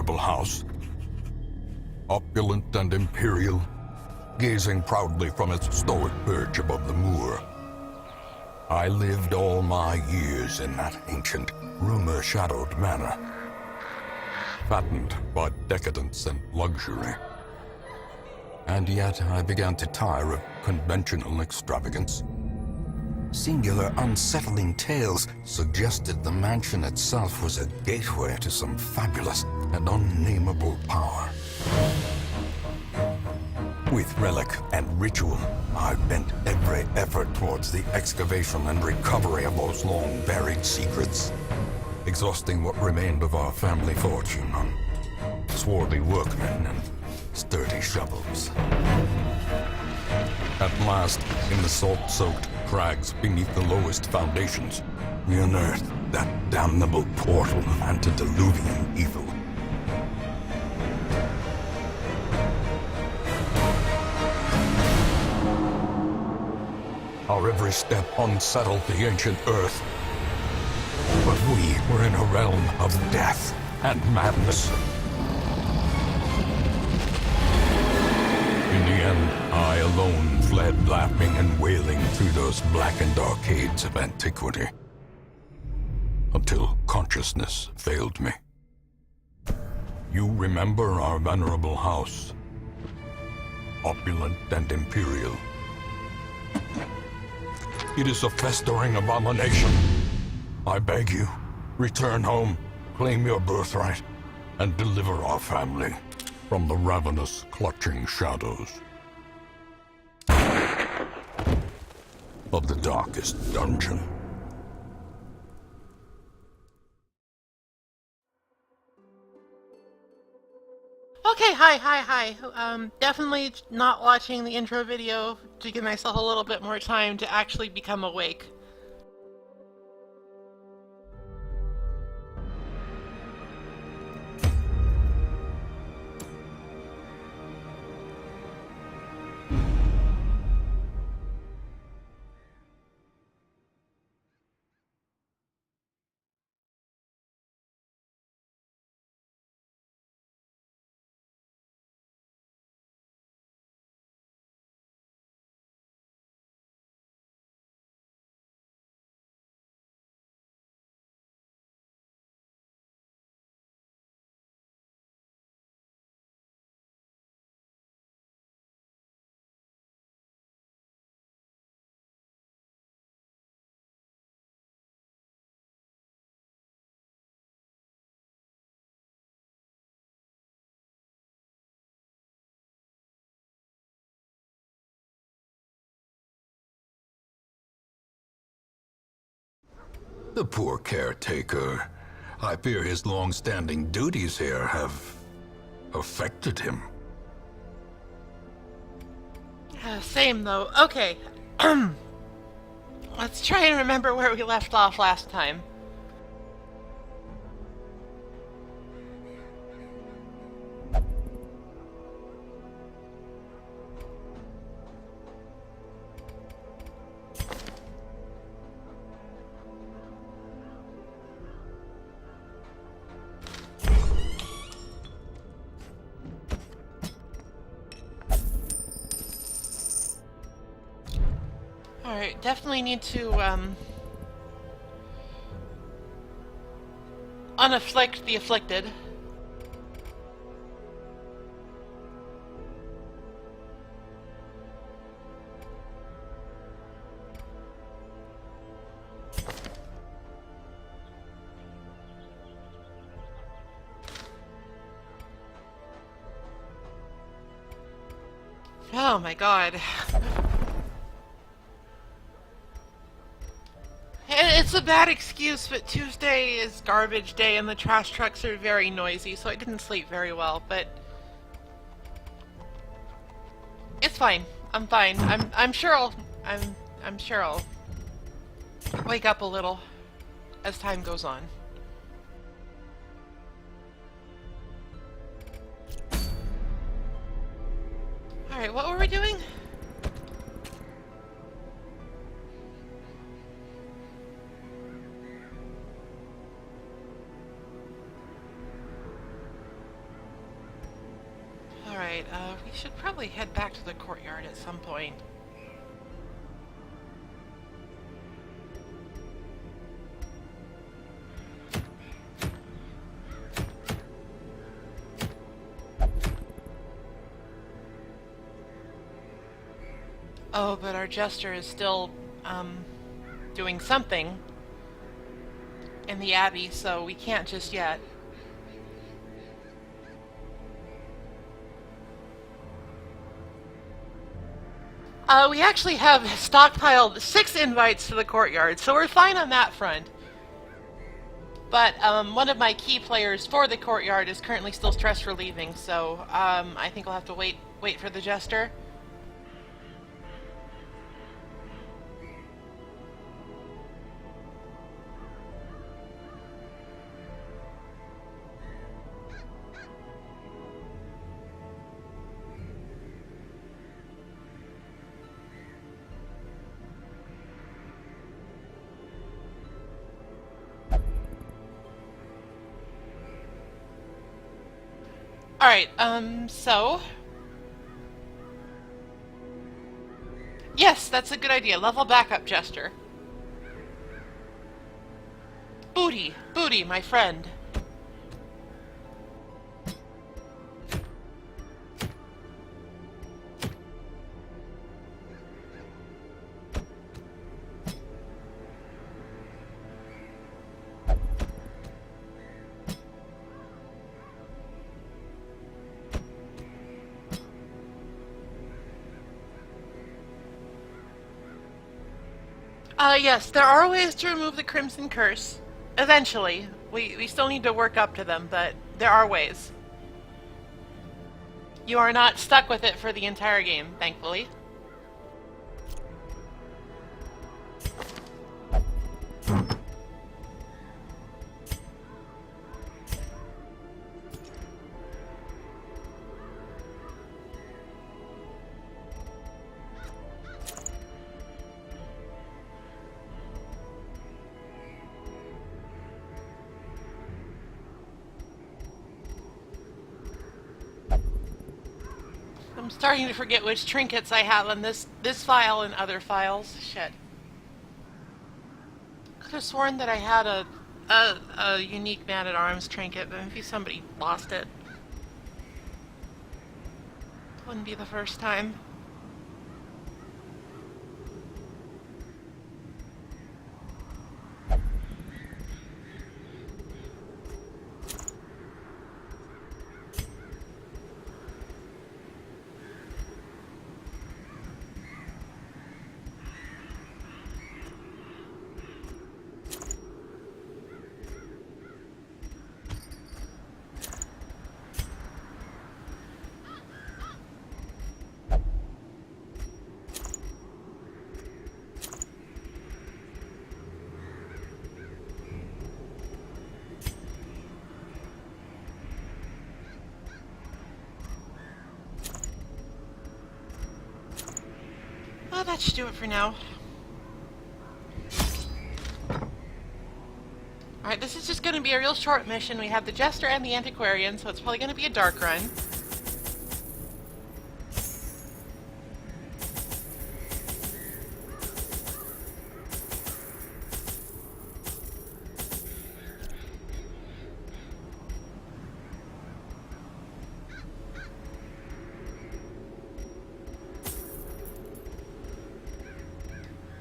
venerable house. Opulent and imperial, gazing proudly from its stoic perch above the moor. I lived all my years in that ancient, rumor-shadowed manor, fattened by decadence and luxury. And yet I began to tire of conventional extravagance. Singular, unsettling tales suggested the mansion itself was a gateway to some fabulous and unnameable power. With relic and ritual, I bent every effort towards the excavation and recovery of those long-buried secrets, exhausting what remained of our family fortune on swarthy workmen and sturdy shovels. At last, in the salt-soaked crags beneath the lowest foundations, we unearthed that damnable portal antediluvian evil. Our every step unsettled the ancient earth. But we were in a realm of death and madness. In the end, I alone fled laughing and wailing through those blackened arcades of antiquity, until consciousness failed me. You remember our venerable house, opulent and imperial. It is a festering abomination. I beg you, return home, claim your birthright, and deliver our family from the ravenous, clutching shadows of the darkest dungeon. Okay, hi. Definitely not watching the intro video to give myself a little bit more time to actually become awake. The poor caretaker. I fear his long-standing duties here have affected him. Same though. Okay. Let's try and remember where we left off last time. Alright, definitely need to, unafflict the afflicted. Oh my god. It's a bad excuse, but Tuesday is garbage day and the trash trucks are very noisy, so I didn't sleep very well, but it's fine. I'm fine. I'm sure I'll wake up a little as time goes on. Alright, what were we doing? Alright, we should probably head back to the courtyard at some point. Oh, but our Jester is still, doing something in the Abbey, so we can't just yet. We actually have stockpiled 6 invites to the courtyard, so we're fine on that front. But one of my key players for the courtyard is currently still stress relieving, so I think we'll have to wait for the Jester. Alright, so... Yes, that's a good idea. Level back up, Jester. Booty, my friend. Yes, there are ways to remove the Crimson Curse. Eventually. We still need to work up to them, but there are ways. You are not stuck with it for the entire game, thankfully. I'm starting to forget which trinkets I have on this file and other files. Shit. Could have sworn that I had a unique man-at-arms trinket, but maybe somebody lost it. Wouldn't be the first time. Well, that should do it for now. Alright, this is just going to be a real short mission. We have the Jester and the Antiquarian, so it's probably going to be a dark run.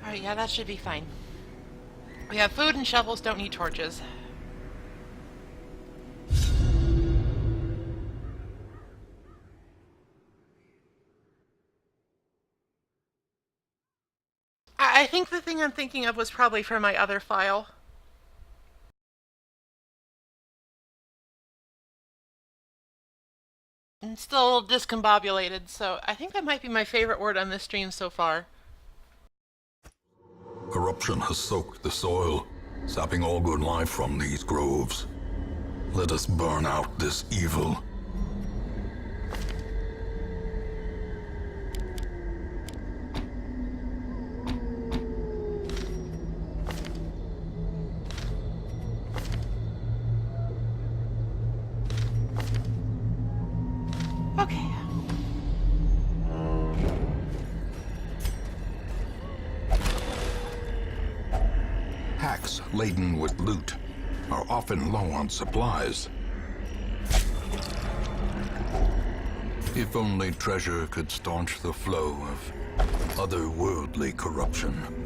Alright, yeah, that should be fine. We have food and shovels, don't need torches. I think the thing I'm thinking of was probably from my other file. I'm still discombobulated, so I think that might be my favorite word on this stream so far. Corruption has soaked the soil, sapping all good life from these groves. Let us burn out this evil. Okay. laden with loot are often low on supplies. If only treasure could staunch the flow of otherworldly corruption.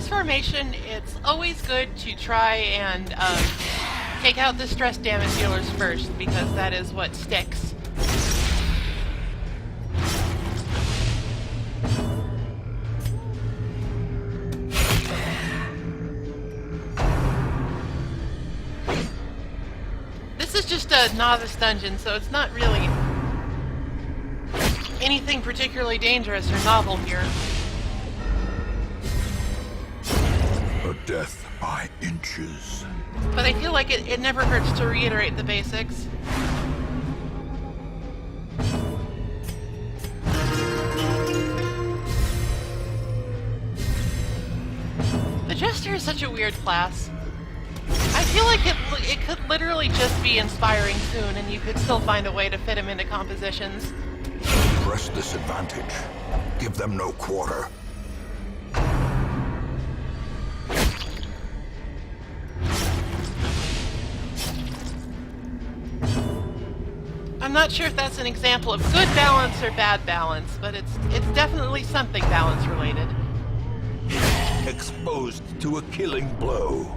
Formation, it's always good to try and take out the stress damage dealers first, because that is what sticks. This is just a novice dungeon, so it's not really anything particularly dangerous or novel here. Death by inches. But I feel like it never hurts to reiterate the basics. The Jester is such a weird class. I feel like it could literally just be inspiring soon, and you could still find a way to fit him into compositions. Press this advantage. Give them no quarter. I'm not sure if that's an example of good balance or bad balance, but it's definitely something balance related. Exposed to a killing blow.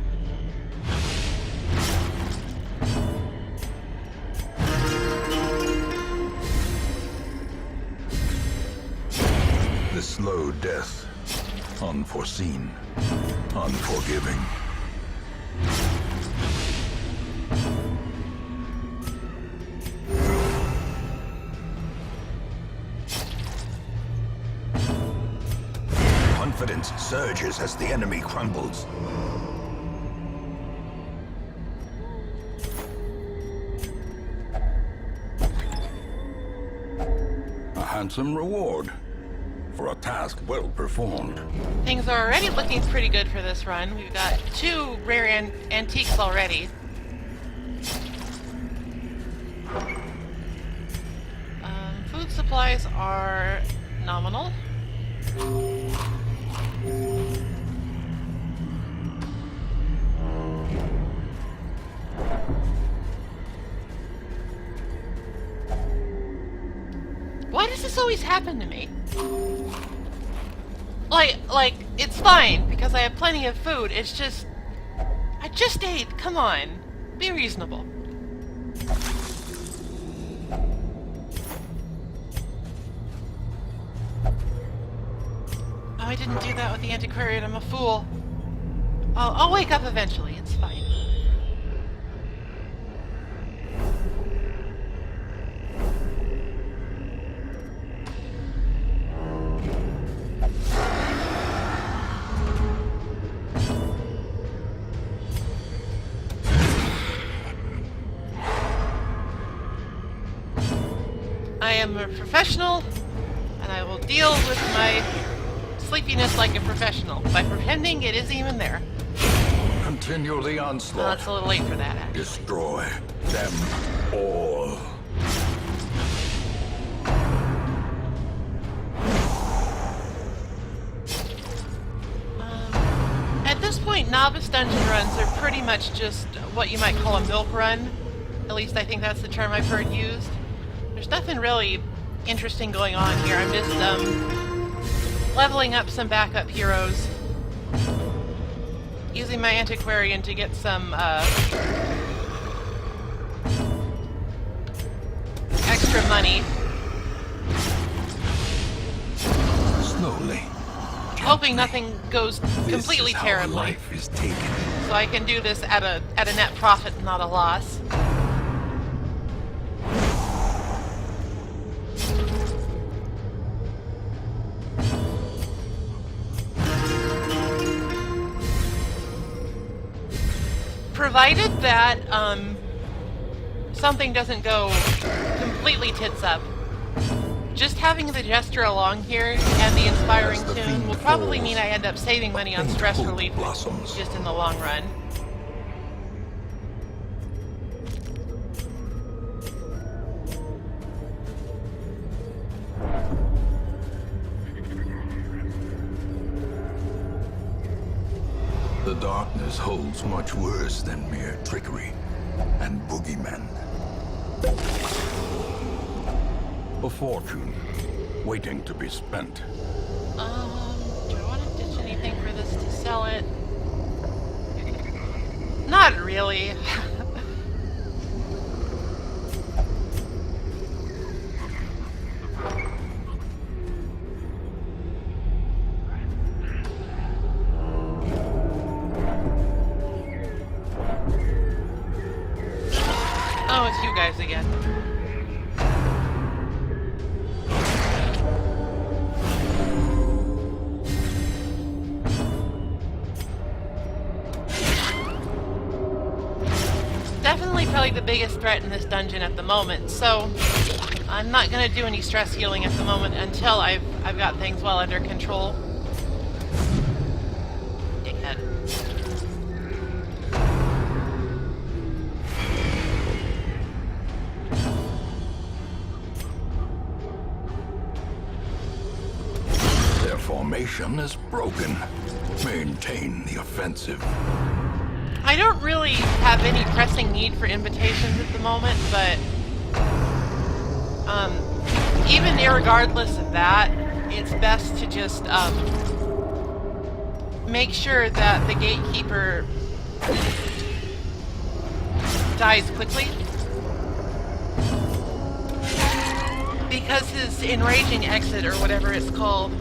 The slow death. Unforeseen. Unforgiving. Confidence surges as the enemy crumbles. A handsome reward for a task well performed. Things are already looking pretty good for this run. We've got 2 rare antiques already. Food supplies are nominal. Why does this always happen to me? Like, it's fine, because I have plenty of food, it's just... I just ate, come on. Be reasonable. Oh, I didn't do that with the antiquarian, I'm a fool. I'll wake up eventually, it's fine. I am a professional, and I will deal with my sleepiness like a professional, by pretending it isn't even there. Continue the onslaught. It's a little late for that, actually. Destroy them all. At this point, novice dungeon runs are pretty much just what you might call a milk run. At least I think that's the term I've heard used. There's nothing really interesting going on here. I'm just leveling up some backup heroes. Using my antiquarian to get some extra money. Slowly. Hoping nothing goes completely terribly. Life is taken. So I can do this at a net profit, not a loss. Provided that something doesn't go completely tits up, just having the Jester along here and the inspiring As the tune fiend will probably falls, mean I end up saving money on faint stress hope relief blossoms. just in the long run. The darkness holds much worse than mere trickery and boogeymen. A fortune waiting to be spent. Do I want to ditch anything for this to sell it? Not really. Oh, it's you guys again. Definitely probably the biggest threat in this dungeon at the moment, so I'm not gonna do any stress healing at the moment until I've got things well under control. Dickhead. Their formation is broken. Maintain the offensive. I don't really have any pressing need for invitations at the moment, but even irregardless of that, it's best to just make sure that the gatekeeper dies quickly. Because his enraging exit, or whatever it's called,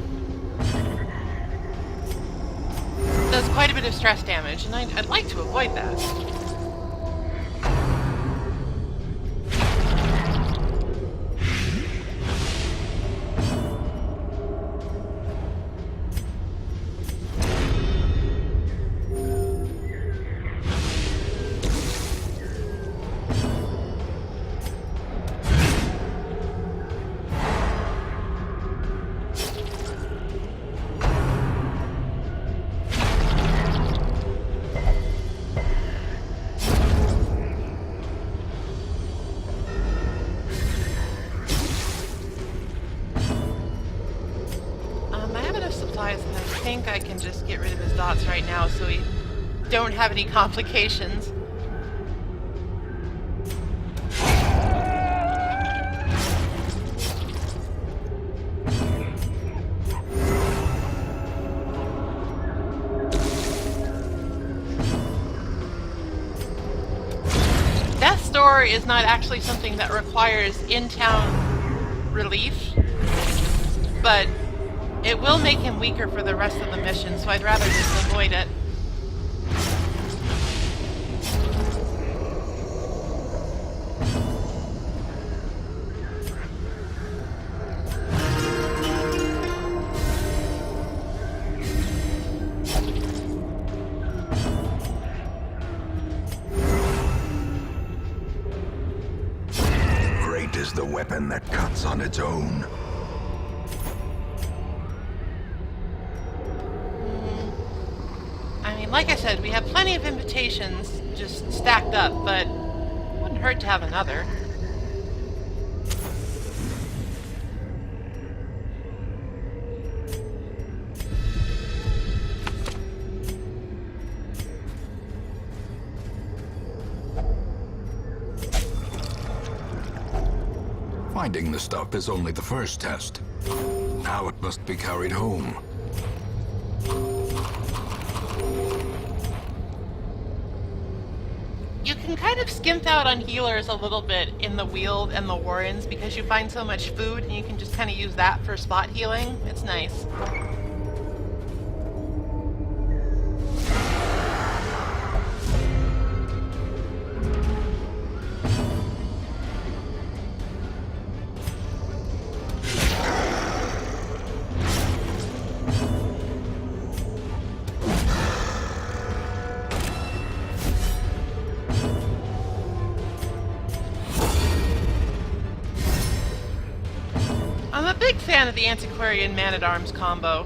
does quite a bit of stress damage, and I'd like to avoid that. I think I can just get rid of his dots right now so we don't have any complications. Death's Door is not actually something that requires in-town relief, but it will make him weaker for the rest of the mission, so I'd rather just avoid it. Great is the weapon that cuts on its own. Like I said, we have plenty of invitations just stacked up, but it wouldn't hurt to have another. Finding the stuff is only the first test. Now it must be carried home. You can kind of skimp out on healers a little bit in the Weald and the Warrens because you find so much food and you can just kind of use that for spot healing. It's nice. fan of the Antiquarian Man-at-Arms combo.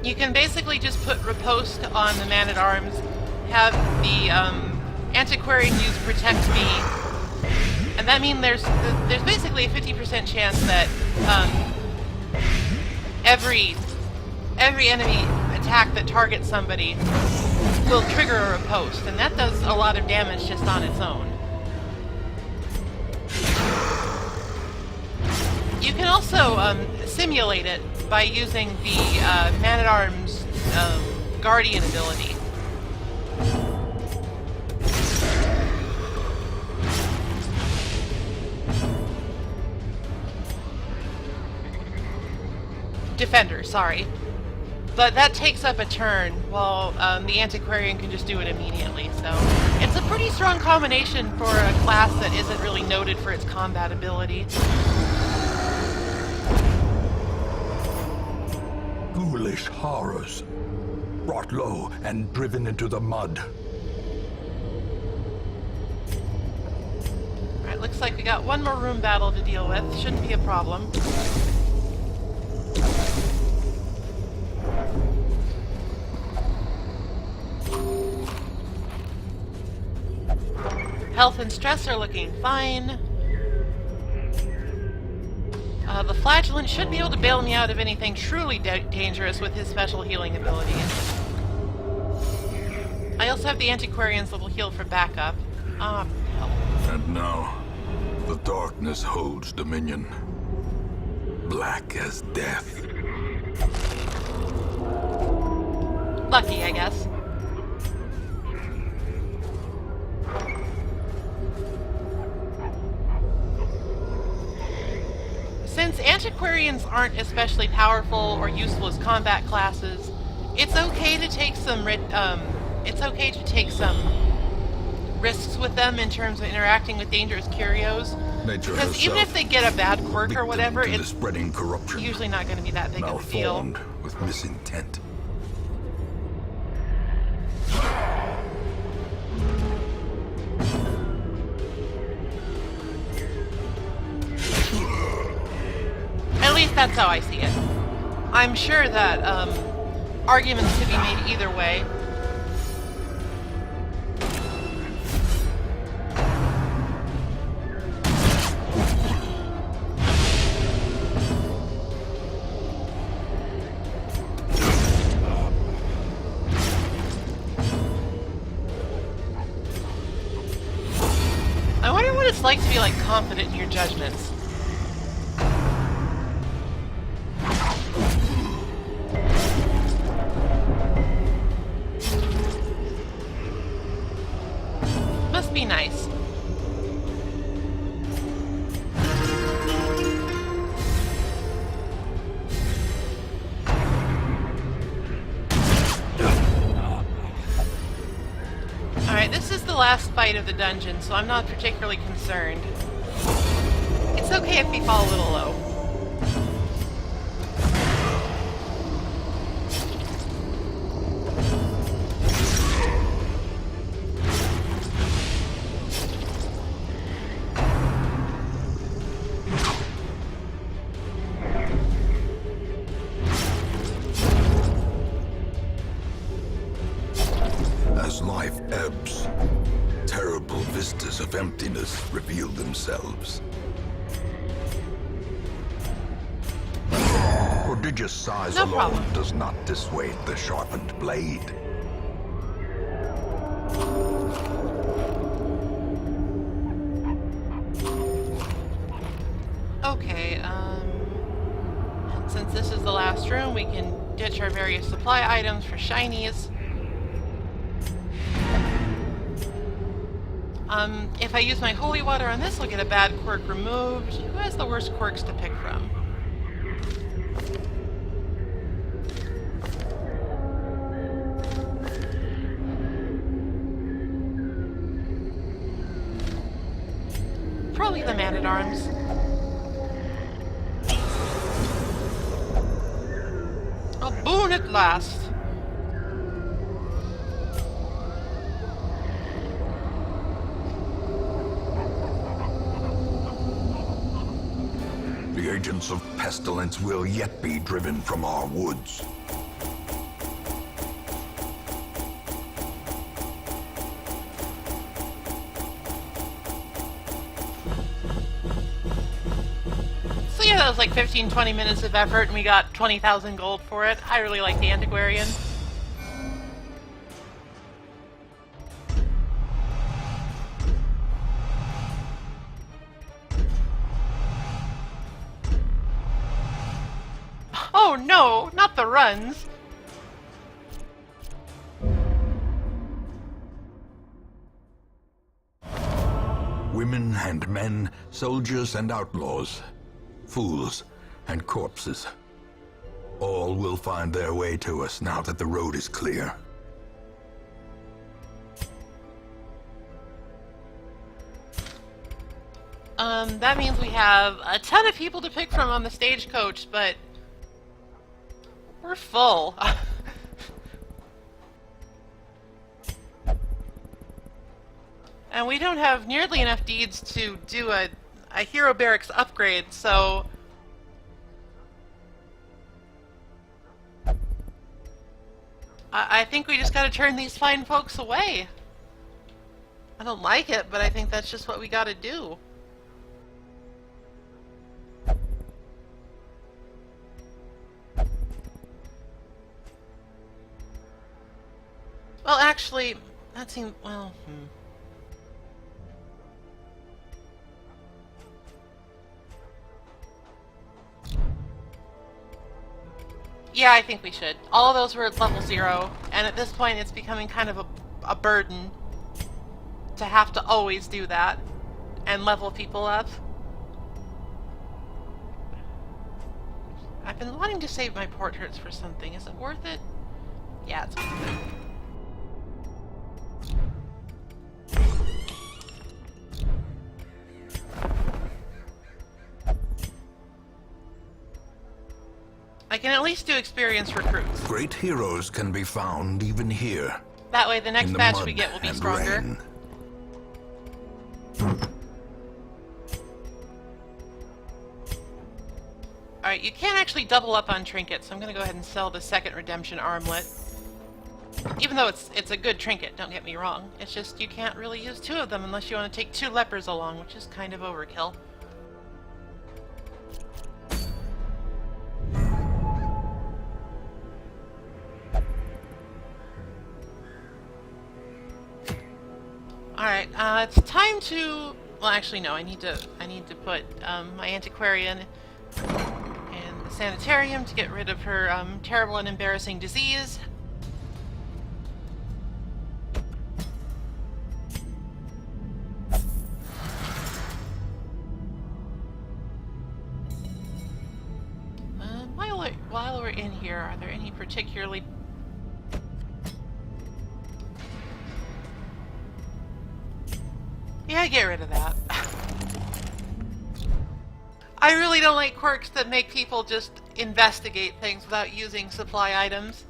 You can basically just put riposte on the Man-at-Arms, have the Antiquarian use Protect Me, and that means there's basically a 50% chance that every enemy attack that targets somebody will trigger a riposte, and that does a lot of damage just on its own. You can also simulate it by using the Man-at-Arms Guardian ability. Defender, sorry. But that takes up a turn, while the Antiquarian can just do it immediately, so... It's a pretty strong combination for a class that isn't really noted for its combat ability. Ghoulish horrors, brought low and driven into the mud. Alright, looks like we got one more room battle to deal with. Shouldn't be a problem. Health and stress are looking fine. The Flagellant should be able to bail me out of anything truly dangerous with his special healing abilities. I also have the Antiquarian's little heal for backup. Ah, hell. And now, the darkness holds dominion. Black as death. Lucky, I guess. Since Antiquarians aren't especially powerful or useful as combat classes, it's okay to take some risks with them in terms of interacting with dangerous curios. Nature because even if they get a bad quirk or whatever, it's spreading corruption, usually not going to be that big of a deal. Malformed with misintent. At least that's how I see it. I'm sure that arguments could be made either way. I wonder what it's like to be like confident in your judgments. Must be nice. Alright, this is the last fight of the dungeon, so I'm not particularly concerned. It's okay if we fall a little low. As life ebbs, terrible vistas of emptiness reveal themselves. Prodigious size No alone problem. does not dissuade the sharpened blade. Okay, and since this is the last room, we can ditch our various supply items for shinies. If I use my holy water on this, I'll get a bad quirk removed. Who has the worst quirks to pick from? Probably the Man-at-Arms. A boon at last. agents of pestilence will yet be driven from our woods. So yeah, that was like 15-20 minutes of effort, and we got 20,000 gold for it. I really like the Antiquarian. Oh no, not the runs! Women and men, soldiers and outlaws, fools and corpses. All will find their way to us now that the road is clear. That means we have a ton of people to pick from on the stagecoach, but we're full. And we don't have nearly enough deeds to do a hero barracks upgrade, so I think we just gotta turn these fine folks away. I don't like it, but I think that's just what we gotta do. Well, actually, that seems... well, Yeah, I think we should. All of those were at level 0, and at this point it's becoming kind of a burden to have to always do that and level people up. I've been wanting to save my portraits for something. Is it worth it? Yeah, it's worth it. I can at least do experienced recruits. Great heroes can be found even here. That way the next in the batch mud we get will be and stronger. rain. Alright, you can't actually double up on trinkets, so I'm gonna go ahead and sell the second redemption armlet. Even though it's a good trinket, don't get me wrong. It's just you can't really use 2 of them unless you want to take 2 lepers along, which is kind of overkill. Alright, it's time to... well, actually, no, I need to put my antiquarian in the sanitarium to get rid of her terrible and embarrassing disease. While we're in here, are there any particularly... yeah, get rid of that. I really don't like quirks that make people just investigate things without using supply items.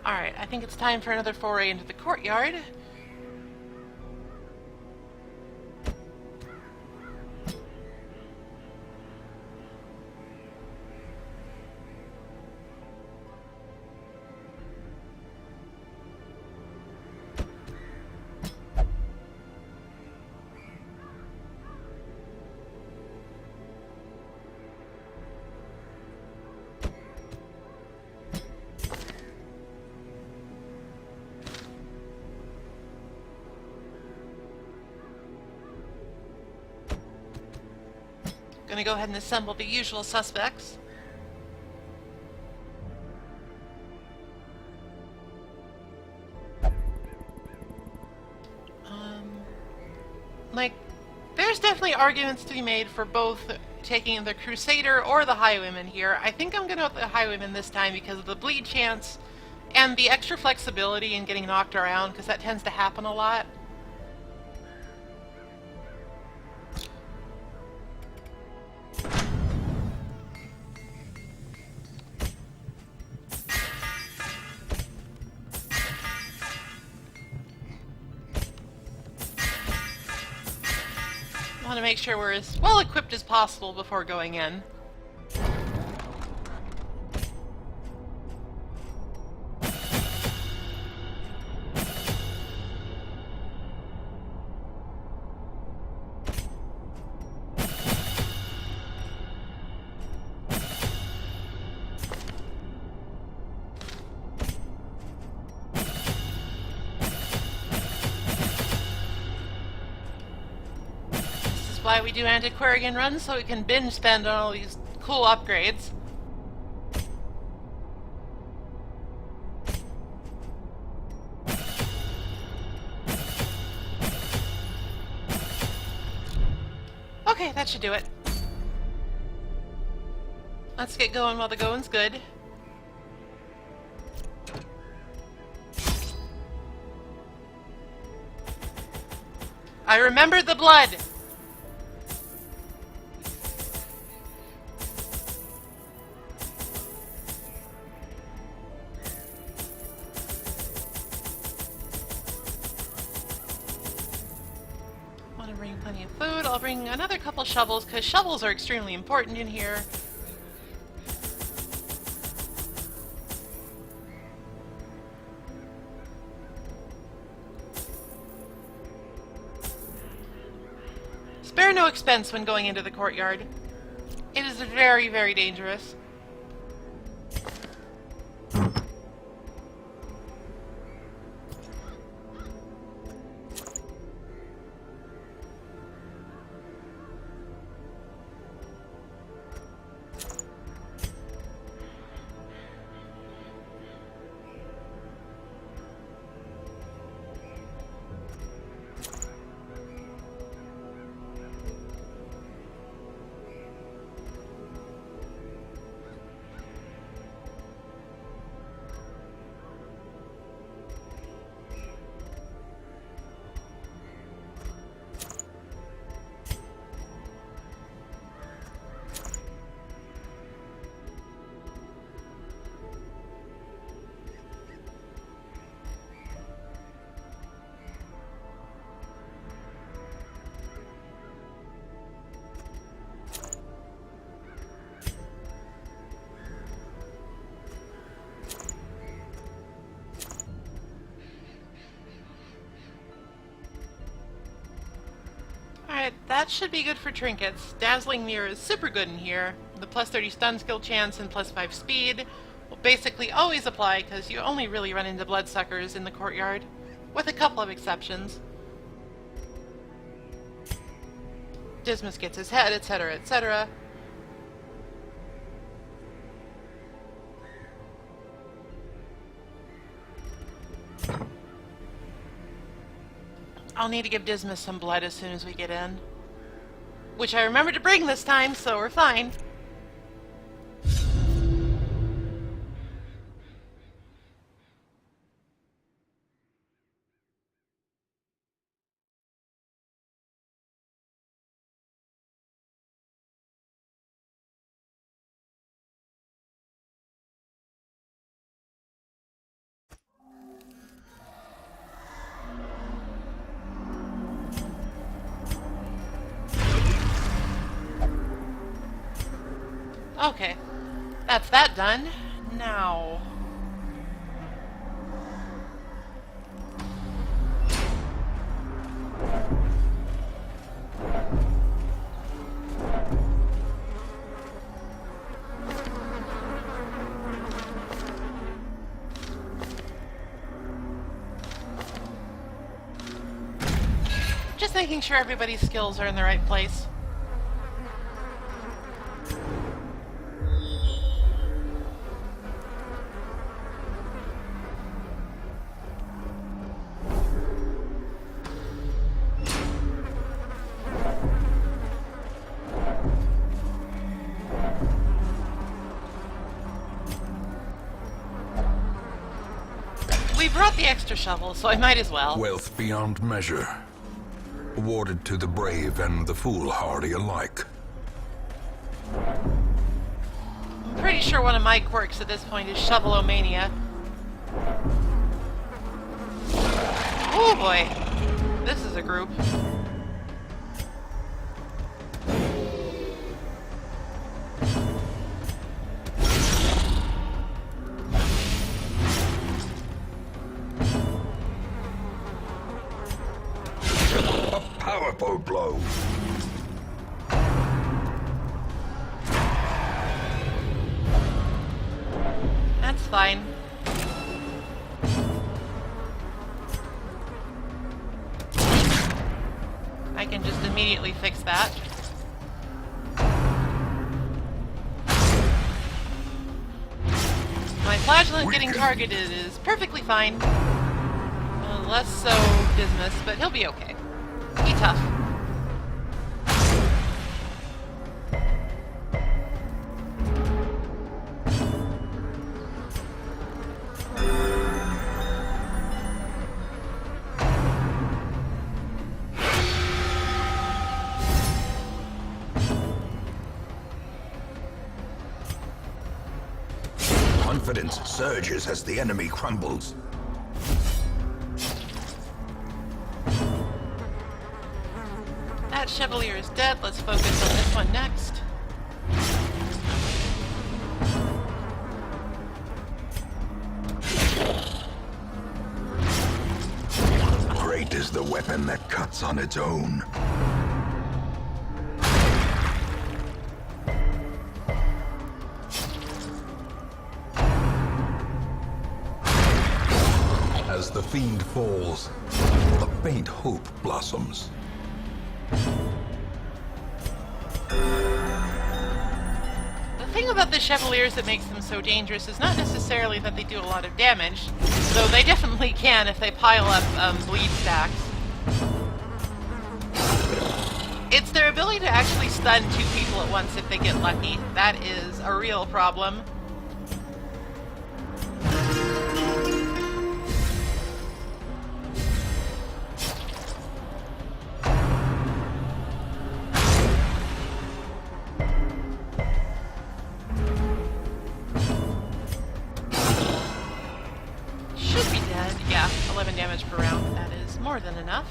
Alright, I think it's time for another foray into the courtyard. Gonna go ahead and assemble the usual suspects. Like, there's definitely arguments to be made for both taking the Crusader or the Highwayman here. I think I'm gonna go with the Highwayman this time because of the bleed chance and the extra flexibility in getting knocked around, because that tends to happen a lot. to make sure we're as well equipped as possible before going in. Why we do antiquarian runs, so we can binge spend on all these cool upgrades. Okay, that should do it. Let's get going while the going's good. I remembered the blood! Bring plenty of food. I'll bring another couple shovels, because shovels are extremely important in here. Spare no expense when going into the courtyard. It is very, very dangerous. Alright, that should be good for trinkets. Dazzling Mirror is super good in here. The plus 30 stun skill chance and plus 5 speed will basically always apply because you only really run into bloodsuckers in the courtyard, with a couple of exceptions. Dismas gets his head, etc., etc. I'll need to give Dismas some blood as soon as we get in. Which I remembered to bring this time, so we're fine. Okay, that's that done. Now... just making sure everybody's skills are in the right place. We brought the extra shovel, so I might as well. Wealth beyond measure, awarded to the brave and the foolhardy alike. I'm pretty sure one of my quirks at this point is Shovelomania. Oh boy, this is a group. blow. That's fine. I can just immediately fix that. My flagellant getting targeted is perfectly fine. Less so Dismas, but he'll be okay. Be tough. Confidence surges as the enemy crumbles. That Chevalier is dead. Let's focus on this one next. Great is the weapon that cuts on its own. As the fiend falls, a faint hope blossoms. The thing about the Chevaliers that makes them so dangerous is not necessarily that they do a lot of damage, though they definitely can if they pile up bleed stacks. It's their ability to actually stun two people at once if they get lucky. That is a real problem. Should be dead. Yeah, 11 damage per round. That is more than enough.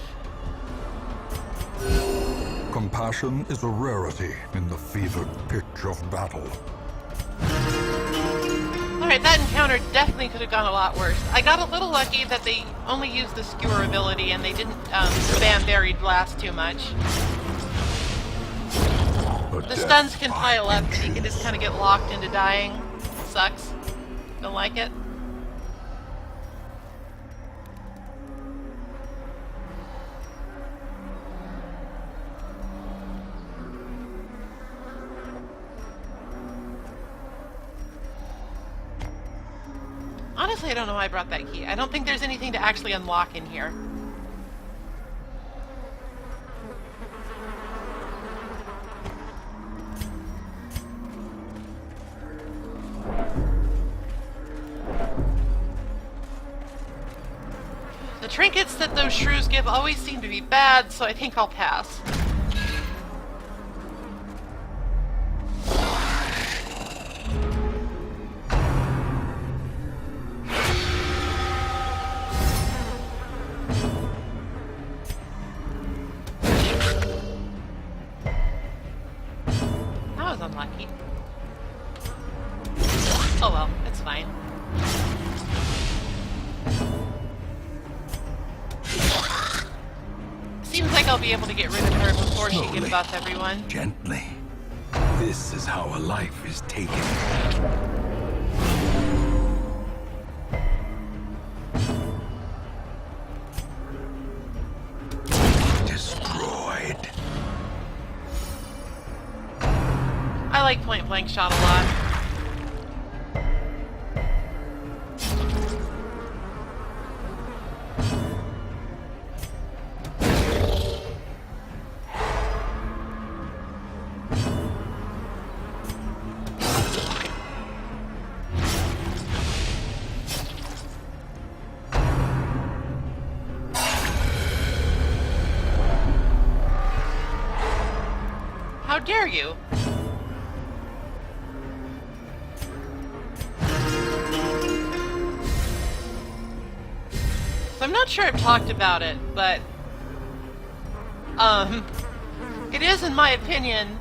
Compassion is a rarity in the fevered pitch of battle. Alright, that encounter definitely could have gone a lot worse. I got a little lucky that they only used the skewer ability and they didn't spam Buried Blast too much. The stuns can pile up and you can just kind of get locked into dying. Sucks. Don't like it. Honestly, I don't know why I brought that key. I don't think there's anything to actually unlock in here. The trinkets that those shrews give always seem to be bad, so I think I'll pass. That was unlucky. Oh well, it's fine. Seems like I'll be able to get rid of her before she can buff everyone. Gently. This is how a life is taken. Destroyed. I like point blank shot a lot. How dare you? So I'm not sure I've talked about it, but it is, in my opinion,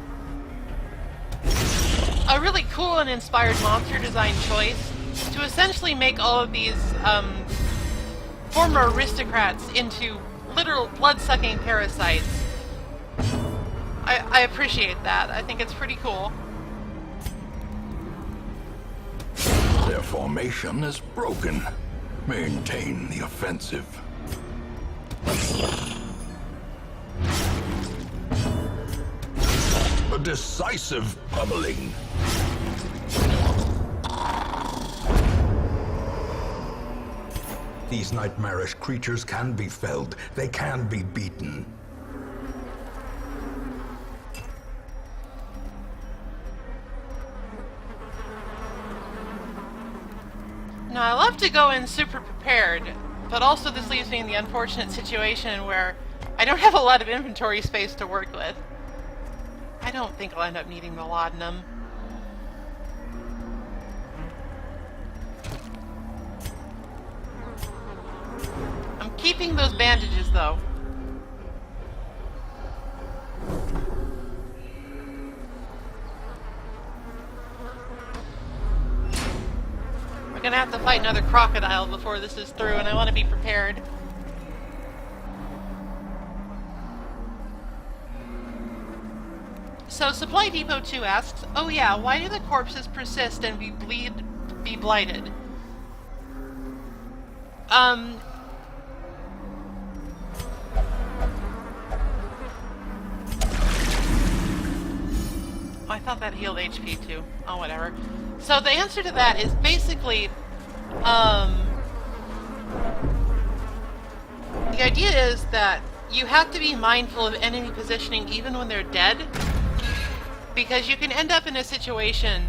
a really cool and inspired monster design choice to essentially make all of these former aristocrats into literal blood-sucking parasites I appreciate that. I think it's pretty cool. Their formation is broken. Maintain the offensive. A decisive pummeling. These nightmarish creatures can be felled. They can be beaten. Now, I love to go in super prepared, but also this leaves me in the unfortunate situation where I don't have a lot of inventory space to work with. I don't think I'll end up needing the laudanum. I'm keeping those bandages, though. We're gonna have to fight another crocodile before this is through, and I want to be prepared. So, Supply Depot 2 asks, oh yeah, why do the corpses persist and be blighted? Oh, I thought that healed HP too. Oh, whatever. So the answer to that is basically, the idea is that you have to be mindful of enemy positioning even when they're dead, because you can end up in a situation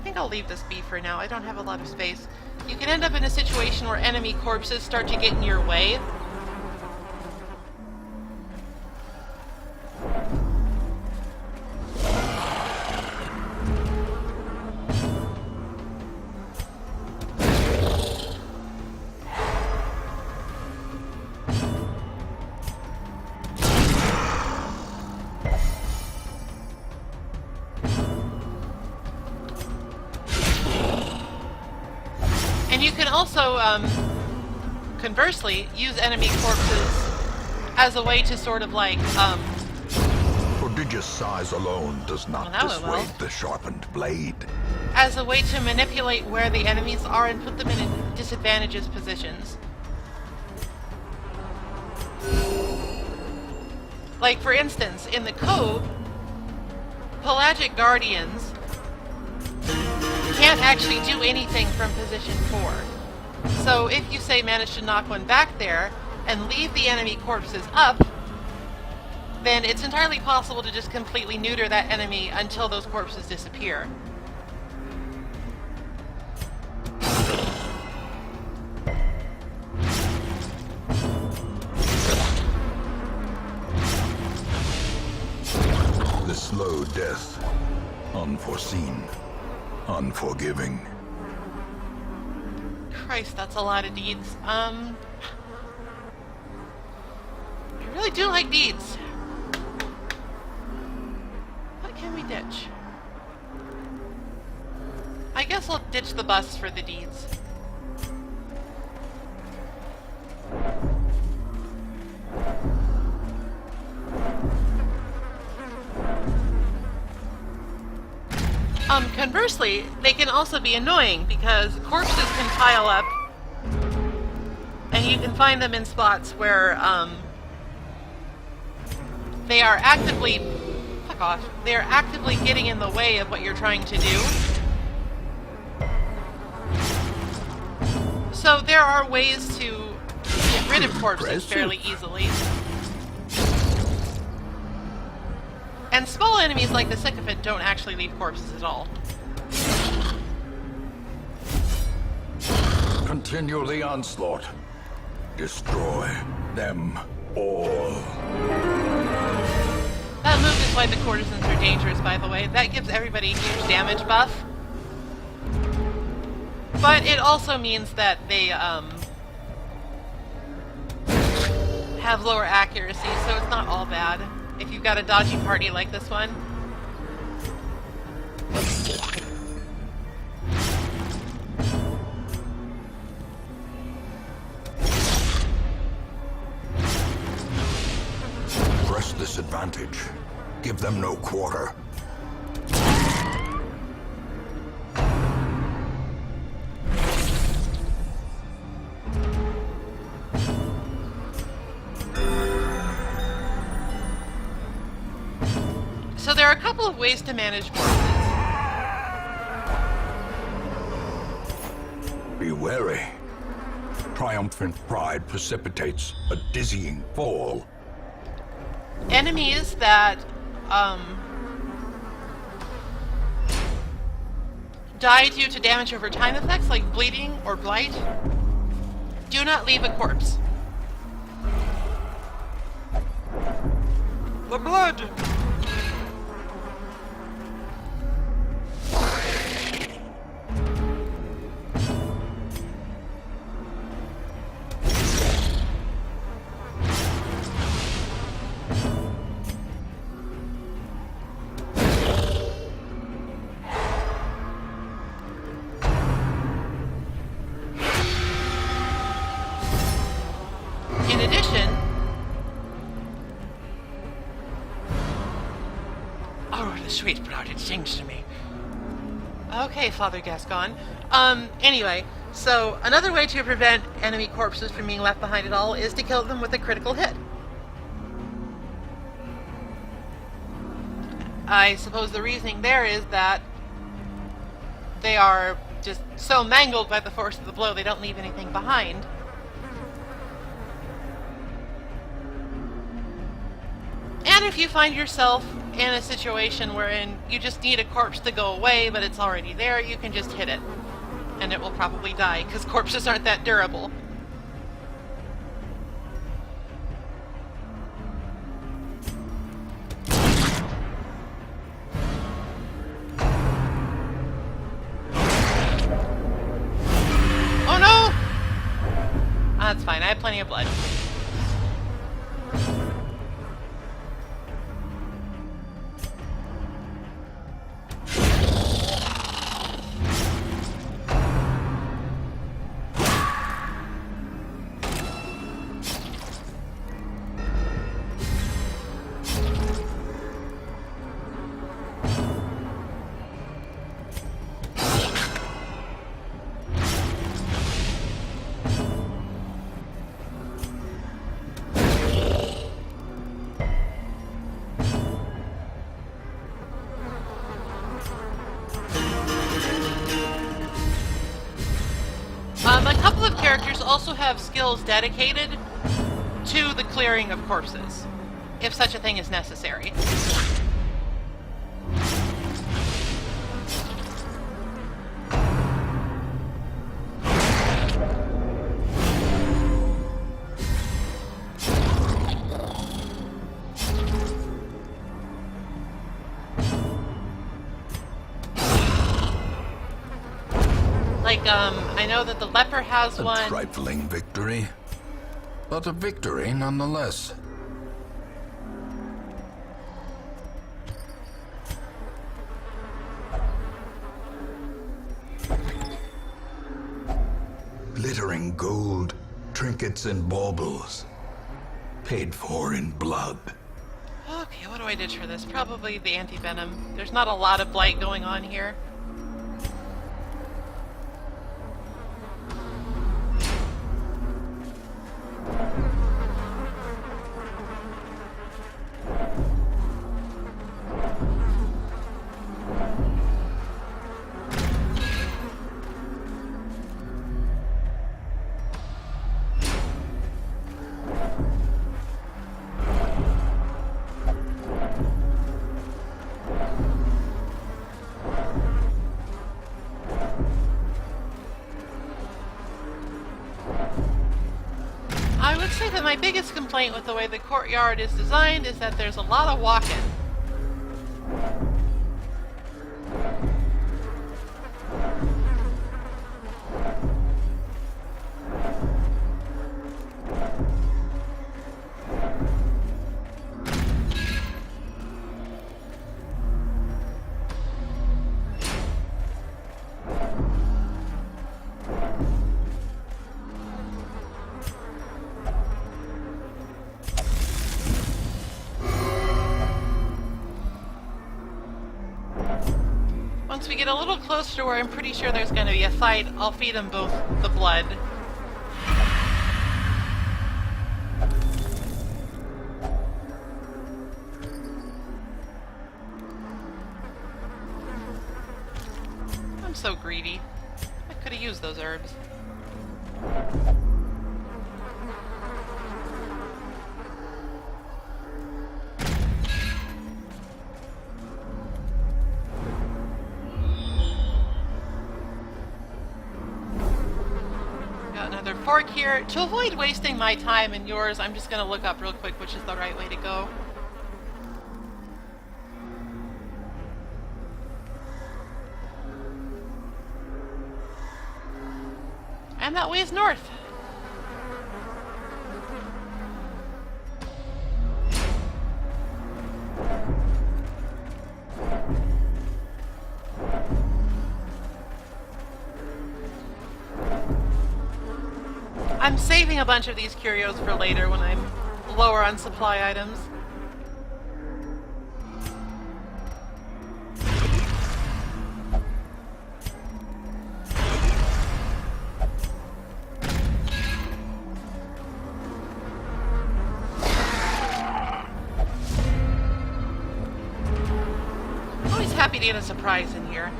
I think I'll leave this be for now. I don't have a lot of space. You can end up in a situation where enemy corpses start to get in your way. You can also, conversely, use enemy corpses as a way to sort of like, Prodigious size alone does not dissuade the sharpened blade. As a way to manipulate where the enemies are and put them in disadvantageous positions. Like, for instance, in the Cove, Pelagic Guardians can't actually do anything from position 4. So if you, say, manage to knock one back there and leave the enemy corpses up, then it's entirely possible to just completely neuter that enemy until those corpses disappear. The slow death. Unforeseen. Unforgiving. Christ, that's a lot of deeds. I really do like deeds. What can we ditch? I guess I'll ditch the bus for the deeds. Conversely, they can also be annoying because corpses can pile up and you can find them in spots where they are actively they are actively getting in the way of what you're trying to do. So there are ways to get rid of corpses fairly easily. And small enemies like the Sycophant don't actually leave corpses at all. Continue the onslaught. Destroy them all. That move is why the courtesans are dangerous, by the way. That gives everybody a huge damage buff. But it also means that they have lower accuracy, so it's not all bad if you've got a dodgy party like this one. disadvantage. Give them no quarter. So there are a couple of ways to manage corpses. Be wary. Triumphant pride precipitates a dizzying fall. Enemies that die due to damage over time effects like bleeding or blight do not leave a corpse. The blood! In addition, oh, the sweet blood, it sings to me. Okay, Father Gascon. Anyway, so another way to prevent enemy corpses from being left behind at all is to kill them with a critical hit. I suppose the reasoning there is that they are just so mangled by the force of the blow they don't leave anything behind. And if you find yourself in a situation wherein you just need a corpse to go away, but it's already there, you can just hit it. And it will probably die, because corpses aren't that durable. Oh no! That's fine, I have plenty of blood. A couple of characters also have skills dedicated to the clearing of corpses, if such a thing is necessary. Like, I know that the leper has A one. trifling victory, but a victory nonetheless. Glittering gold, trinkets and baubles, paid for in blood. Okay, what do I ditch for this? Probably the anti-venom. There's not a lot of blight going on here. I would say that my biggest complaint with the way the courtyard is designed is that there's a lot of walking. we get a little closer to where I'm pretty sure there's going to be a fight, I'll feed them both the blood. I'm so greedy. I could have used those herbs. Got another fork here. To avoid wasting my time and yours, I'm just going to look up real quick which is the right way to go. And that way is north. I'm saving a bunch of these curios for later when I'm lower on supply items. Always happy to get a surprise in here.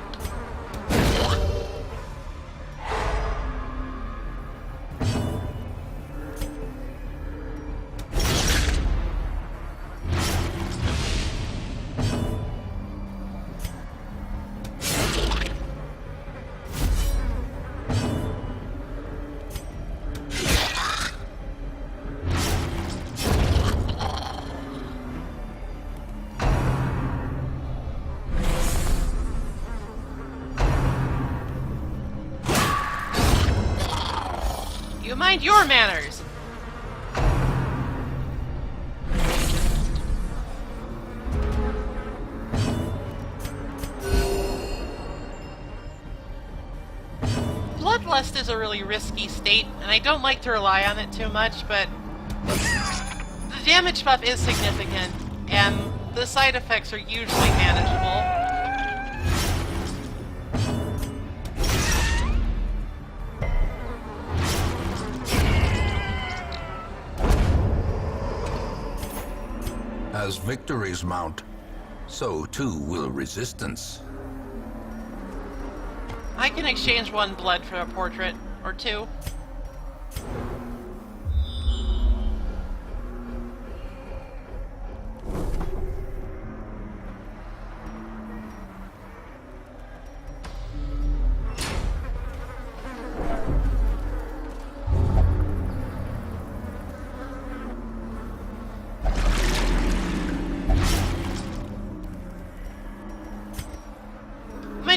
You mind your manners! Bloodlust is a really risky state, and I don't like to rely on it too much, but the damage buff is significant, and the side effects are usually manageable. As victories mount, so too will resistance. I can exchange one blood for a portrait, or two.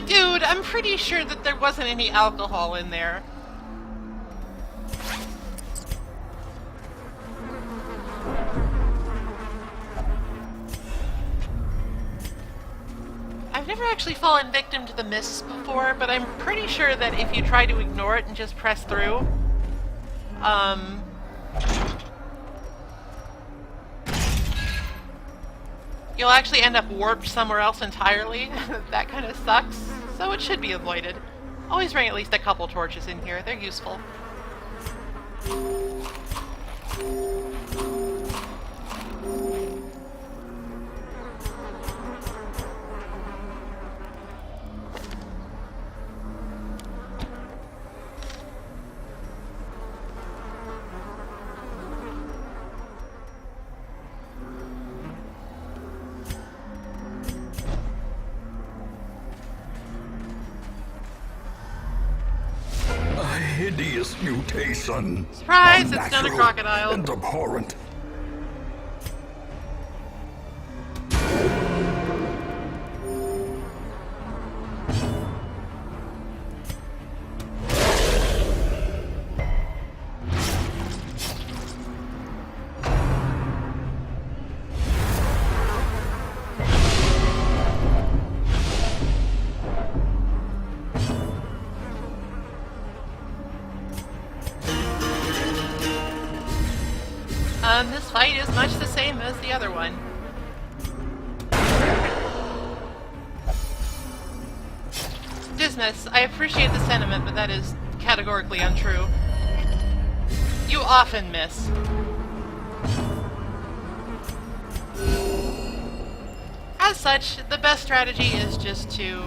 Dude, I'm pretty sure that there wasn't any alcohol in there. I've never actually fallen victim to the mists before, but I'm pretty sure that if you try to ignore it and just press through, you'll actually end up warped somewhere else entirely. That kind of sucks, so it should be avoided. Always bring at least a couple torches in here, they're useful. Hideous mutation. Surprise! It's another Unnatural crocodile. and abhorrent. This fight is much the same as the other one. Miss. I appreciate the sentiment, but that is categorically untrue. You often miss. As such, the best strategy is just to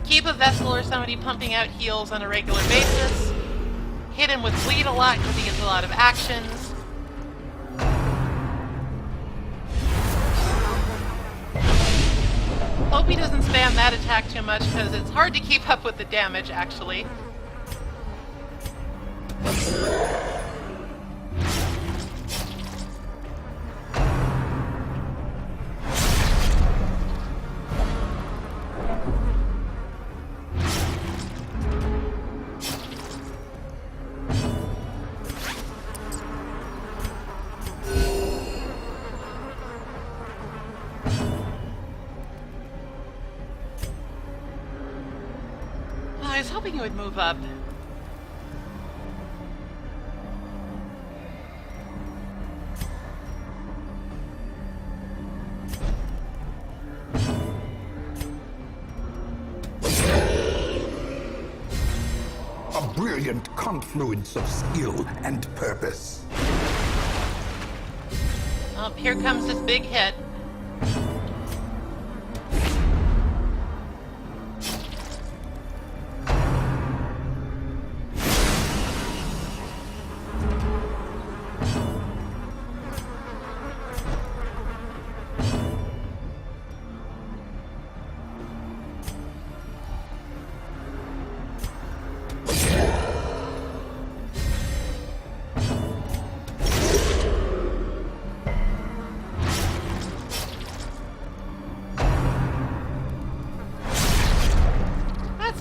keep a Vessel or somebody pumping out heals on a regular basis. Hit him with bleed a lot because he gets a lot of actions. Hope he doesn't spam that attack too much because it's hard to keep up with the damage, actually. I was hoping you would move up. A brilliant confluence of skill and purpose. Oh, here comes this big hit.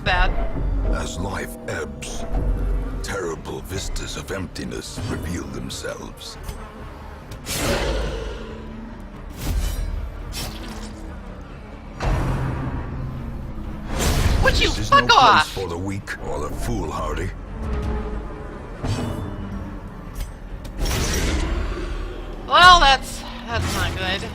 Bad. As life ebbs, terrible vistas of emptiness reveal themselves. Would you This is fuck no off? place for the weak or the foolhardy. Well, that's not good.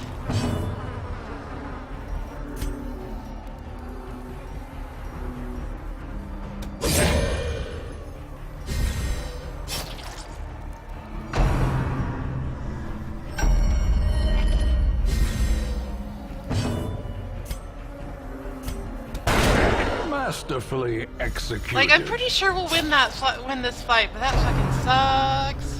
Masterfully executed. Like, I'm pretty sure we'll win this fight, but that fucking sucks.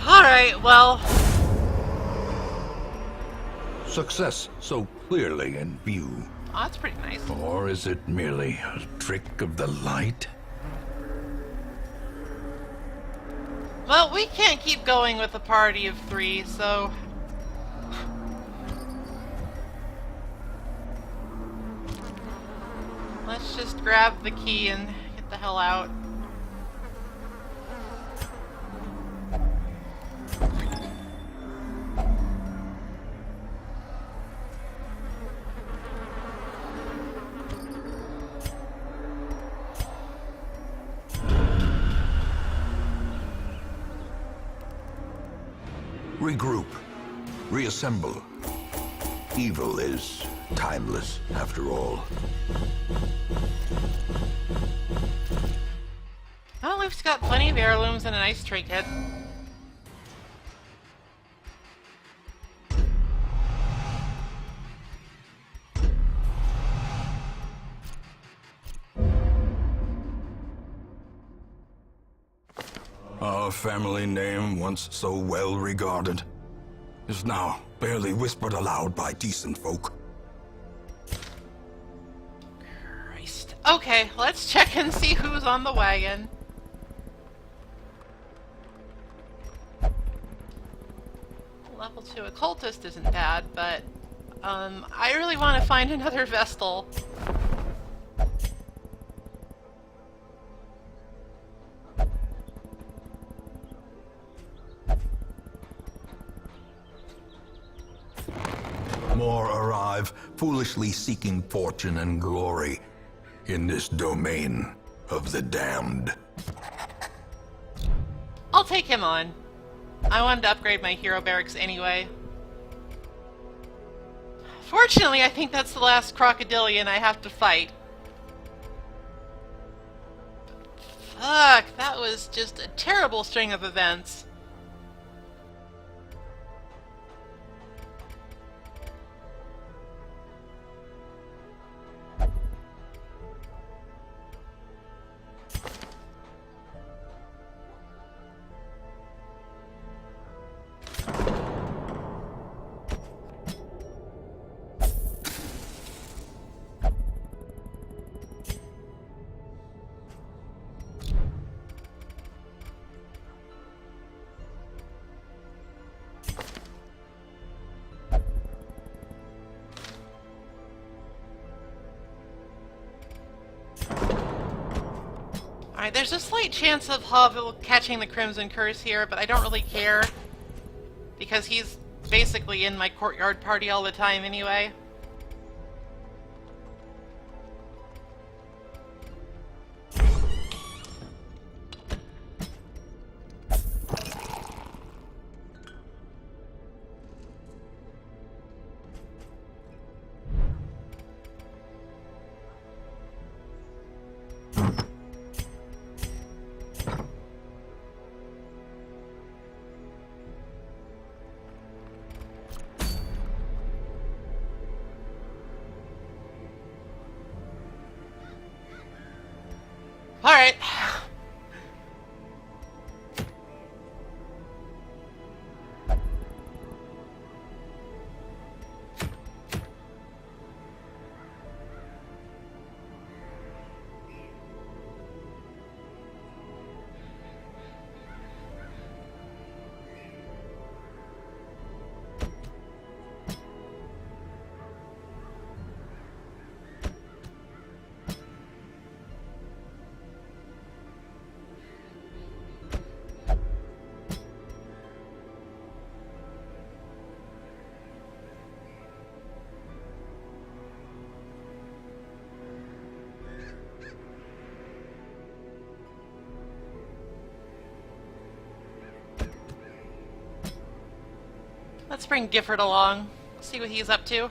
Alright, well... Success so clearly in view. Oh, that's pretty nice. Or is it merely a trick of the light? Well, we can't keep going with a party of 3, so... let's just grab the key and get the hell out. Regroup. Reassemble. Evil is timeless, after all. Well, we've got plenty of heirlooms and a nice trinket. Our family name, once so well regarded, is now barely whispered aloud by decent folk. Christ. Okay, let's check and see who's on the wagon. Level 2 occultist isn't bad, but I really want to find another Vestal. More arrive, foolishly seeking fortune and glory in this domain of the damned. I'll take him on. I wanted to upgrade my hero barracks anyway. Fortunately, I think that's the last crocodilian I have to fight. Fuck, that was just a terrible string of events. Alright, there's a slight chance of Havel catching the Crimson Curse here, but I don't really care. Because he's basically in my courtyard party all the time anyway. Alright. Let's bring Gifford along. See what he's up to.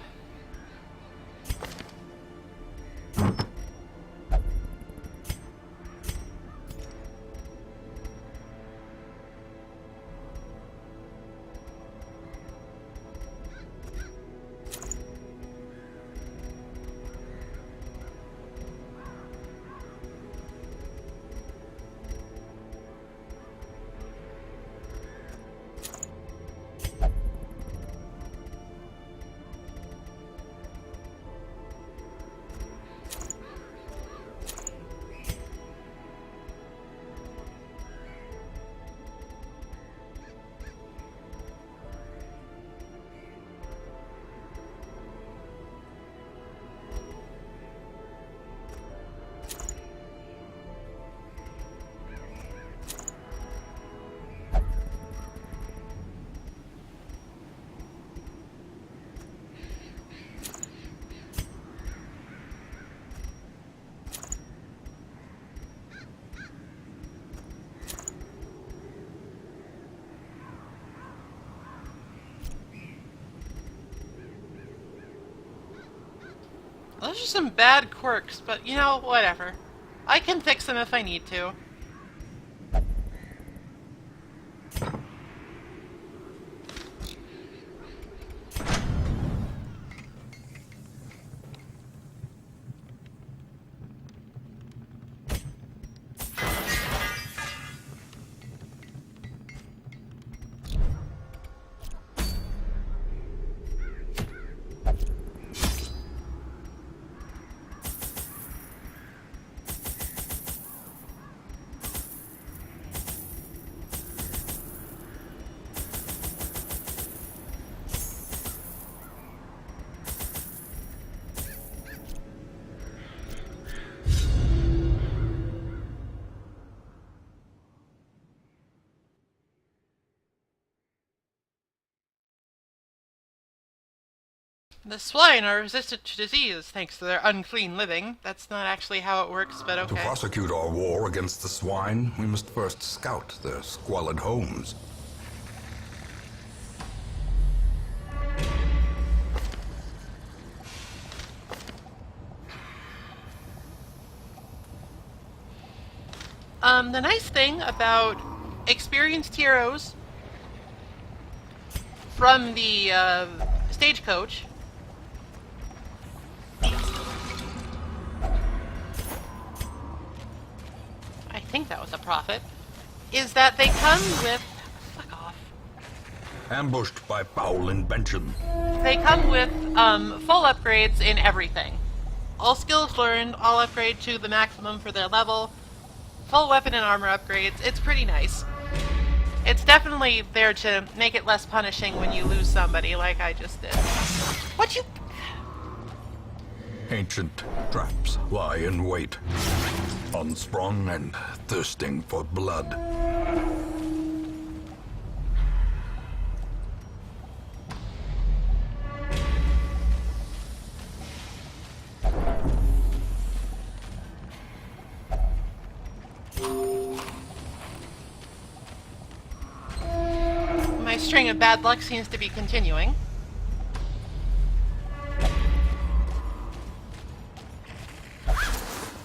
Those are some bad quirks, but you know, whatever. I can fix them if I need to. The swine are resistant to disease thanks to their unclean living. That's not actually how it works, but To okay. prosecute our war against the swine, we must first scout their squalid homes. The nice thing about experienced heroes from the stagecoach I think that was a prophet, is that they come with... Fuck off. Ambushed by foul invention. They come with full upgrades in everything. All skills learned, all upgrade to the maximum for their level, full weapon and armor upgrades. It's pretty nice. It's definitely there to make it less punishing when you lose somebody like I just did. What you... Ancient traps lie in wait, unsprung and thirsting for blood. My string of bad luck seems to be continuing.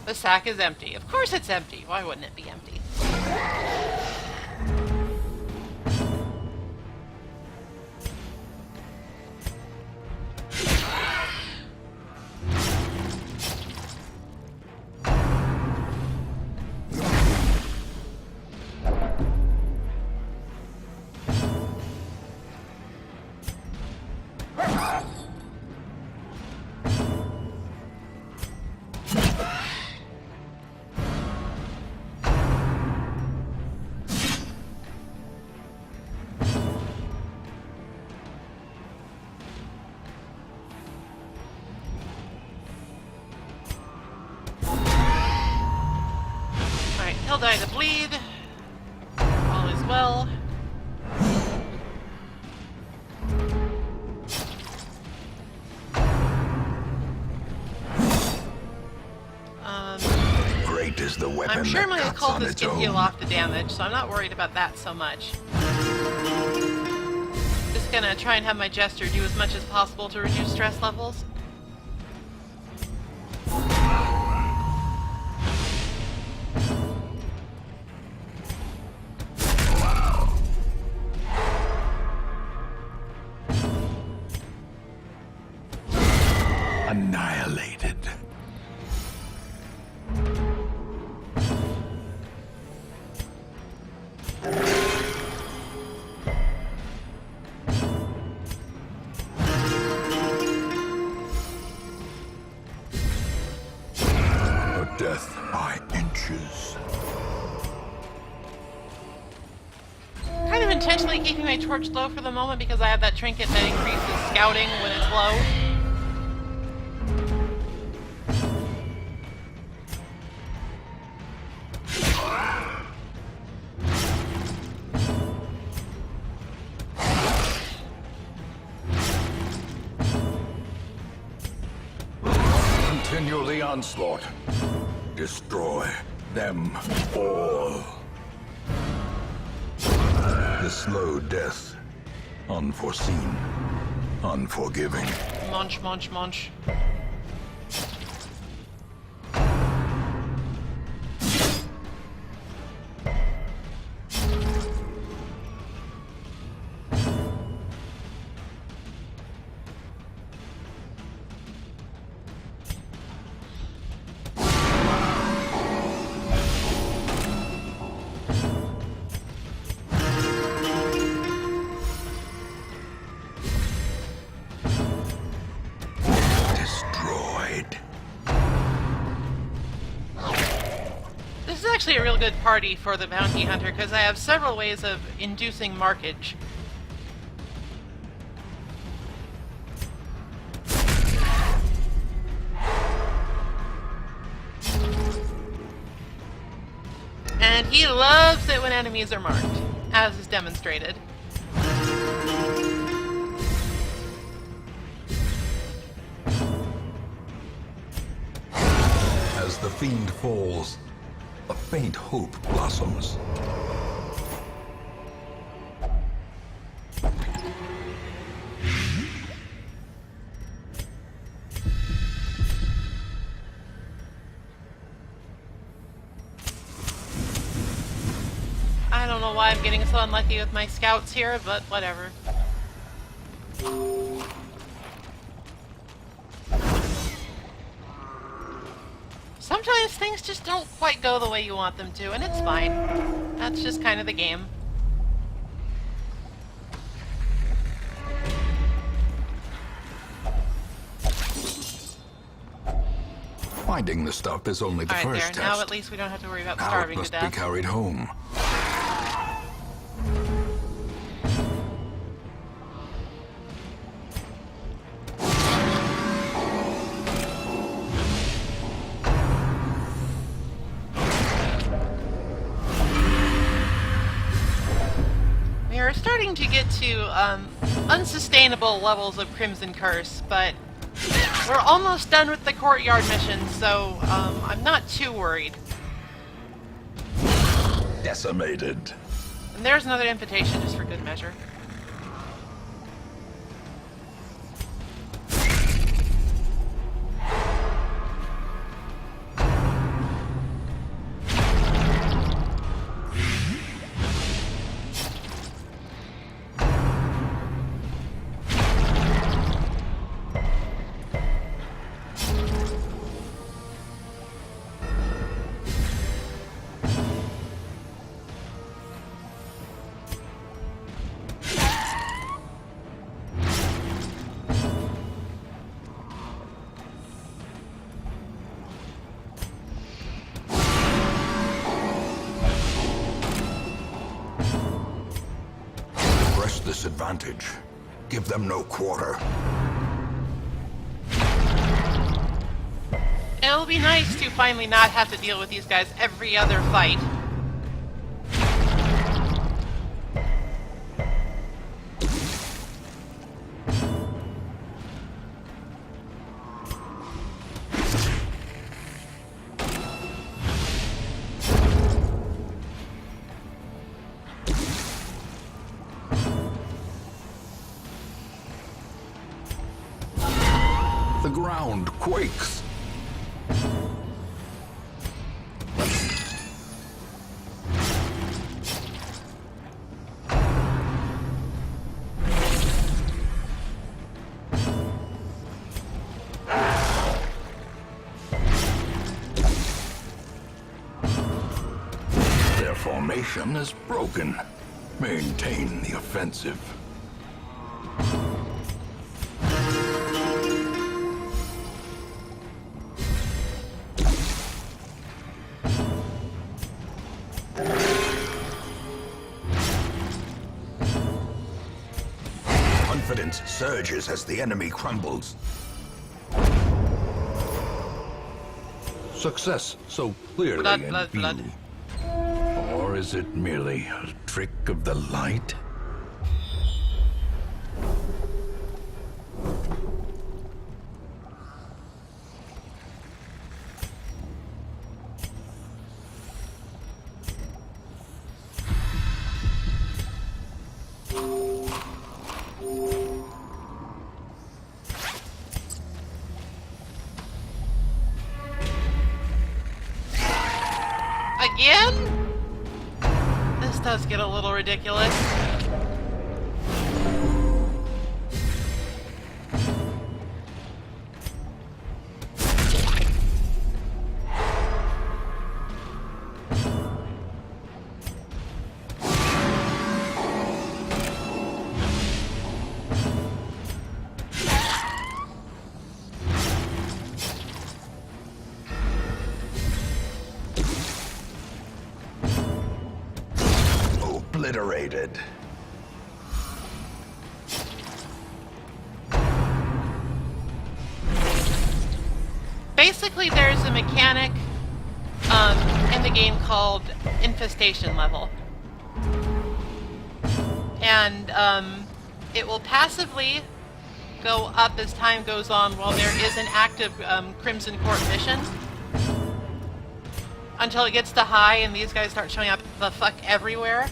The sack is empty. Of course it's empty. Why wouldn't it be empty? He'll die to bleed. All is well. Great is the weapon I'm sure my that cuts on occultist its can heal own. off the damage, so I'm not worried about that so much. Just gonna try and have my Jester do as much as possible to reduce stress levels. Annihilated. A death by inches. Kind of intentionally keeping my torch low for the moment because I have that trinket that increases scouting when it's low. Continue the onslaught. Destroy them all. The slow death. Unforeseen. Unforgiving. Munch, munch, munch. Destroyed. This is actually a real good party for the bounty hunter because I have several ways of inducing markage. And he loves it when enemies are marked, as is demonstrated. As the fiend falls, a faint hope blossoms. I don't know why I'm getting so unlucky with my scouts here, but whatever. Sometimes things just don't quite go the way you want them to, and it's fine. That's just kind of the game. Finding the stuff is only the Alright, first there. test. Now at least we don't have to worry about Now it starving to must be death. carried home. We are starting to get to unsustainable levels of Crimson Curse, but we're almost done with the courtyard mission, so I'm not too worried. Decimated. And there's another invitation just for good measure. Press this advantage. Give them no quarter. It'll be nice to finally not have to deal with these guys every other fight. The ground quakes. Their formation is broken. Maintain the offensive. Confidence surges as the enemy crumbles. Success so clearly Blood, in blood, view. blood. Or is it merely a trick of the light? Again? This does get a little ridiculous. Obliterated. Basically, there's a mechanic in the game called infestation level. And it will passively go up as time goes on while there is an active Crimson Court mission. until it gets to high and these guys start showing up the fuck everywhere.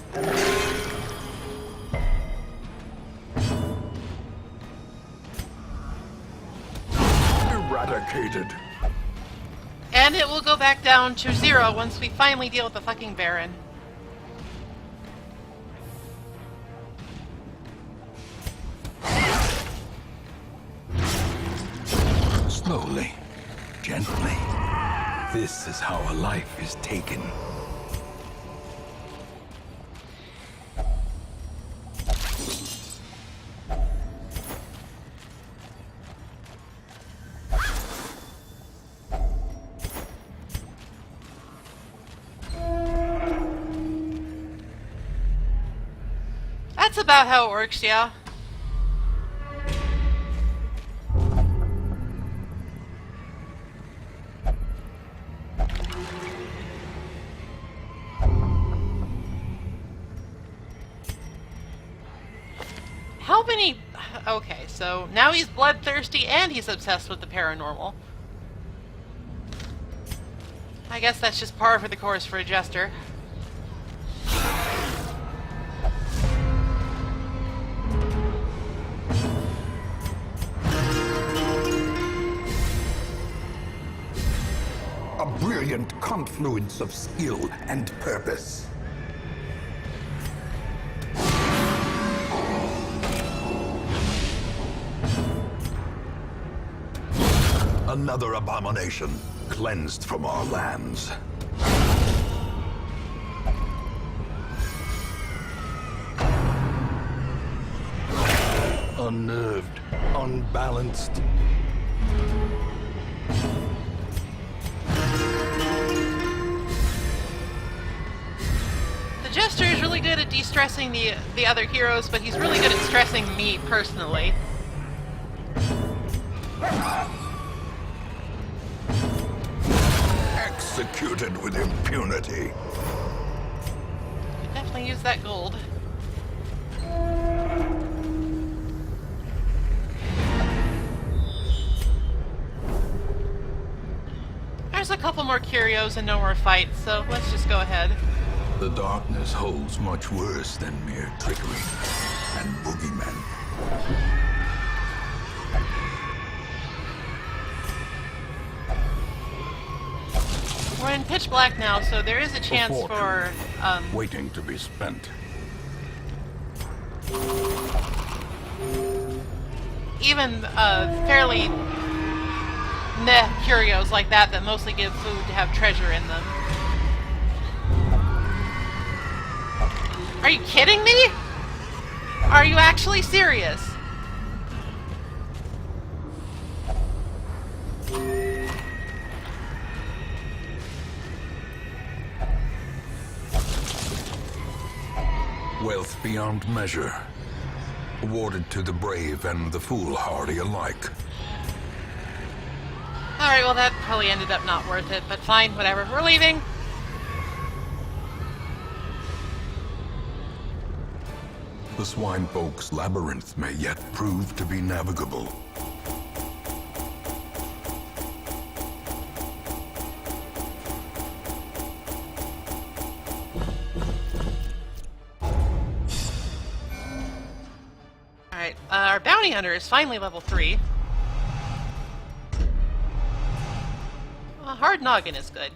Eradicated. And it will go back down to 0 once we finally deal with the fucking Baron. Slowly, gently. This is how a life is taken. That's about how it works, yeah. How many... Okay, so now he's bloodthirsty and he's obsessed with the paranormal. I guess that's just par for the course for a Jester. A brilliant confluence of skill and purpose. Another abomination cleansed from our lands. Unnerved, unbalanced. The Jester is really good at de-stressing the other heroes, but he's really good at stressing me personally. Executed with impunity. Could definitely use that gold. There's a couple more curios and no more fights, so let's just go ahead. The darkness holds much worse than mere trickery and boogeymen. We're in pitch black now, so there is a chance for, waiting to be spent. even fairly meh curios like that mostly give food to have treasure in them. Are you kidding me? Are you actually serious? Wealth beyond measure, awarded to the brave and the foolhardy alike. Alright, well that probably ended up not worth it, but fine, whatever. We're leaving! The swine folk's labyrinth may yet prove to be navigable. Alright, our bounty hunter is finally level 3. Hard noggin is good.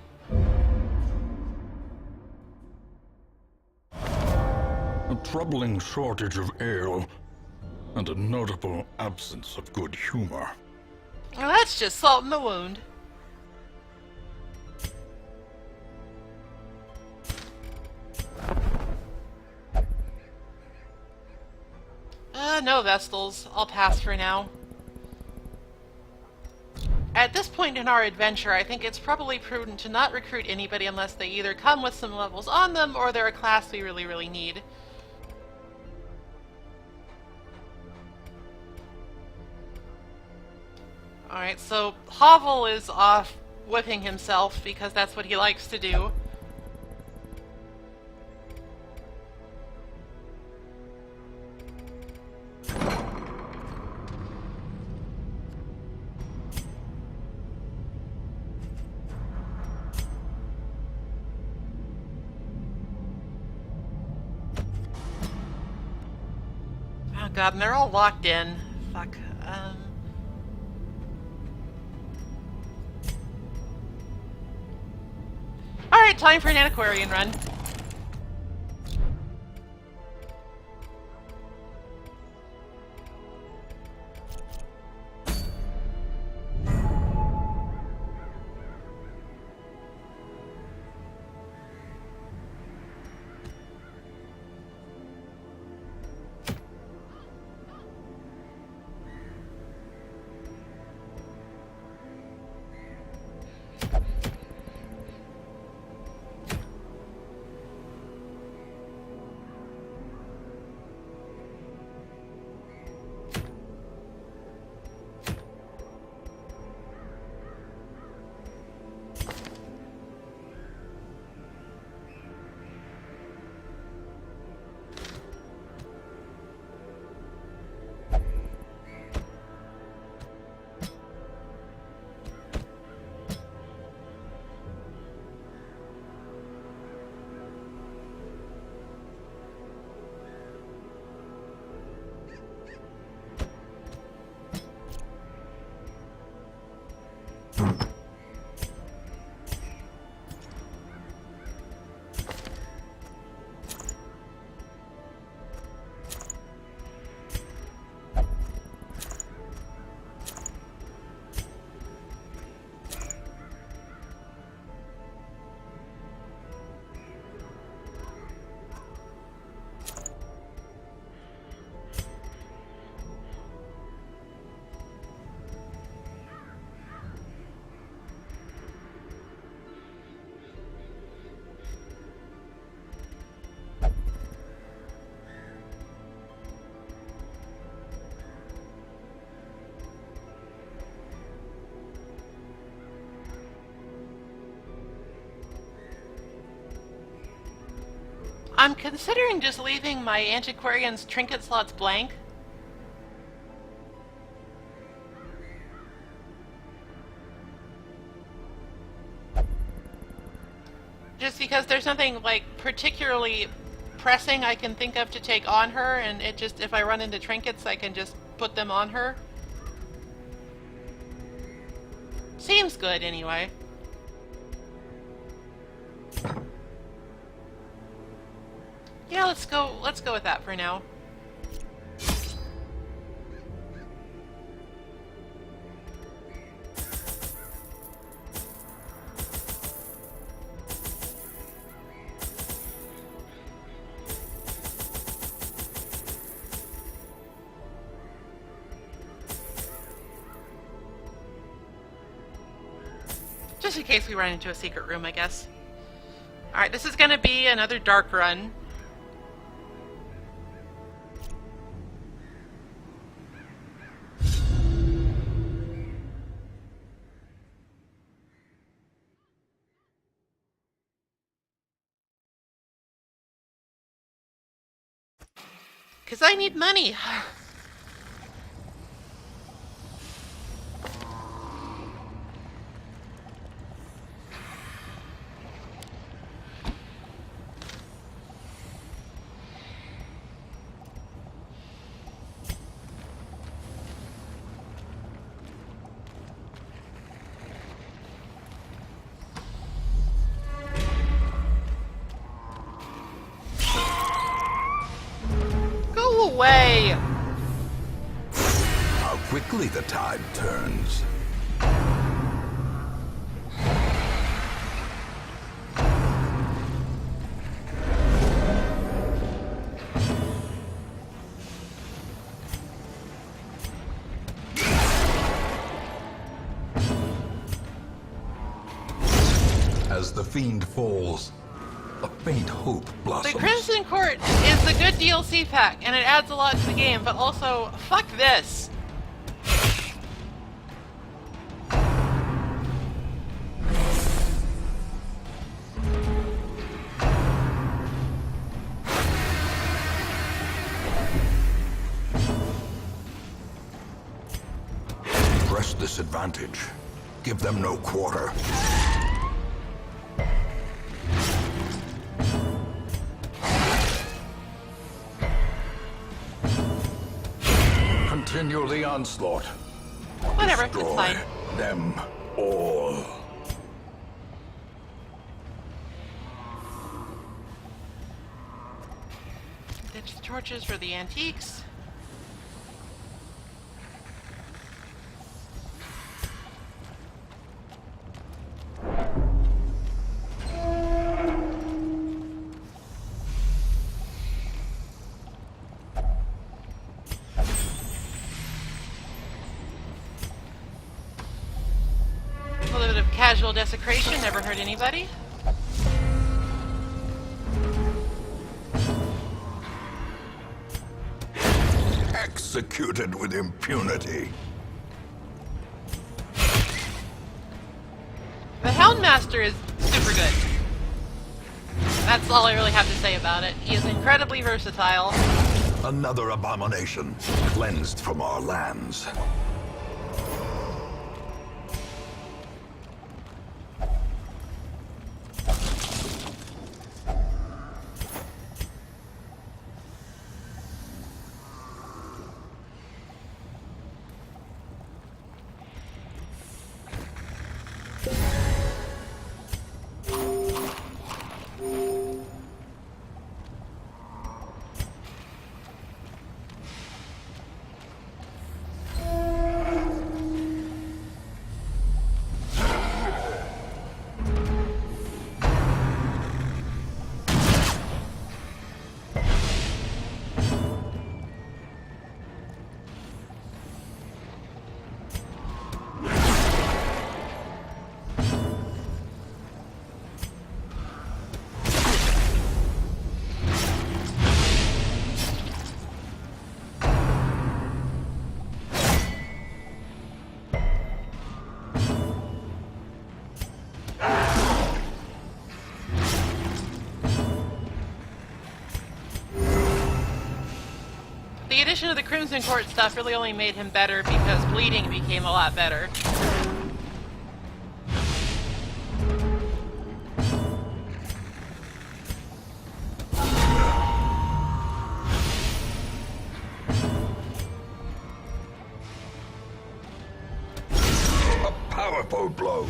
A troubling shortage of ale, and a notable absence of good humor. Well, that's just salt in the wound. No Vestals. I'll pass for now. At this point in our adventure, I think it's probably prudent to not recruit anybody unless they either come with some levels on them or they're a class we really, really need. Alright, so Hovel is off whipping himself because that's what he likes to do. God, and they're all locked in. Fuck. Alright, time for an antiquarian run. I'm considering just leaving my antiquarian's trinket slots blank. Just because there's nothing, like, particularly pressing I can think of to take on her, and it just, if I run into trinkets, I can just put them on her. Seems good, anyway. Yeah, let's go with that for now. Just in case we run into a secret room, I guess. Alright, this is gonna be another dark run. Because I need money. Go away! How quickly the tide turns. As the fiend falls, a faint hope blossoms. The Crimson Court is the good DLC pack, and it adds a lot to the game, but also, fuck this. Press this advantage. Give them no quarter. Continue the onslaught. Whatever, it's Destroy fine. them all. Ditch the torches for the antiques. A little bit of casual desecration, never hurt anybody. Executed with impunity. The Houndmaster is super good. That's all I really have to say about it. He is incredibly versatile. Another abomination cleansed from our lands. The addition of the Crimson Court stuff really only made him better because bleeding became a lot better. A powerful blow.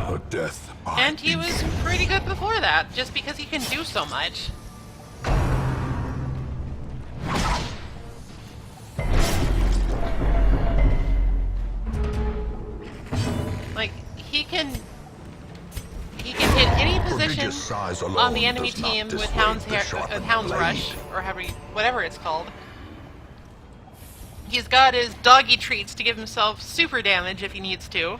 A death by And he was insult. pretty good before that, just because he can do so much. Like, he can hit any position Prodigious size on alone the enemy does not team with dissuade Hound's, the sharpened Hound's blade. Rush, or whatever it's called. He's got his doggy treats to give himself super damage if he needs to.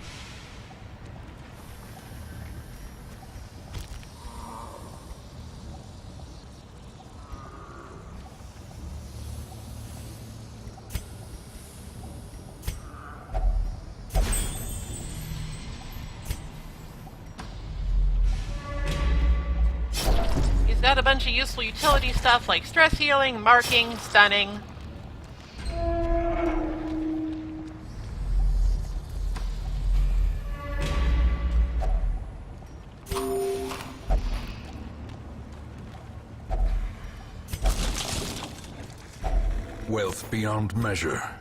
He's got a bunch of useful utility stuff like stress healing, marking, stunning. Wealth beyond measure. I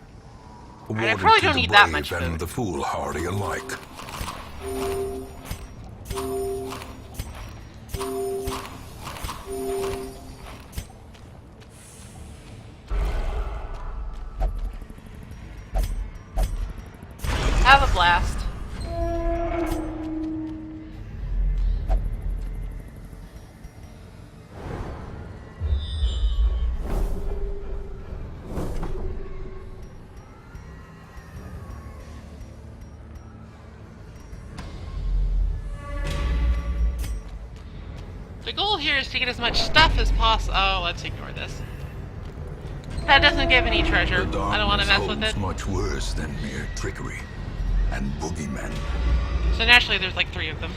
Awarded probably to don't the need that brave much and food. the foolhardy alike. Have a blast. The goal here is to get as much stuff as possible. Oh, let's ignore this. That doesn't give any treasure. The I don't want to mess with darkness it. holds much worse than mere trickery and boogeymen. So naturally there's like 3 of them.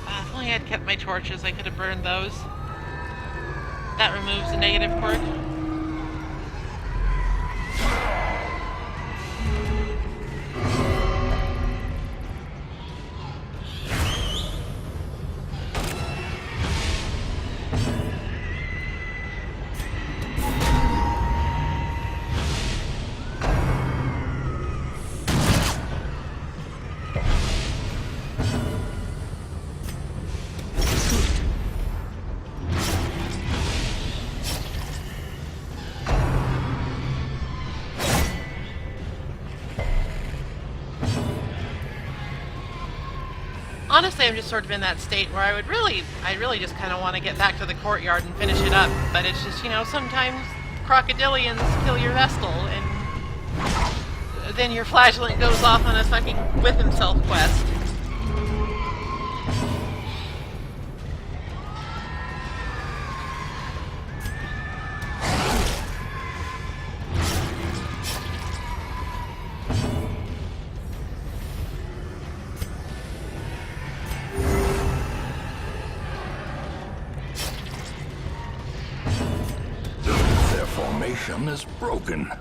If only I'd kept my torches, I could have burned those. That removes the negative quirk. honestly, I'm just sort of in that state where I really just kind of want to get back to the courtyard and finish it up. But it's just, you know, sometimes crocodilians kill your Vestal, and then your flagellant goes off on a fucking whip himself quest. Is broken.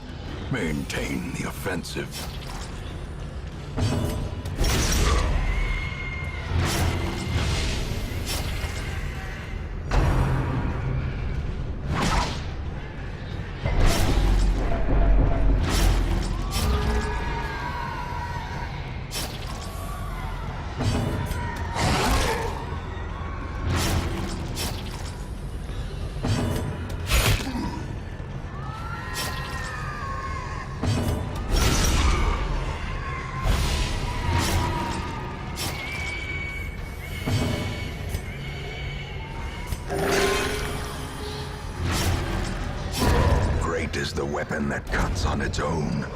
Maintain the offensive. Is the weapon that cuts on its own.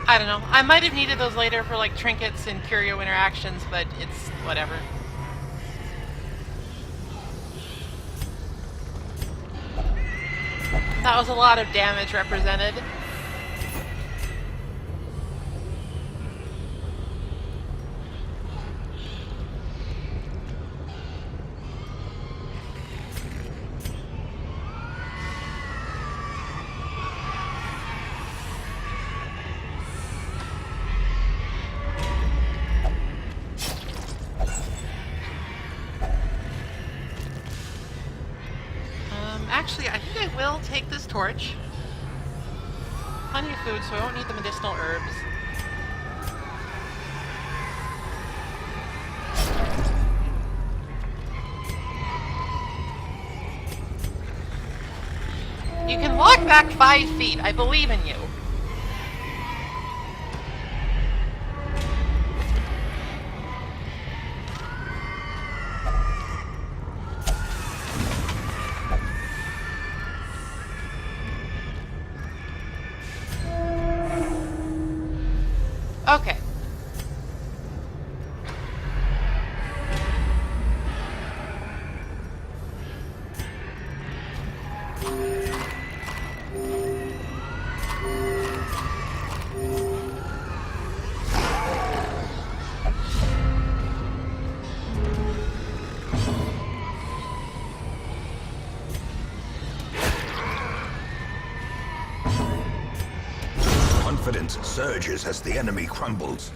I don't know. I might have needed those later for like trinkets and curio interactions, but it's whatever. That was a lot of damage represented. Actually, I think I will take this torch. Plenty of food, so I won't need the medicinal herbs. You can walk back 5 feet. I believe in you. Okay. Confidence surges as the enemy crumbles.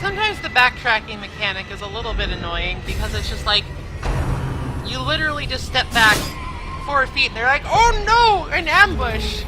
Sometimes the backtracking mechanic is a little bit annoying because it's just like you literally just step back 4 feet and they're like, oh no, an ambush!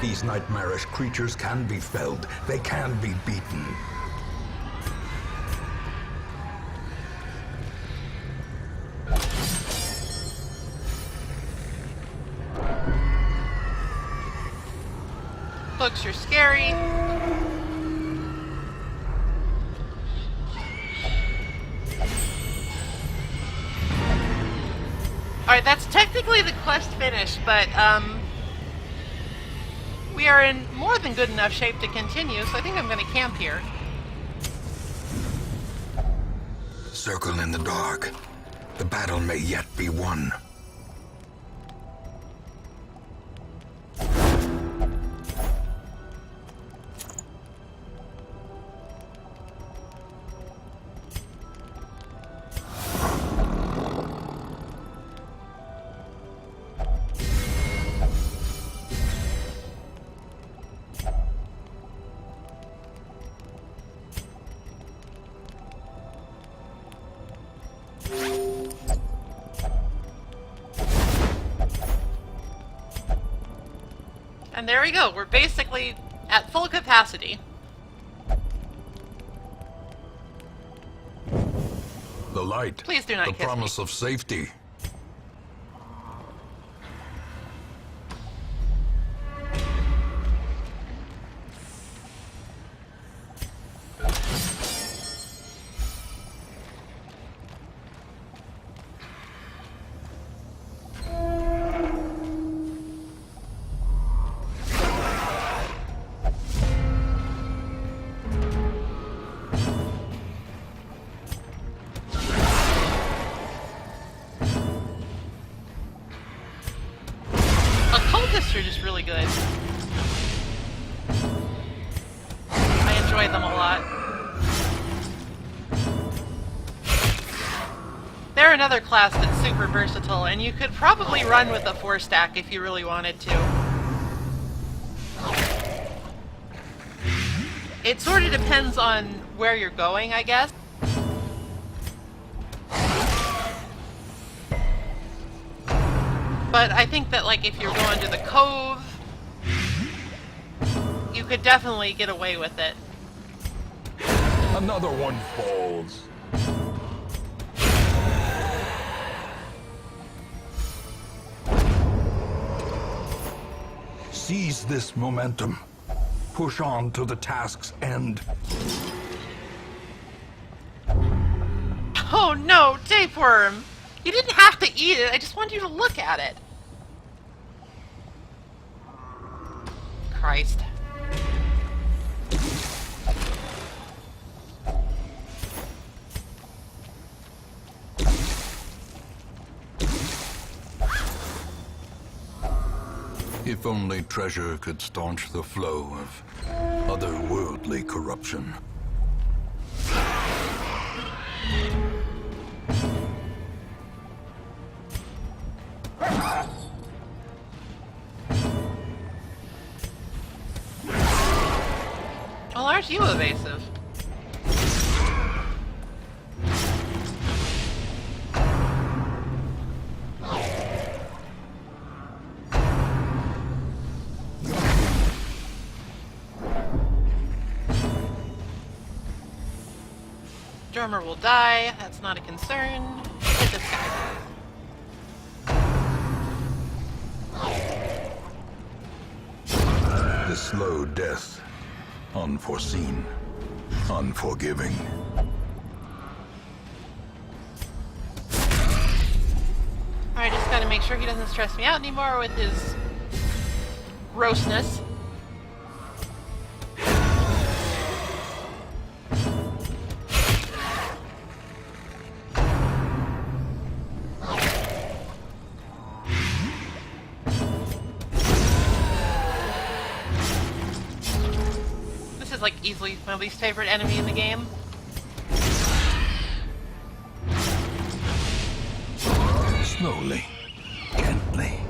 These nightmarish creatures can be felled. They can be beaten. Books are scary. Alright, that's technically the quest finished, but, we are in more than good enough shape to continue, so I think I'm gonna camp here. Circle in the dark. The battle may yet be won. And there we go, we're basically at full capacity. The light. Please do not The kiss me. promise of safety. Occultists are just really good. I enjoy them a lot. They're another class that's super versatile, and you could probably run with a 4-stack if you really wanted to. It sort of depends on where you're going, I guess. But I think that, like, if you're going to the cove, you could definitely get away with it. Another one falls. Seize this momentum. Push on to the task's end. Oh no, tapeworm! You didn't have to eat it, I just wanted you to look at it. Christ. If only treasure could staunch the flow of otherworldly corruption. Well, aren't you evasive? Drummer will die, that's not a concern. Hit this guy. The slow death. Unforeseen. Unforgiving. Alright, just gotta make sure he doesn't stress me out anymore with his grossness. This is like easily my least favorite enemy in the game. Slowly. Gently.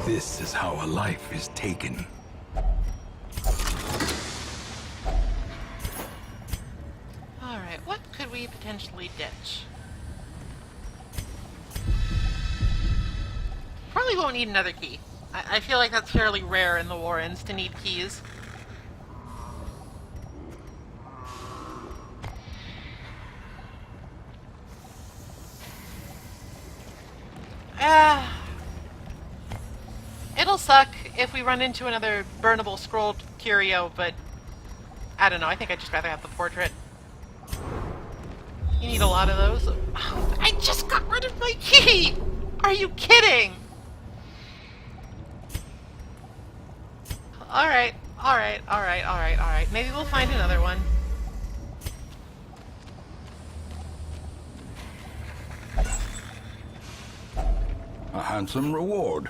This is how a life is taken. Alright, what could we potentially ditch? Probably won't need another key. I feel like that's fairly rare in the Warrens to need keys. It'll suck if we run into another burnable scroll curio, but I don't know, I think I'd just rather have the portrait. You need a lot of those. Oh, I just got rid of my key! Are you kidding? Alright, alright, alright, alright, alright. Maybe we'll find another one. A handsome reward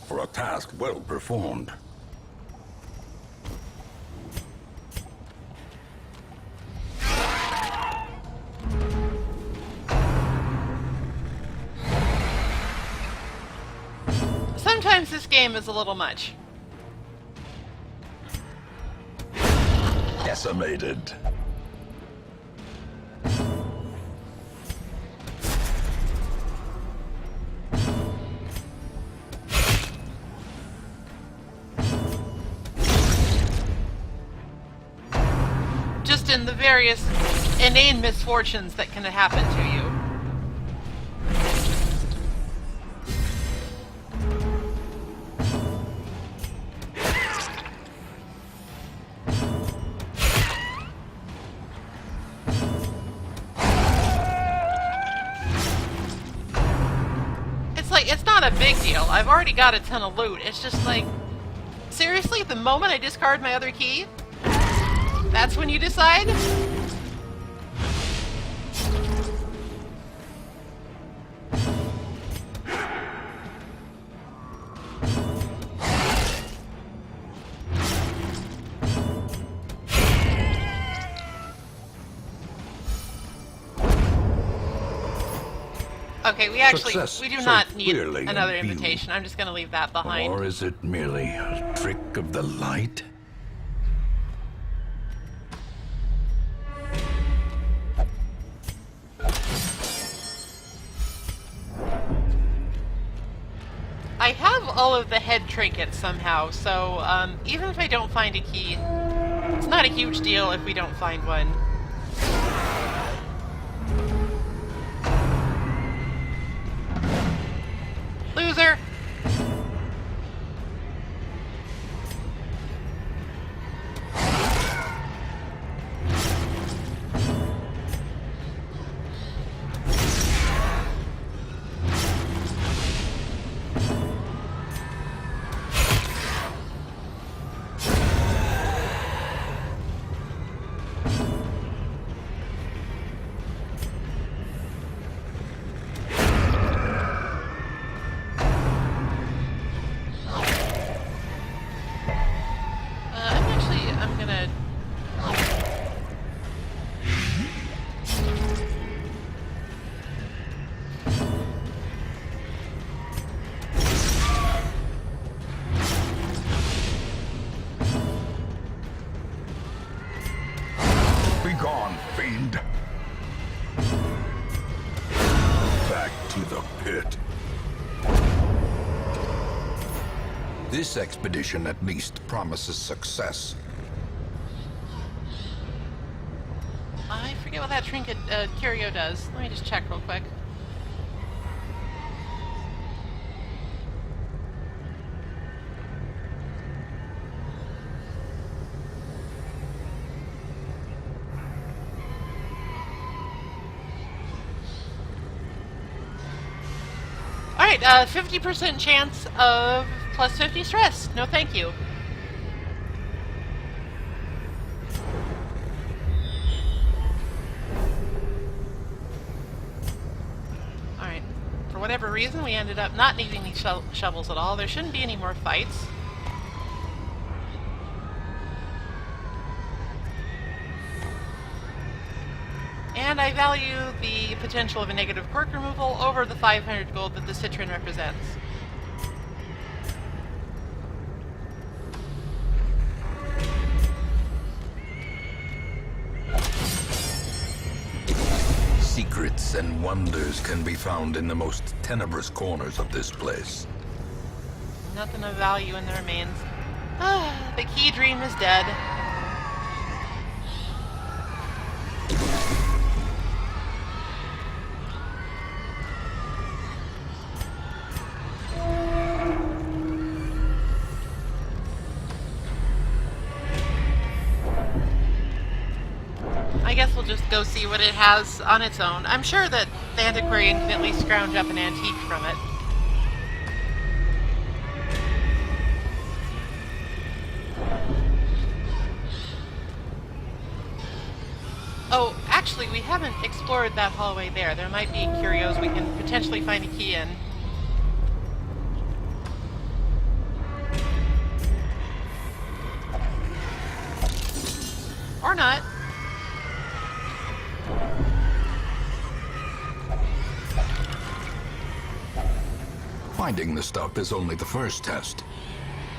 for a task well performed. Sometimes this game is a little much. Decimated. Just in the various inane misfortunes that can happen to you. It's not a big deal. I've already got a ton of loot. It's just like, seriously, the moment I discard my other key, that's when you decide? Okay, we do not need another invitation. I'm just going to leave that behind. Or is it merely a trick of the light? I have all of the head trinkets somehow, so even if I don't find a key, it's not a huge deal if we don't find one. Loser! I'm gonna... Begone, fiend! Back to the pit. This expedition at least promises success. I forget what that trinket curio does. Let me just check real quick. Alright, 50% chance of plus 50 stress. No thank you. Alright, for whatever reason we ended up not needing these shovels at all. There shouldn't be any more fights. And I value the potential of a negative quirk removal over the 500 gold that the citron represents. Secrets and wonders can be found in the most tenebrous corners of this place. Nothing of value in the remains. Ah, the key dream is dead. I guess we'll just go see what it has on its own. I'm sure that the antiquarian can at least scrounge up an antique from it. Oh, actually, we haven't explored that hallway there. There might be curios we can potentially find a key in. Or not. Finding the stuff is only the first test.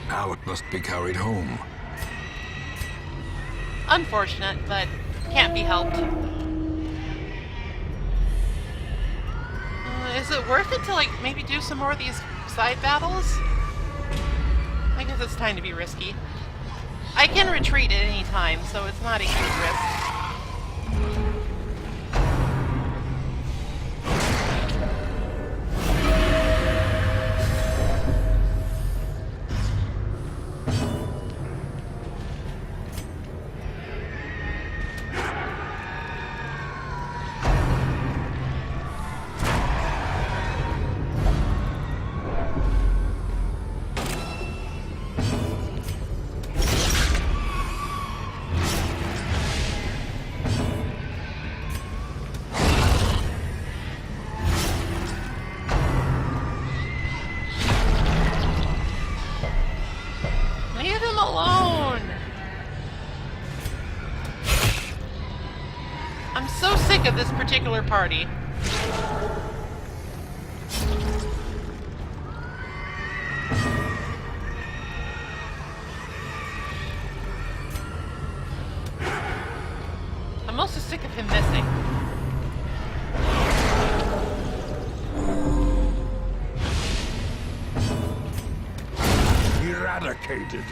Now it must be carried home. Unfortunate, but can't be helped. Is it worth it to, like, maybe do some more of these side battles? I guess it's time to be risky. I can retreat at any time, so it's not a huge risk. Leave him alone! I'm so sick of this particular party. I'm also sick of him missing. Eradicated.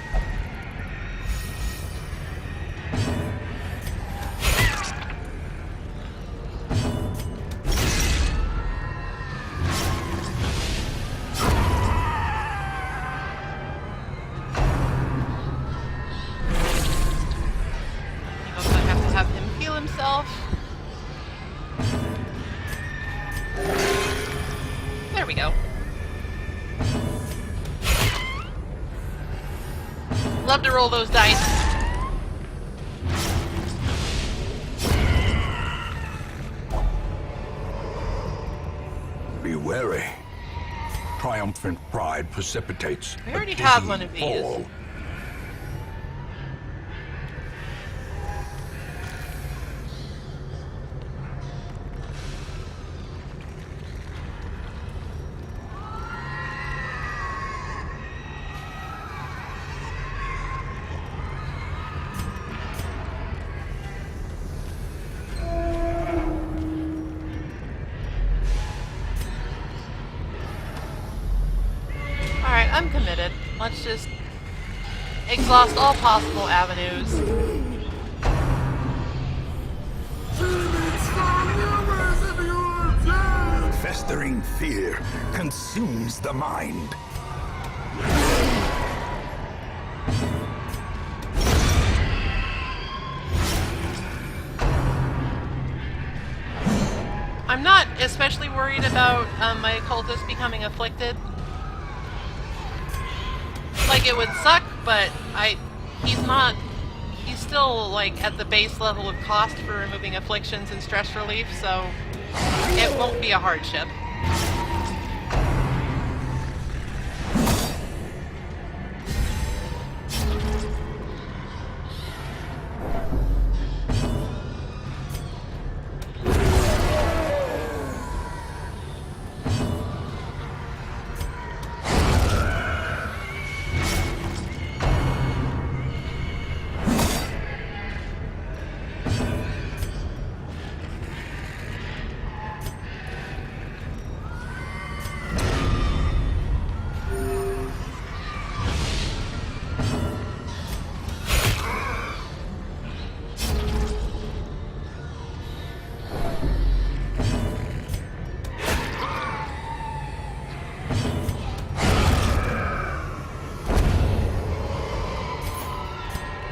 I also have to have him heal himself. There we go. Love to roll those dice. Be wary. Triumphant pride precipitates. We already a have dizzy one of these. fall. Alright, I'm committed. Let's just exhaust all possible avenues. Festering fear consumes the mind. I'm not especially worried about my cultist becoming afflicted. Like, it would suck, but he's still, like, at the base level of cost for removing afflictions and stress relief, so it won't be a hardship.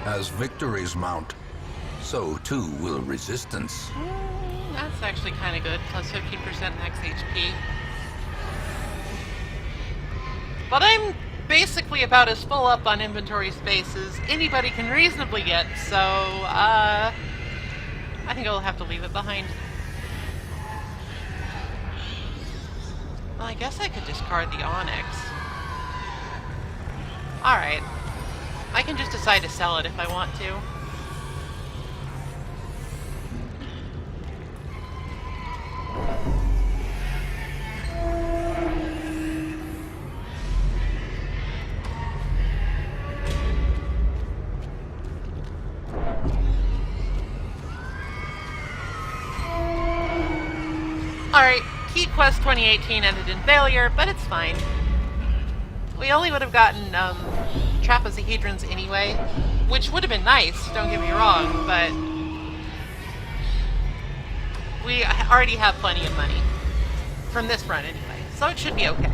As victories mount, so too will resistance. That's actually kind of good. Plus 15% max HP. But I'm basically about as full up on inventory space as anybody can reasonably get, so, I think I'll have to leave it behind. Well, I guess I could discard the Onyx. Alright. I can just decide to sell it if I want to. Alright, Key Quest 2018 ended in failure, but it's fine. We only would have gotten, trapezohedrons anyway, which would have been nice, don't get me wrong, but we already have plenty of money. From this run anyway, so it should be okay.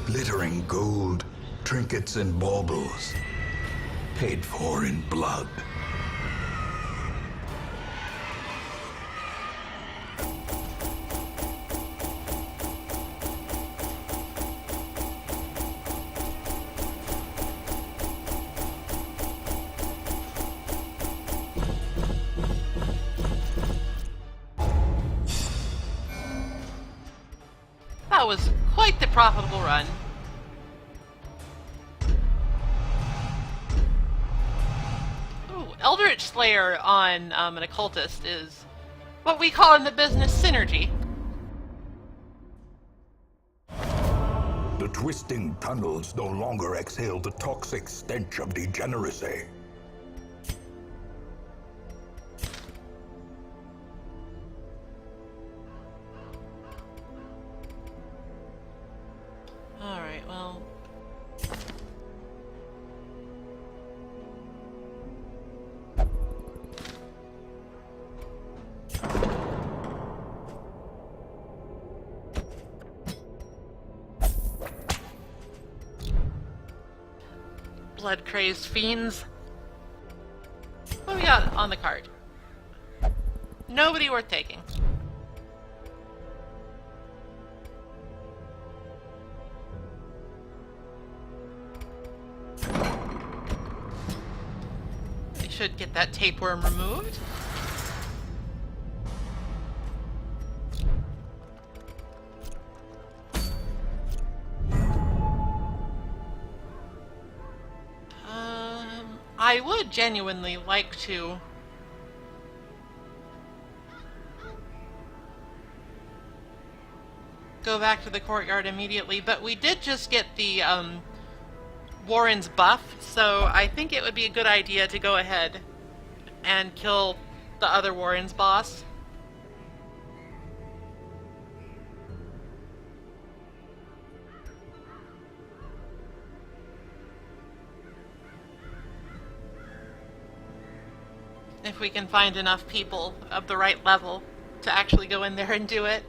Glittering gold, trinkets and baubles, paid for in blood. That was quite the profitable run. Ooh, Eldritch Slayer on an occultist is what we call in the business synergy. The twisting tunnels no longer exhale the toxic stench of degeneracy. Alright, well... Blood-crazed fiends. What do we got on the card? Nobody worth taking. I should get that tapeworm removed. I would genuinely like to go back to the courtyard immediately, but we did just get the Warren's buff, so I think it would be a good idea to go ahead and kill the other Warren's boss. If we can find enough people of the right level to actually go in there and do it.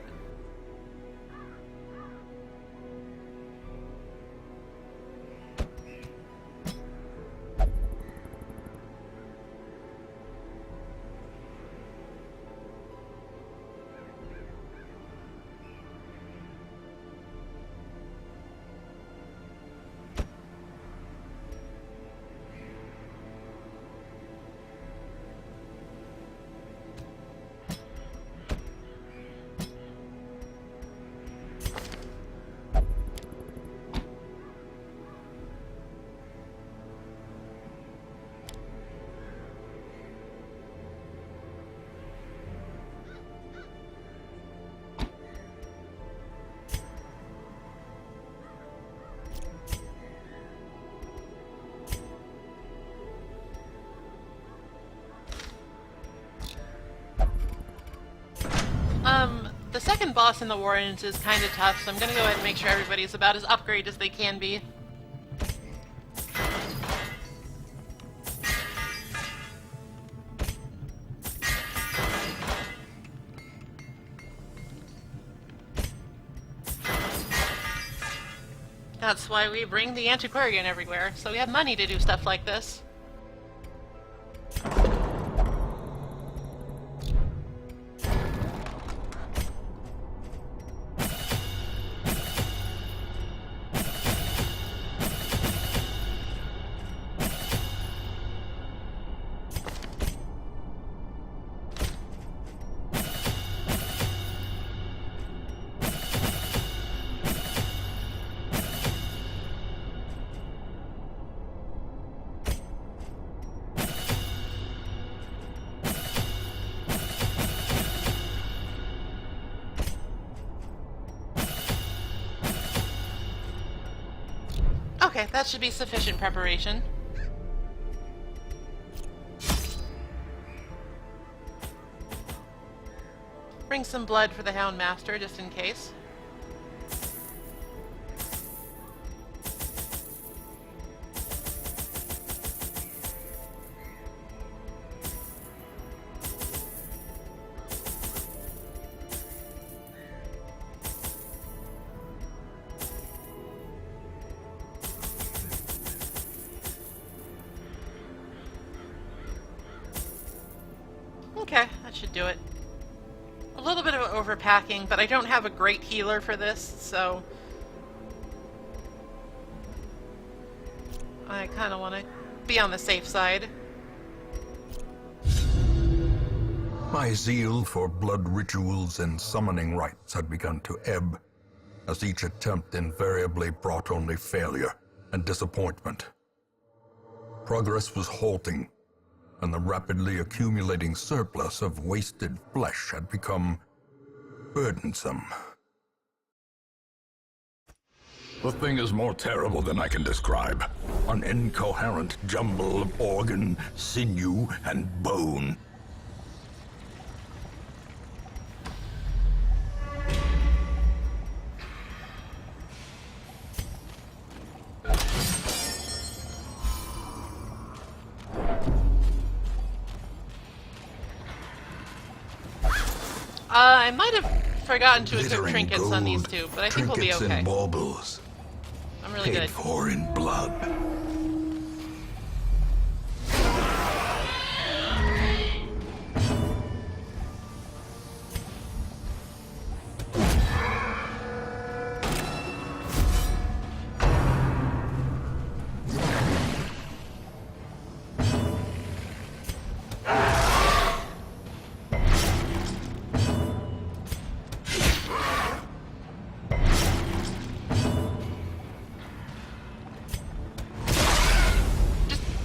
The second boss in the Warrens is kind of tough, so I'm gonna go ahead and make sure everybody's about as upgraded as they can be. That's why we bring the antiquarian everywhere, so we have money to do stuff like this. Okay, that should be sufficient preparation. Bring some blood for the Houndmaster, just in case. Okay, that should do it. A little bit of overpacking, but I don't have a great healer for this, so I kind of want to be on the safe side. My zeal for blood rituals and summoning rites had begun to ebb, as each attempt invariably brought only failure and disappointment. Progress was halting, and the rapidly accumulating surplus of wasted flesh had become burdensome. The thing is more terrible than I can describe. An incoherent jumble of organ, sinew, and bone. I might have forgotten to equip Glittering trinkets on these gold, two, but I think we'll be trinkets okay. and baubles, I'm really paid good. for in blood.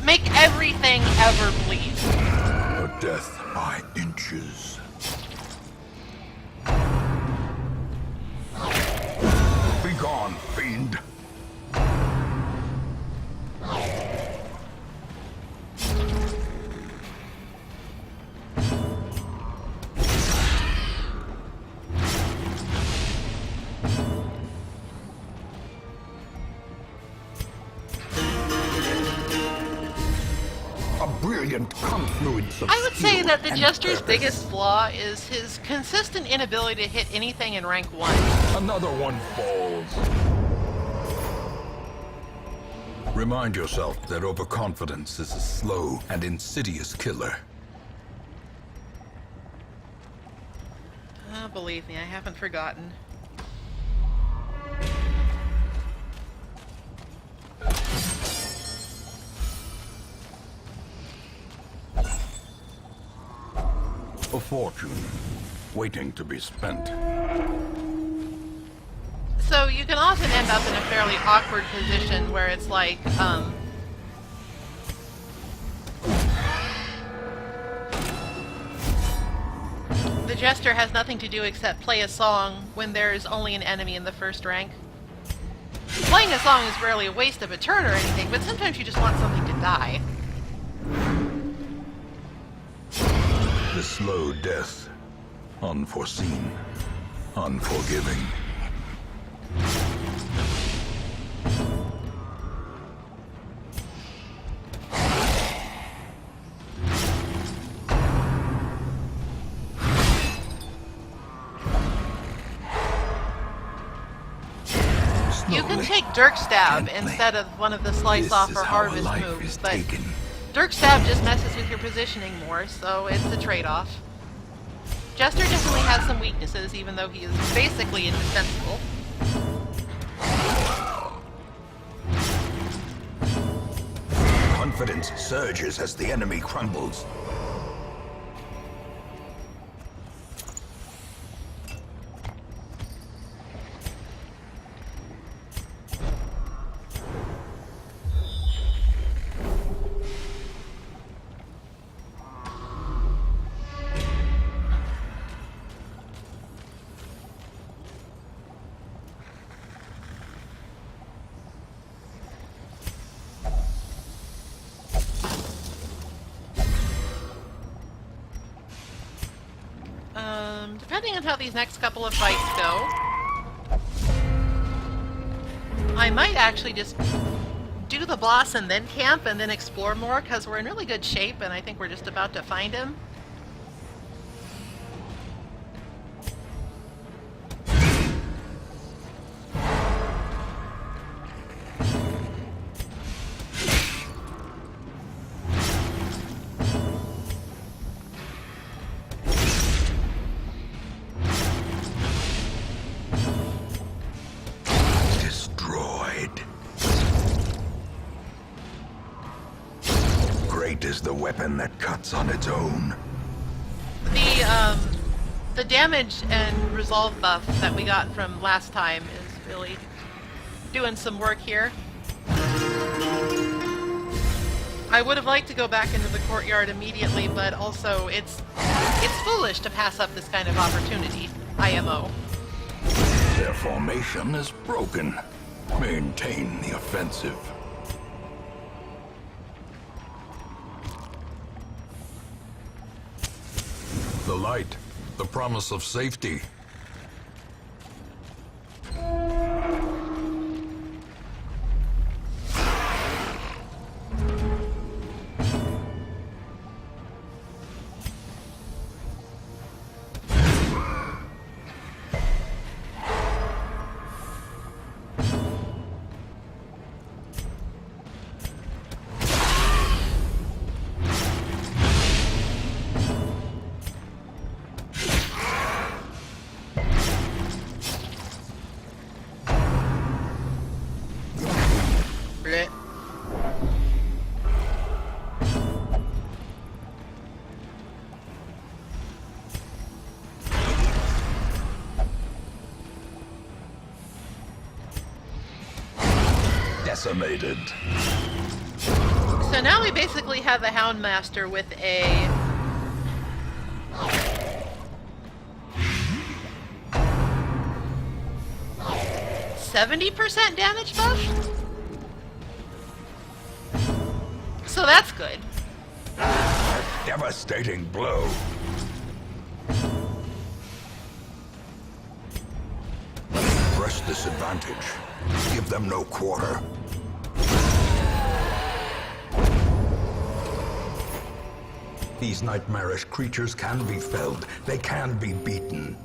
Make everything ever bleed. A death by inches. Begone, fiend! A brilliant confluence of I would say skill that the and Jester's purpose. biggest flaw is his consistent inability to hit anything in rank 1. Another one falls. Remind yourself that overconfidence is a slow and insidious killer. Oh, believe me, I haven't forgotten. A fortune, waiting to be spent. So you can often end up in a fairly awkward position where it's like, the Jester has nothing to do except play a song when there's only an enemy in the first rank. Playing a song is rarely a waste of a turn or anything, but sometimes you just want something to die. The slow death. Unforeseen. Unforgiving. You can take Dirk Stab instead of one of the Slice Off or Harvest moves, but Dirk Stab just messes with your positioning more, so it's a trade-off. Jester definitely has some weaknesses, even though he is basically indispensable. Confidence surges as the enemy crumbles. Depending on how these next couple of fights go, I might actually just do the boss and then camp and then explore more, because we're in really good shape and I think we're just about to find him. Is the weapon that cuts on its own. The damage and resolve buff that we got from last time is really doing some work here. I would have liked to go back into the courtyard immediately, but also it's foolish to pass up this kind of opportunity. IMO. Their formation is broken. Maintain the offensive. The light, the promise of safety. Decimated. So now we basically have a Houndmaster with a 70% damage buff? So that's good. A devastating blow. Press this advantage. Give them no quarter. These nightmarish creatures can be felled. They can be beaten.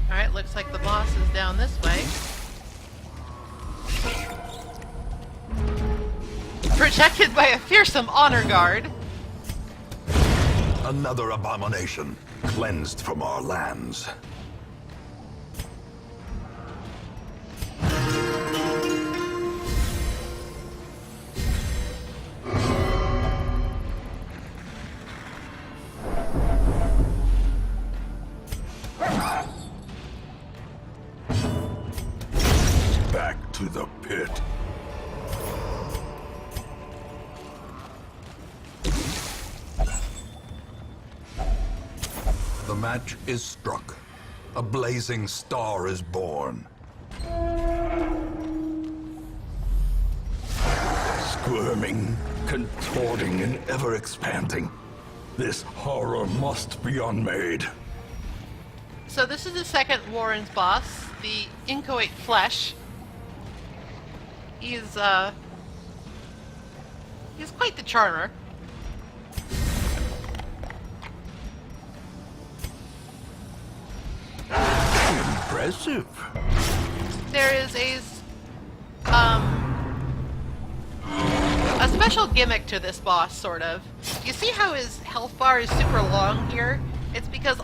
Alright, looks like the boss is down this way. Protected by a fearsome honor guard. Another abomination, cleansed from our lands. Back to the pit. The match is struck. A blazing star is born. Squirming, contorting, and ever expanding. This horror must be unmade. So this is the second Warren's boss, the Inchoate Flesh. He's quite the charmer. Impressive. There is a special gimmick to this boss, sort of. You see how his health bar is super long here? It's because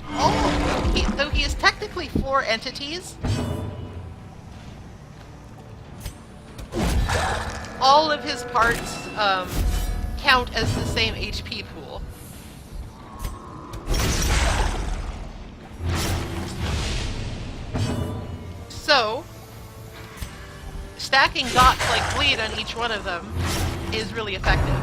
though he is technically 4 entities, all of his parts count as the same HP pool. So, stacking dots like bleed on each one of them is really effective.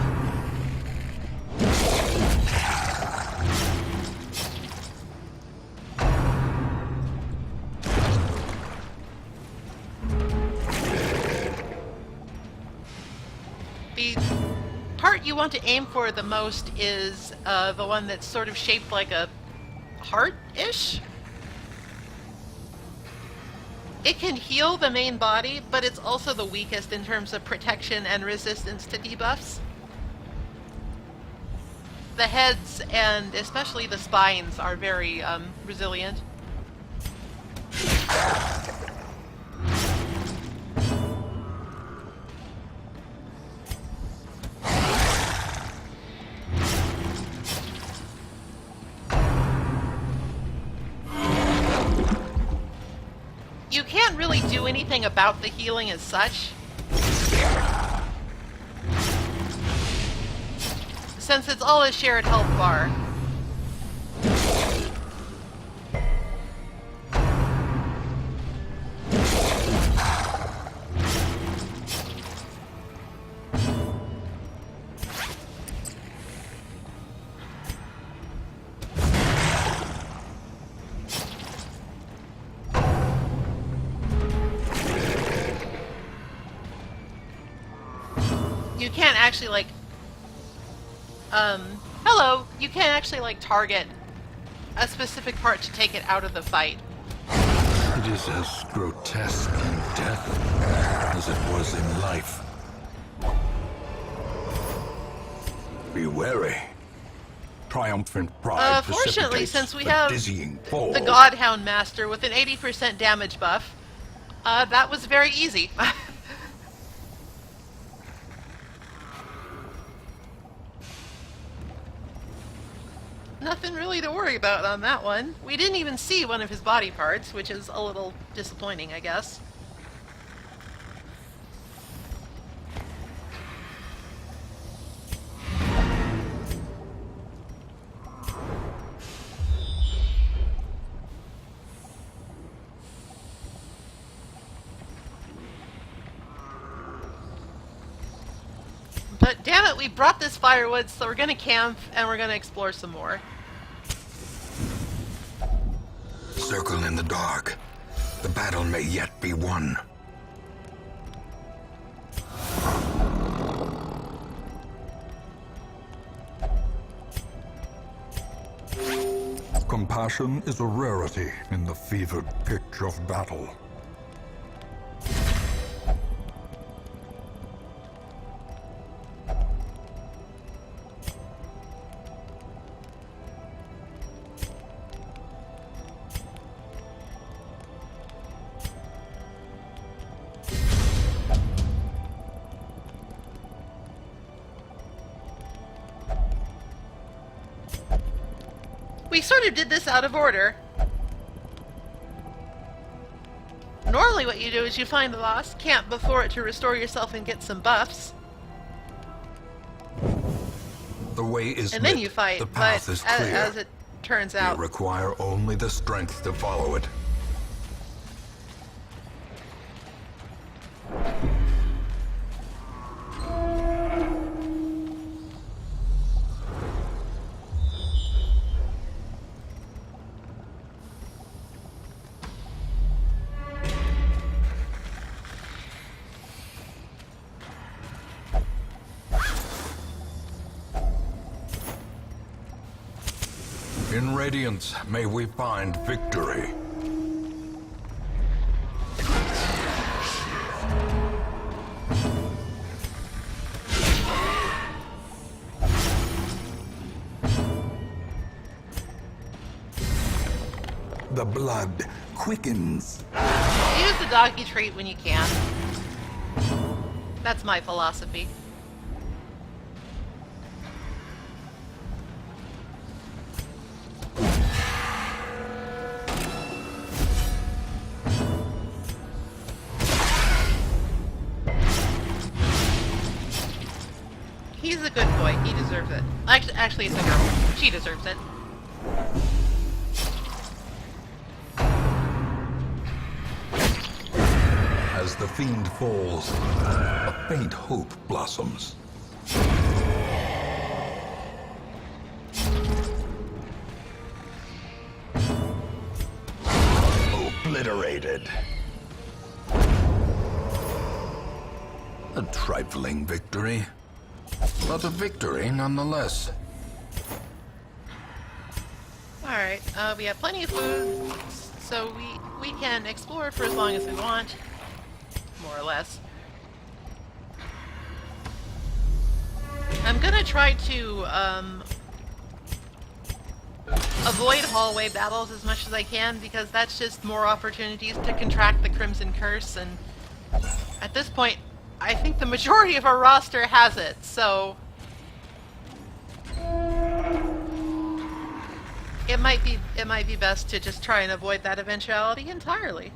The part you want to aim for the most is the one that's sort of shaped like a heart-ish. It can heal the main body, but it's also the weakest in terms of protection and resistance to debuffs. The heads and especially the spines are very resilient. You can't really do anything about the healing as such, since it's all a shared health bar. You can't actually, like, hello, you can't actually, like, target a specific part to take it out of the fight. It is as grotesque in death as it was in life. Be wary. Triumphant pride Fortunately, precipitates since we the have dizzying fall. the Godhound Master with an 80% damage buff, that was very easy. Nothing really to worry about on that one. We didn't even see one of his body parts, which is a little disappointing, I guess. But damn it, we brought this firewood, so we're gonna camp and we're gonna explore some more. Circle in the dark. The battle may yet be won. Compassion is a rarity in the fevered pitch of battle. We sort of did this out of order. Normally what you do is you find the lost camp before it to restore yourself and get some buffs. The way is And then lit. you fight, The path but is clear. as it turns out, You require only the strength to follow it. In Radiance, may we find victory. The blood quickens. Use the doggy treat when you can. That's my philosophy. He's a good boy. He deserves it. Actually, it's a girl. She deserves it. As the fiend falls, a faint hope blossoms. Obliterated. A trifling victory, but a victory nonetheless. Alright, we have plenty of food, so we can explore for as long as we want. More or less. I'm gonna try to avoid hallway battles as much as I can, because that's just more opportunities to contract the Crimson Curse, and at this point I think the majority of our roster has it, so it might be best to just try and avoid that eventuality entirely.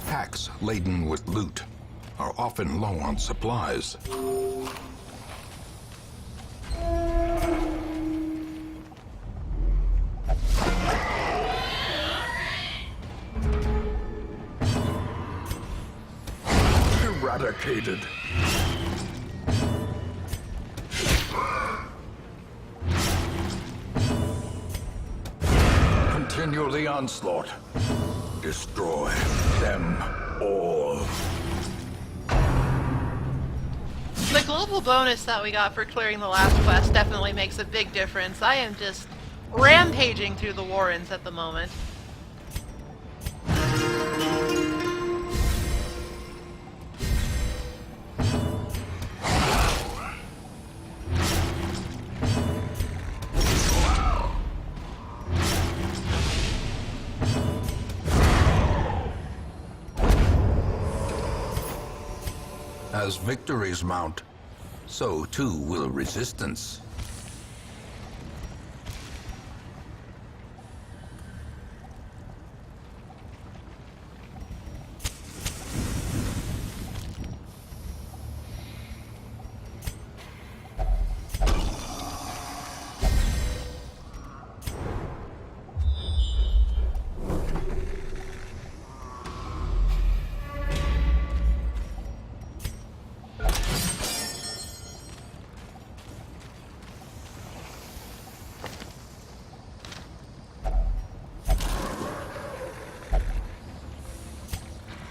Packs laden with loot are often low on supplies. Eradicated. Continue the onslaught. Destroy them all. The global bonus that we got for clearing the last quest definitely makes a big difference. I am just rampaging through the Warrens at the moment. As victories mount, so too will resistance.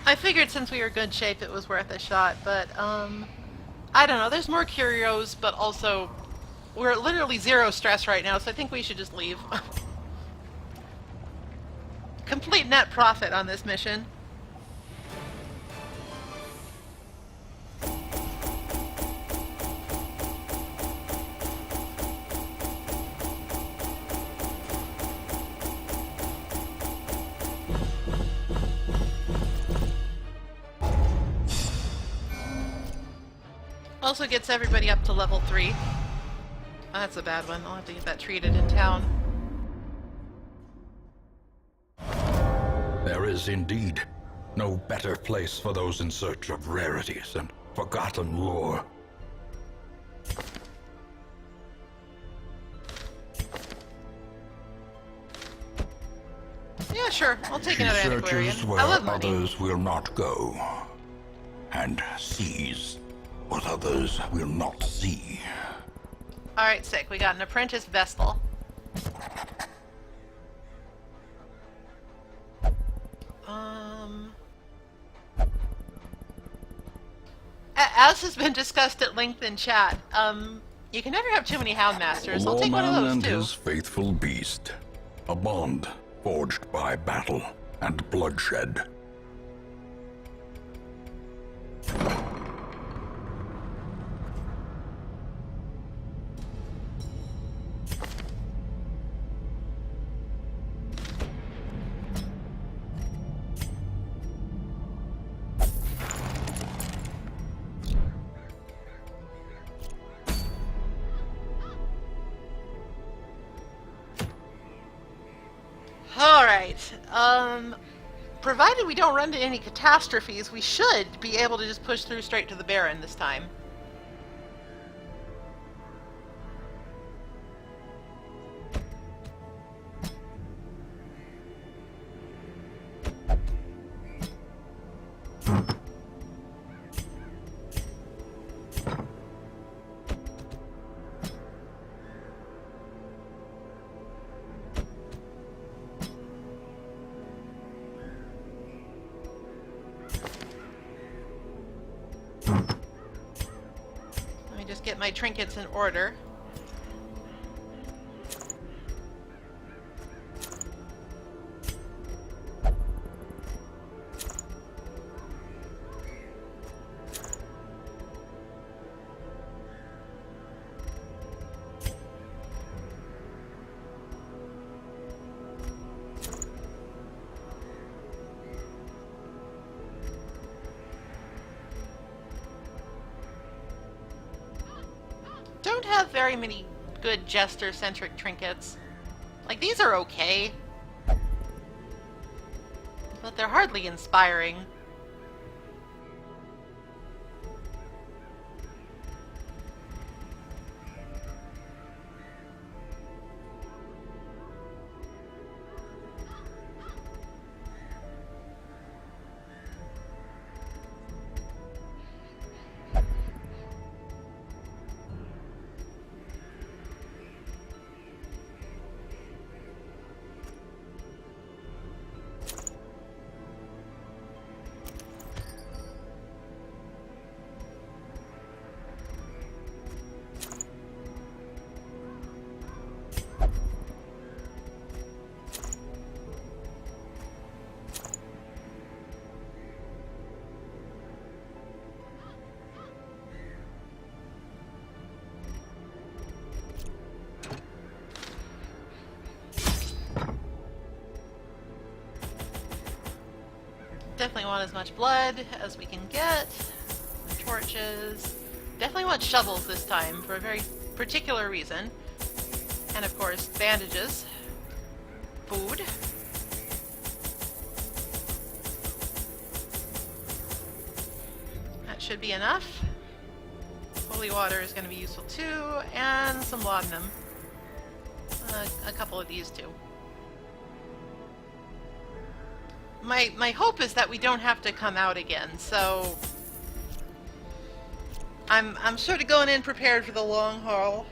I figured since we were in good shape it was worth a shot, but I don't know, there's more curios, but also we're at literally zero stress right now, so I think we should just leave. Complete net profit on this mission. Also gets everybody up to level 3. Oh, that's a bad one. I'll have to get that treated in town. There is indeed no better place for those in search of rarities and forgotten lore. Yeah, sure. I'll take She another antiquarian. searches where I love money. others will not go, and sees what others will not see. Alright, sick. We got an apprentice Vestal. as has been discussed at length in chat, you can never have too many Houndmasters. I'll take one of Lawman those and too. his faithful beast. A bond forged by battle and bloodshed. Alright, provided we don't run into any catastrophes, we should be able to just push through straight to the Baron this time. Let me just get my trinkets in order. Don't have very many good Jester-centric trinkets. Like, these are okay, but they're hardly inspiring. Definitely want as much blood as we can get. Torches. Definitely want shovels this time for a very particular reason. And of course, bandages. Food. That should be enough. Holy water is going to be useful too, and some laudanum. A couple of these too. My hope is that we don't have to come out again, so I'm sort of going in prepared for the long haul.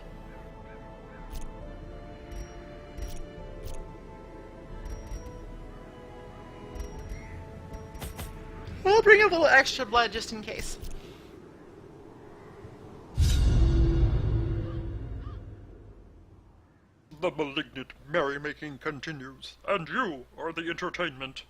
We'll bring a little extra blood just in case. The malignant merrymaking continues, and you are the entertainment.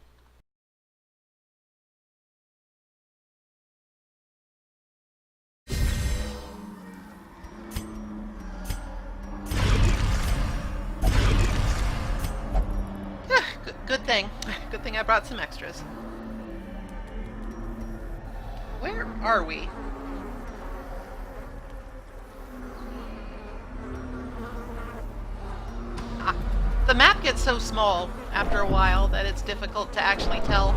Good thing. Good thing I brought some extras. Where are we? The map gets so small after a while that it's difficult to actually tell.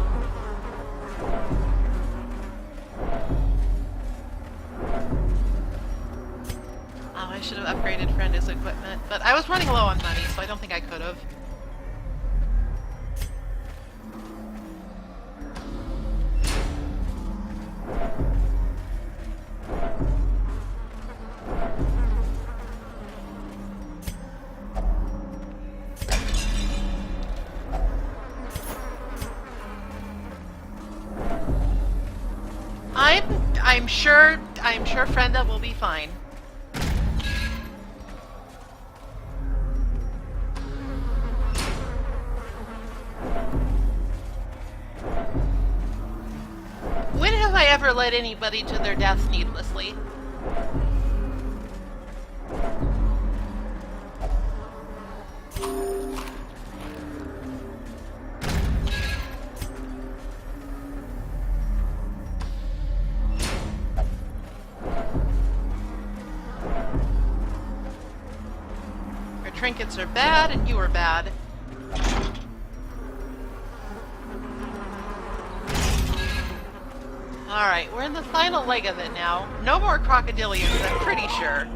Oh, I should have upgraded Frenda's equipment, but I was running low on money, so I don't think I could have. I'm sure I'm sure Frenda will be fine. When have I ever led anybody to their deaths needlessly? Your trinkets are bad, and you are bad. Alright, we're in the final leg of it now. No more crocodilians, I'm pretty sure.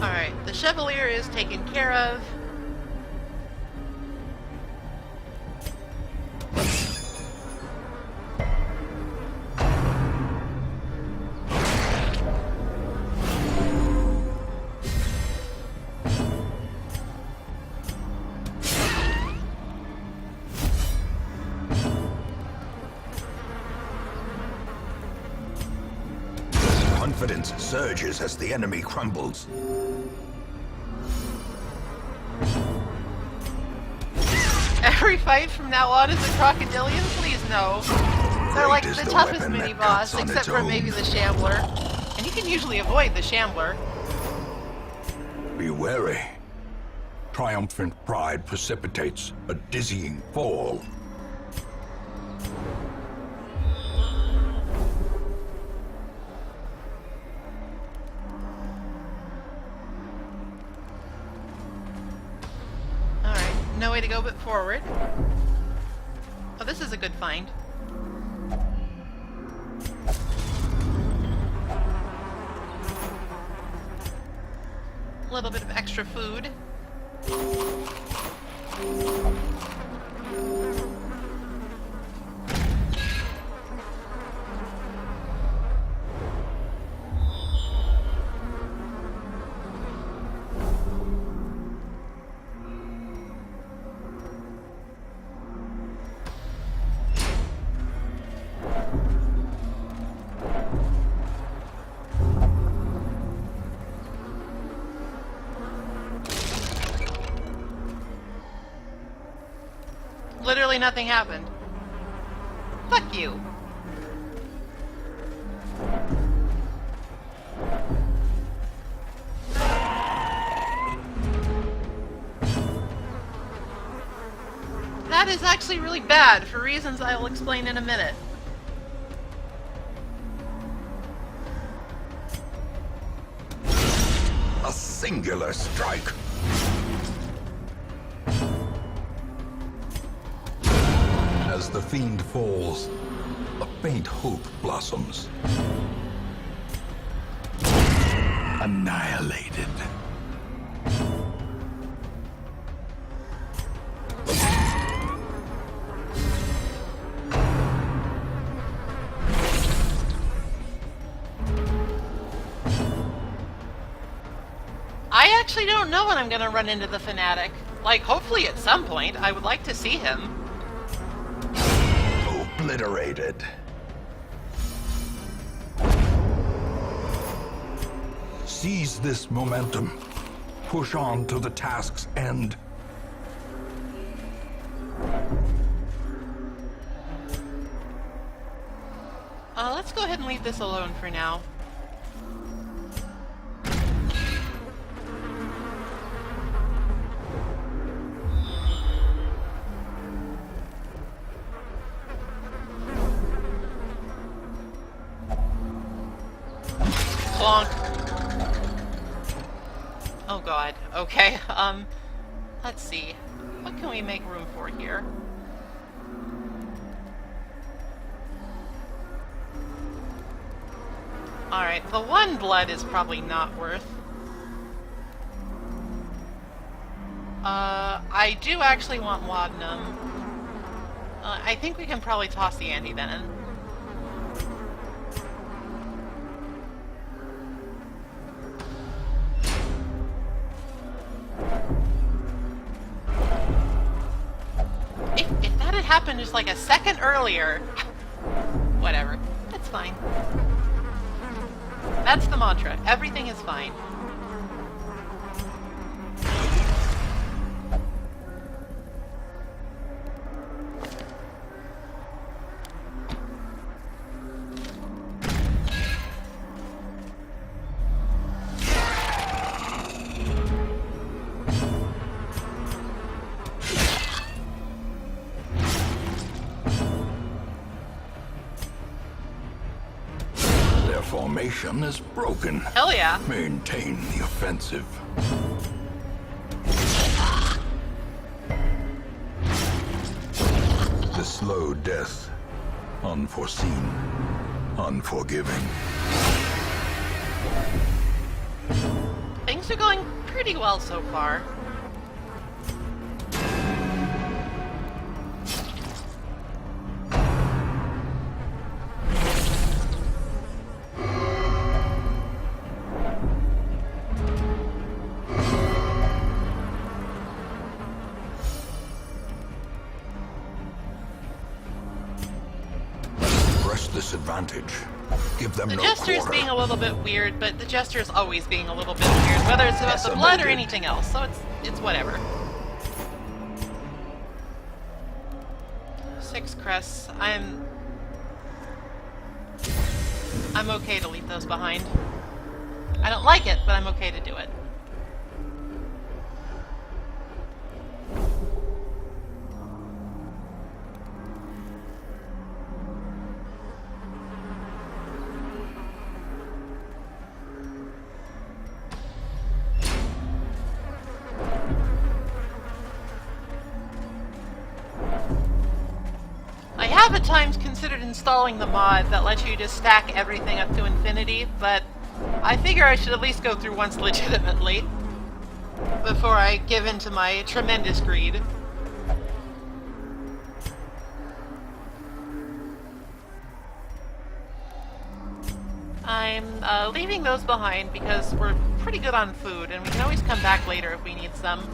Alright, the Chevalier is taken care of. Confidence surges as the enemy crumbles. Every fight from now on is a crocodilian? Please no. They're like Great is the the toughest weapon that mini-boss, cuts on except its for own. maybe the Shambler. And you can usually avoid the Shambler. Be wary. Triumphant pride precipitates a dizzying fall. Alright, no way to go but forward. Oh, this is a good find. A little bit of extra food. Literally nothing happened. Fuck you. That is actually really bad, for reasons I will explain in a minute. A singular strike. As the fiend falls, a faint hope blossoms. Annihilated. I actually don't know when I'm gonna run into the Fanatic. Like, hopefully at some point. I would like to see him. Obliterated. Seize this momentum. Push on to the task's end. Let's go ahead and leave this alone for now. Bonk. Oh god. Okay. Let's see. What can we make room for here? Alright, the one blood is probably not worth. I do actually want laudanum. I think we can probably toss the anti-venom. If that had happened just like a second earlier... Whatever. It's fine. That's the mantra. Everything is fine. Formation is broken. Hell yeah. Maintain the offensive. The slow death. Unforeseen. Unforgiving. Things are going pretty well so far. Disadvantage. Give them the no Jester's quarter. being a little bit weird, but the Jester's always being a little bit weird, whether it's about the blood or anything else, so it's whatever. 6 crests. I'm okay to leave those behind. I don't like it, but I'm okay to do it. I have at times considered installing the mod that lets you just stack everything up to infinity, but I figure I should at least go through once legitimately before I give in to my tremendous greed. I'm leaving those behind because we're pretty good on food, and we can always come back later if we need some.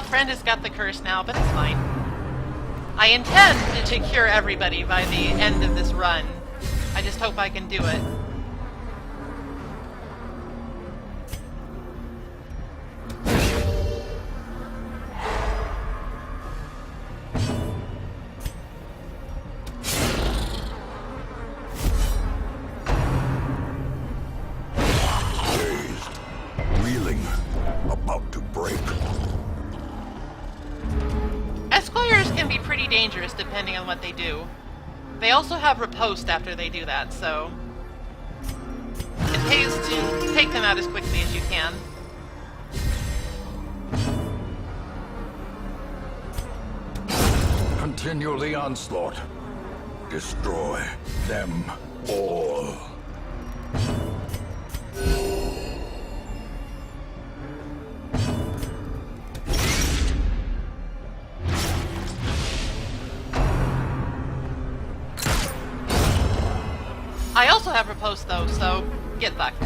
Friend has got the curse now, but it's fine. I intend to cure everybody by the end of this run. I just hope I can do it. Dazed, reeling, about to break. Esquires can be pretty dangerous depending on what they do. They also have riposte after they do that, so it pays to take them out as quickly as you can. Continue the onslaught. Destroy them all. I also have riposte though, so get fucked.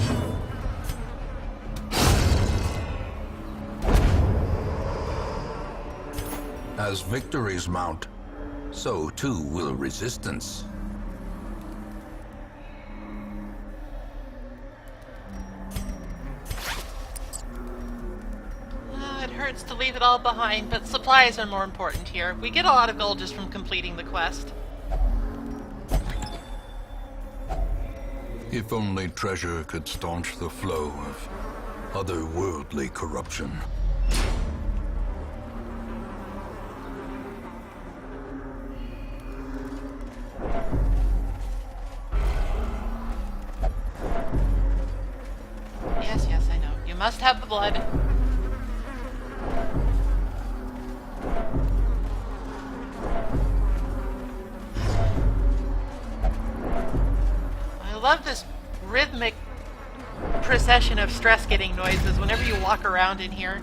As victories mount, so too will resistance. wants to leave it all behind, but supplies are more important here. We get a lot of gold just from completing the quest. If only treasure could staunch the flow of otherworldly corruption. Yes, yes, I know. You must have the blood. I love this rhythmic procession of stress-getting noises whenever you walk around in here.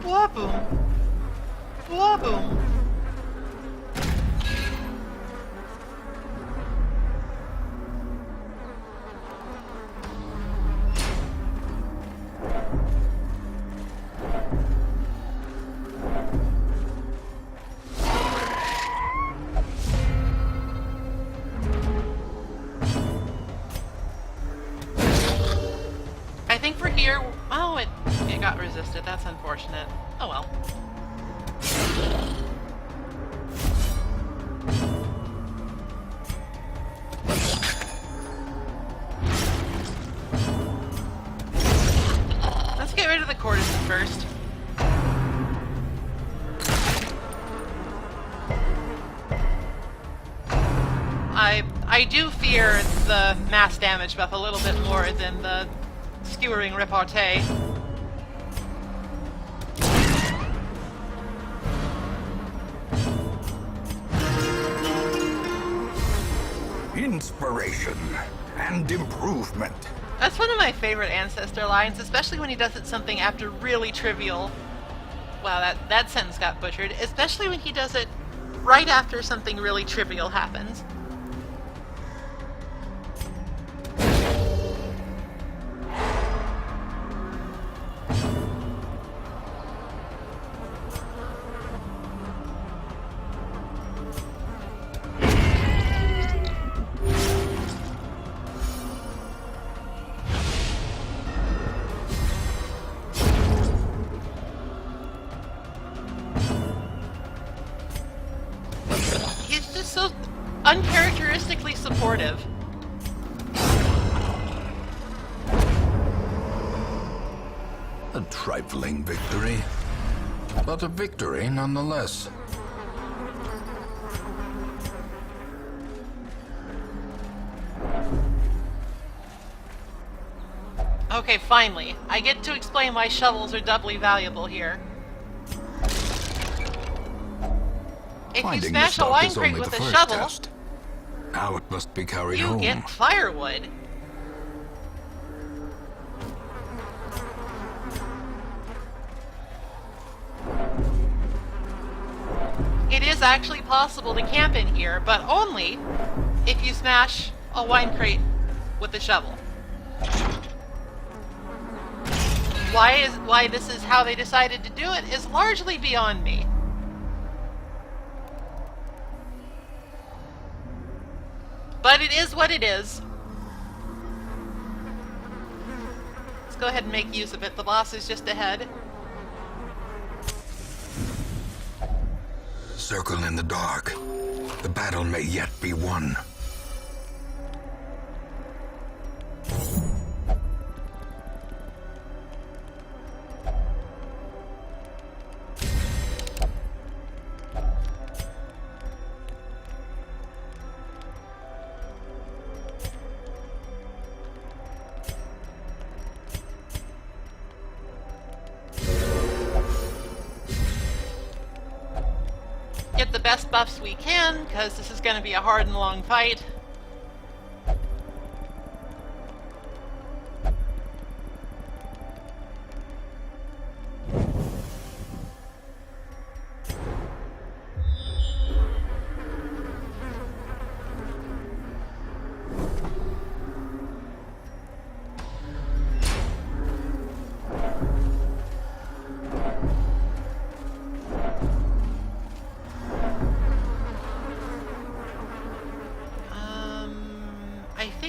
Blah boom. Blah boom. I think for here, oh, it got resisted. That's unfortunate. Oh well. Let's get rid of the courtesan first. I do fear the mass damage buff a little bit more than the skewering repartee. Inspiration and improvement. That's one of my favorite ancestor lines, especially when he does it something after really trivial. Wow, that sentence got butchered. Especially when he does it right after something really trivial happens. He's just so uncharacteristically supportive. A trifling victory, but a victory nonetheless. Okay, finally. I get to explain why shovels are doubly valuable here. If you Finding the smash a stuff wine is crate only with the a first shovel, test. Now it must be carried you home. get firewood. It is actually possible to camp in here, but only if you smash a wine crate with a shovel. Why this is how they decided to do it is largely beyond me. But it is what it is. Let's go ahead and make use of it. The boss is just ahead. Circle in the dark. The battle may yet be won. Get the best buffs we can, because this is going to be a hard and long fight.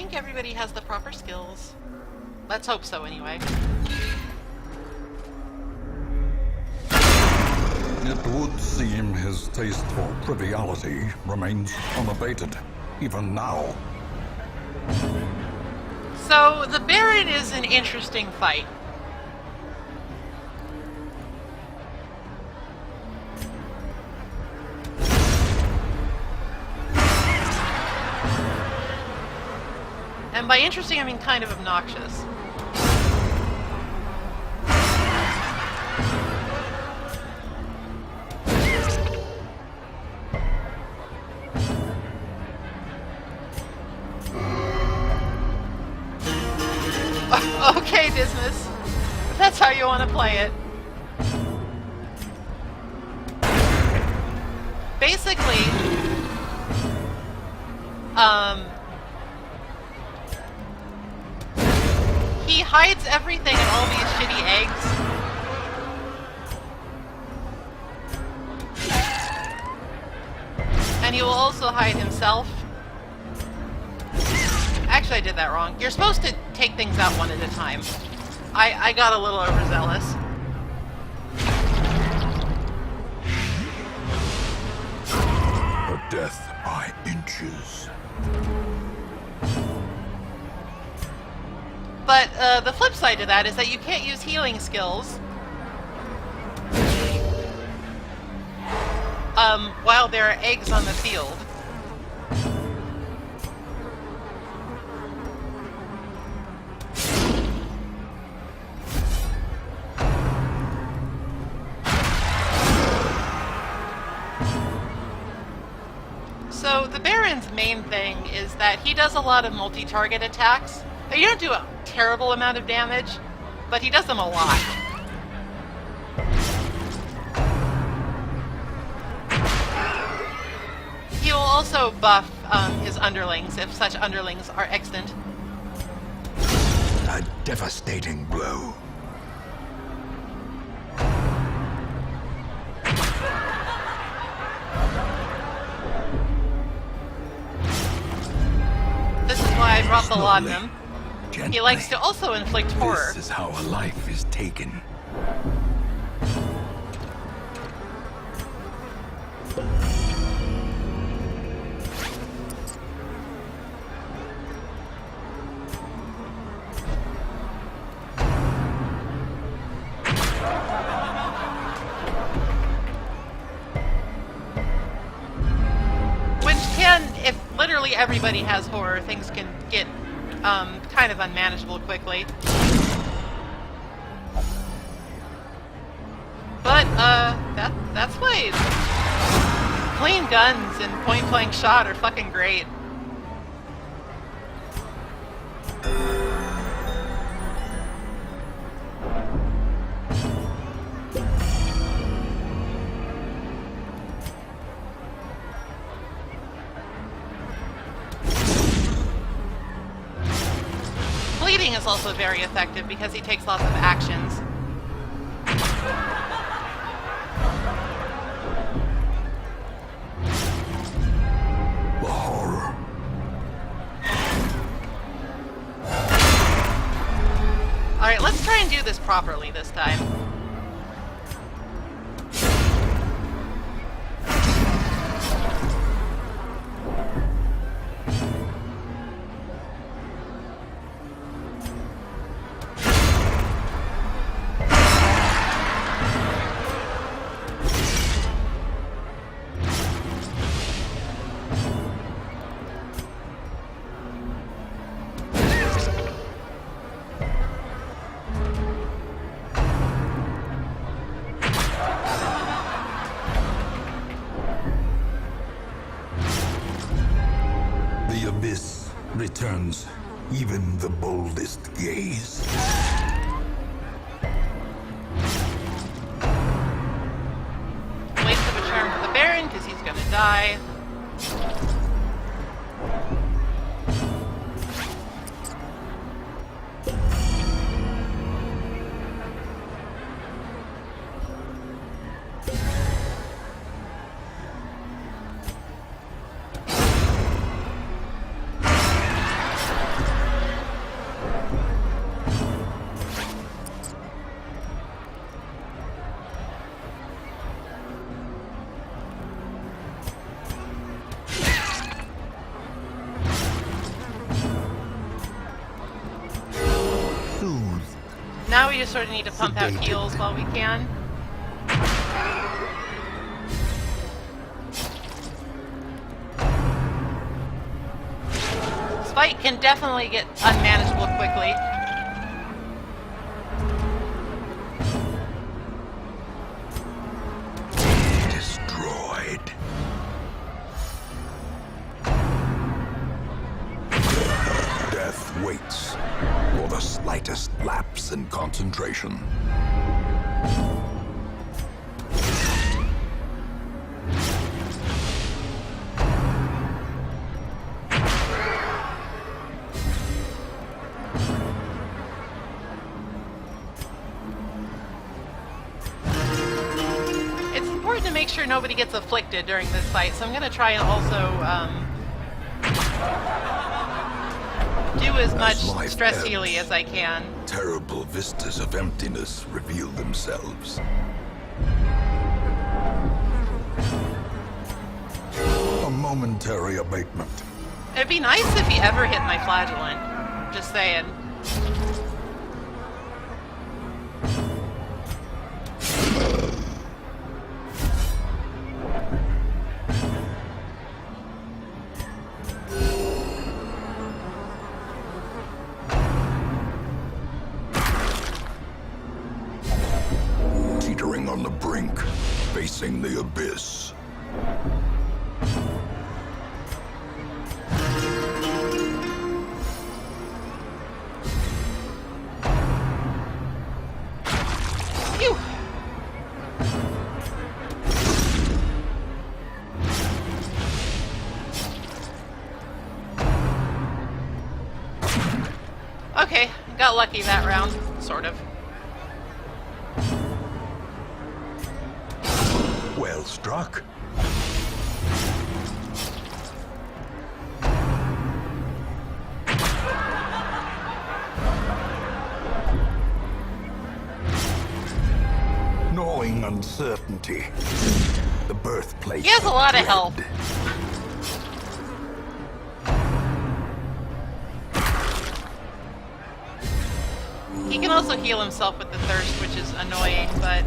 think everybody has the proper skills. Let's hope so, anyway. It would seem his taste for triviality remains unabated, even now. So, the Baron is an interesting fight. And by interesting, I mean kind of obnoxious. Okay, business. If that's how you want to play it. Basically, he hides everything in all these shitty eggs. And he will also hide himself. Actually, I did that wrong. You're supposed to take things out one at a time. I got a little overzealous. A death by inches. But the flip side to that is that you can't use healing skills while there are eggs on the field. So the Baron's main thing is that he does a lot of multi-target attacks. They don't do a terrible amount of damage, but he does them a lot. He will also buff his underlings, if such underlings are extant. A devastating blow. This is why I brought the Slowly, laudanum. gently. He likes to also inflict horror. This is how a life is taken. Which can, if literally everybody has horror, things can get kind of unmanageable quickly. But that's why clean guns and point-blank shot are fucking great. Bleeding is also very effective because he takes lots of actions. The horror. Alright, let's try and do this properly this time. The abyss returns even the boldest gaze. Waste of a charm for the Baron because he's gonna die. soothed. Now we just sort of need to pump out Sedated. heals while we can. This fight can definitely get unmanageable quickly. Destroyed. Death waits for the slightest lapse in concentration. It's important to make sure nobody gets afflicted during this fight, so I'm going to try and also do as much life stress ebbs, healing as I can. Terrible vistas of emptiness reveal themselves. A momentary abatement. It'd be nice if he ever hit my flagellant. Just saying. Teetering on the brink, facing the abyss. Phew! Okay, got lucky that round, sort of. Well struck. Gnawing uncertainty. The birthplace. He has a lot of dread. health. He can also heal himself with the thirst, which is annoying, but...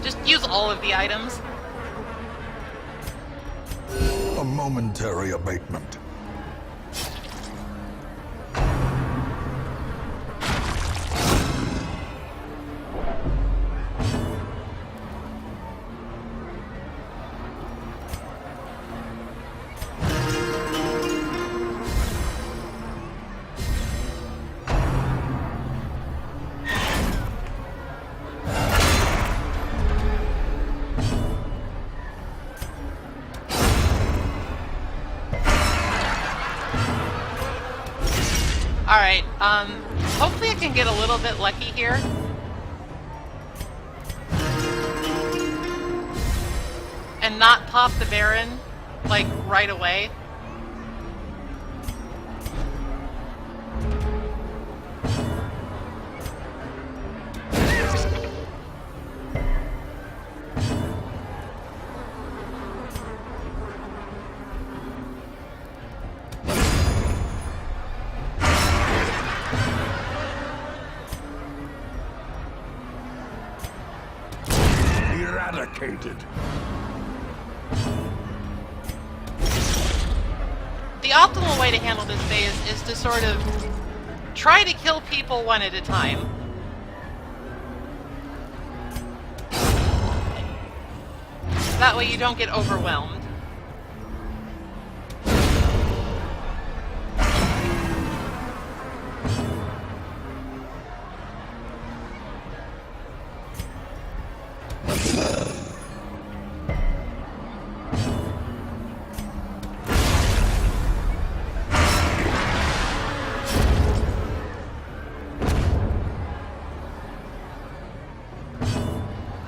just use all of the items. A momentary abatement. Alright, hopefully I can get a little bit lucky here. And not pop the Baron, like, right away. Eradicated. The optimal way to handle this phase is to sort of try to kill people one at a time. That way you don't get overwhelmed.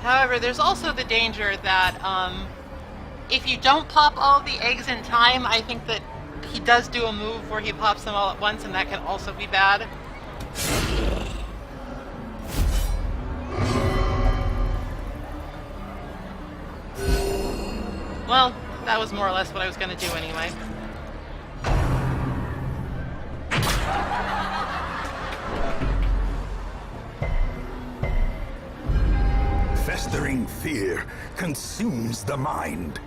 However, there's also the danger that if you don't pop all the eggs in time, I think that he does do a move where he pops them all at once, and that can also be bad. Well, that was more or less what I was going to do anyway. Festering fear consumes the mind.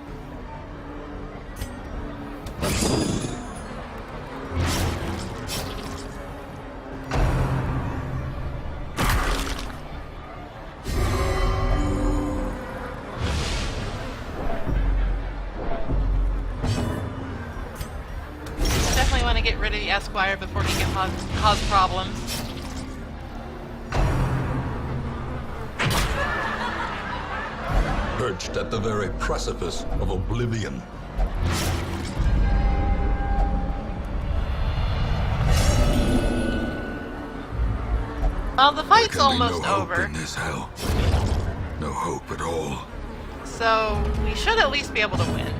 Definitely want to get rid of the Esquire before he can cause problems. Perched at the very precipice of oblivion. Well, the fight's There can be almost no hope over, in this hell. No hope at all. so we should at least be able to win.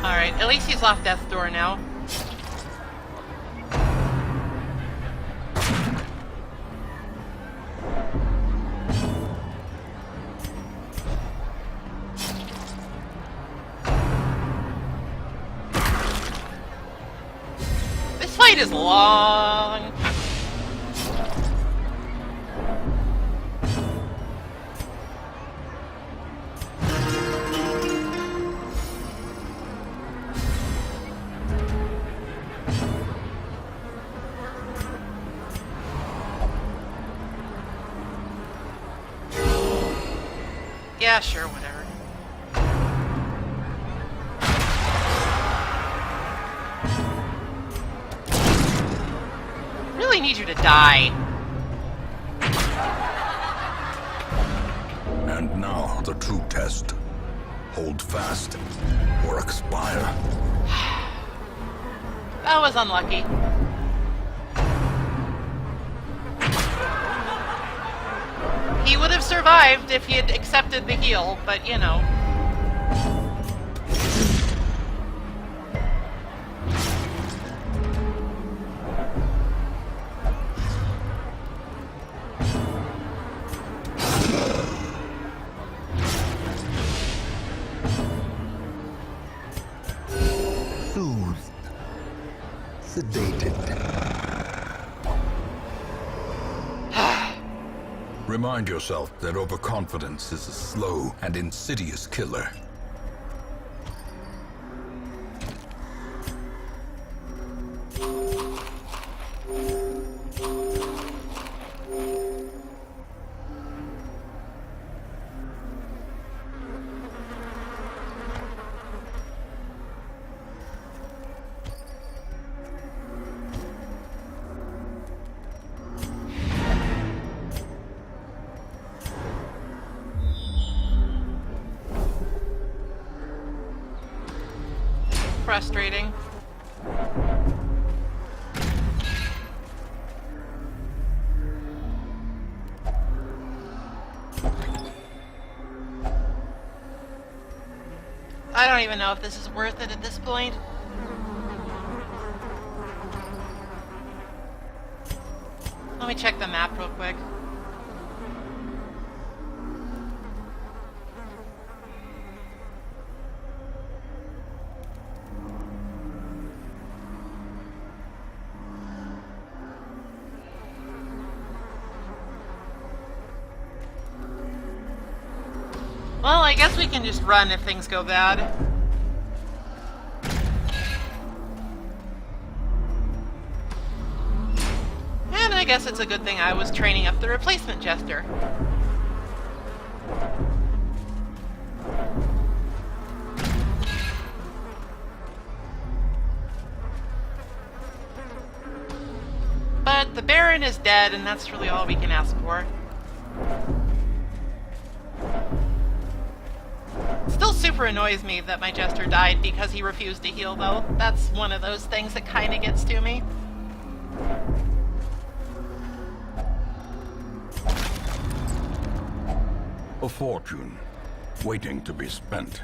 Alright, at least he's off death's door now. This fight is long. Yeah, sure, whatever. Really need you to die. And now the true test. Hold fast or expire. That was unlucky. He would have survived if he had accepted the heal, but you know. Soothed. Sedated. Remind yourself that overconfidence is a slow and insidious killer. Frustrating. I don't even know if this is worth it at this point. Let me check the map real quick. Well, I guess we can just run if things go bad. And I guess it's a good thing I was training up the replacement Jester. But the Baron is dead, and that's really all we can ask for. Still super annoys me that my Jester died because he refused to heal, though. That's one of those things that kind of gets to me. A fortune, waiting to be spent.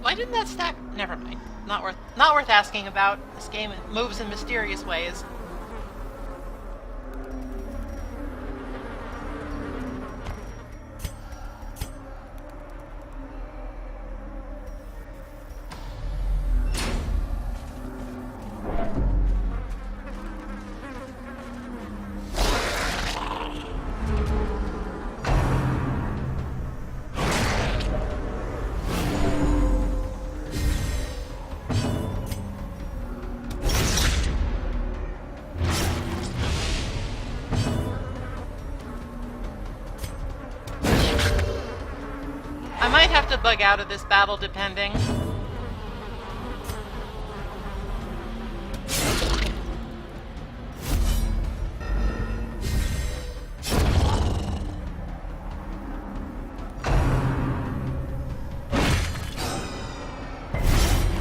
Why didn't that stack? Never mind. Not worth asking about. This game moves in mysterious ways. I might have to bug out of this battle depending.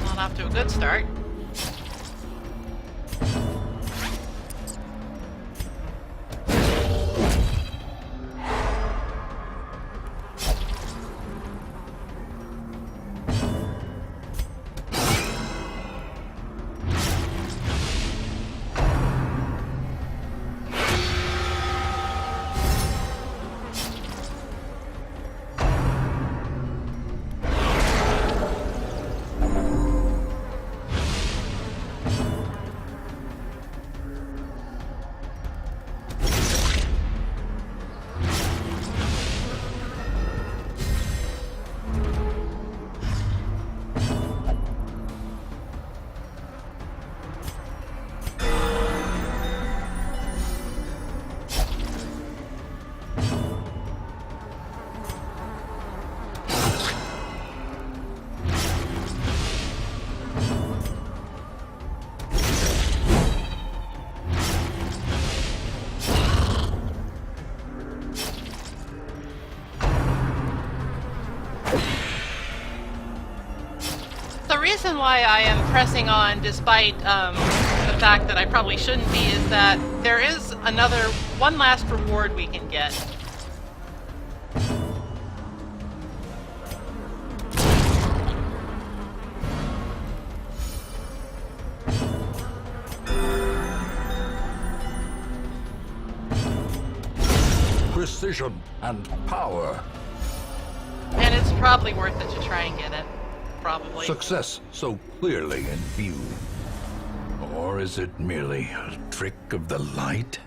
Not off to a good start. The reason why I am pressing on despite the fact that I probably shouldn't be is that there is one last reward we can get. Precision and power. And it's probably worth it to try and get it. Probably. Success so clearly in view. Or is it merely a trick of the light?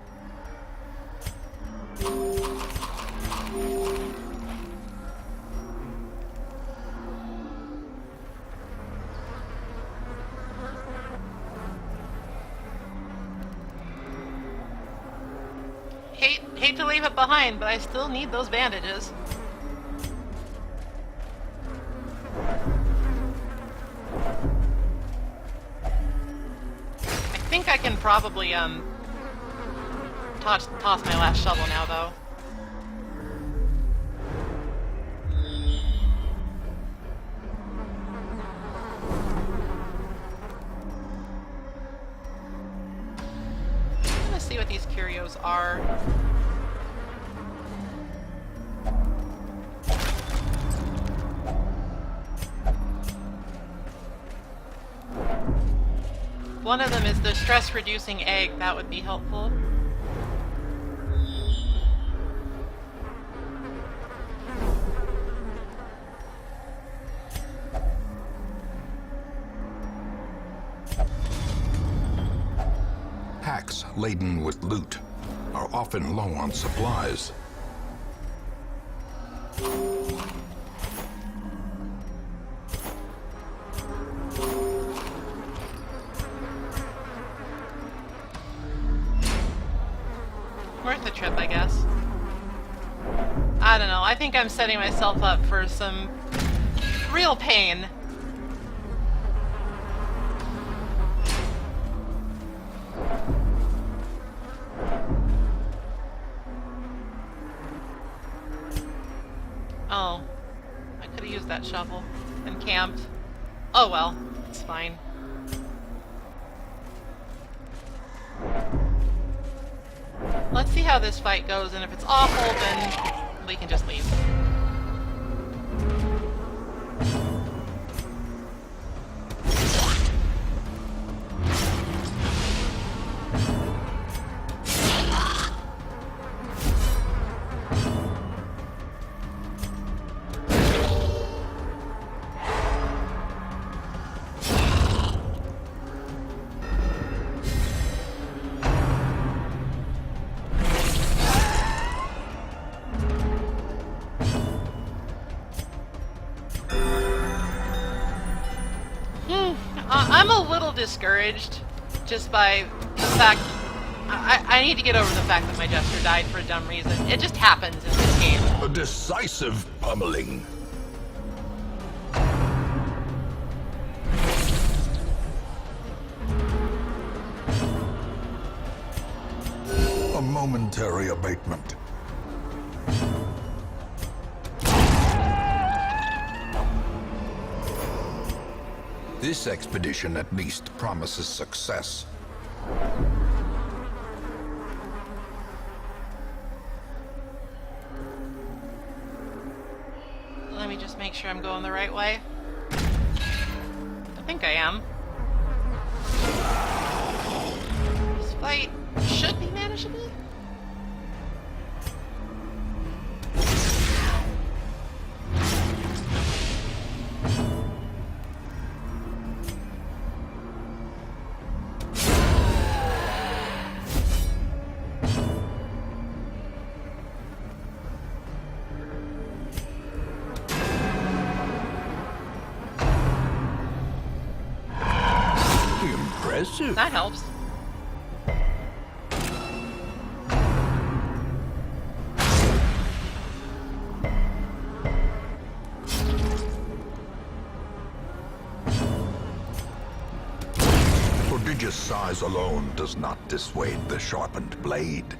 Hate to leave it behind, but I still need those bandages. I think I can probably toss my last shovel now, though. I'm gonna see what these curios are. One of them is the stress-reducing egg. That would be helpful. Packs laden with loot are often low on supplies. Worth the trip, I guess. I don't know. I think I'm setting myself up for some real pain. Oh. I could have used that shovel and camped. Oh well. It's fine. Let's see how this fight goes, and if it's awful, then we can just leave. I'm a little discouraged just by the fact I need to get over the fact that my Jester died for a dumb reason. It just happens in this game. A decisive pummeling. A momentary abatement. This expedition at least promises success. Let me just make sure I'm going the right way. I think I am. This fight should be manageable. Impressive. That helps. Prodigious size alone does not dissuade the sharpened blade.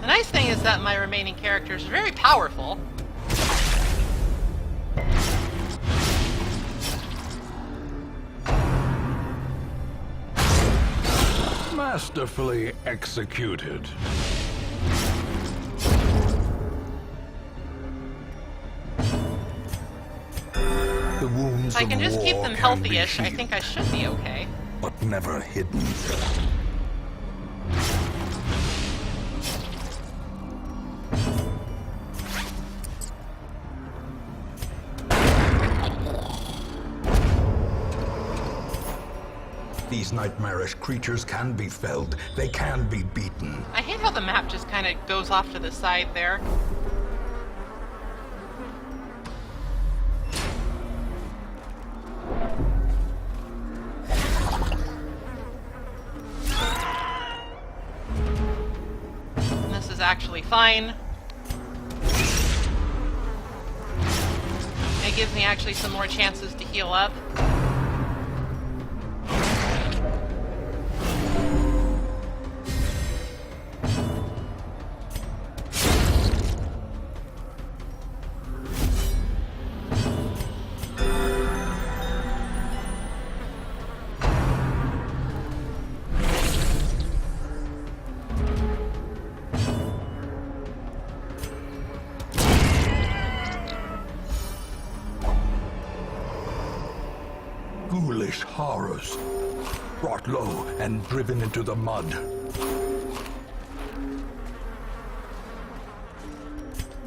The nice thing is that my remaining characters are very powerful. Masterfully executed. The wounds If I of can just keep war them can be healthy-ish, I healed, think I should be okay. but never hidden. These nightmarish creatures can be felled. They can be beaten. I hate how the map just kind of goes off to the side there. And this is actually fine. It gives me actually some more chances to heal up. Ghoulish horrors, brought low and driven into the mud.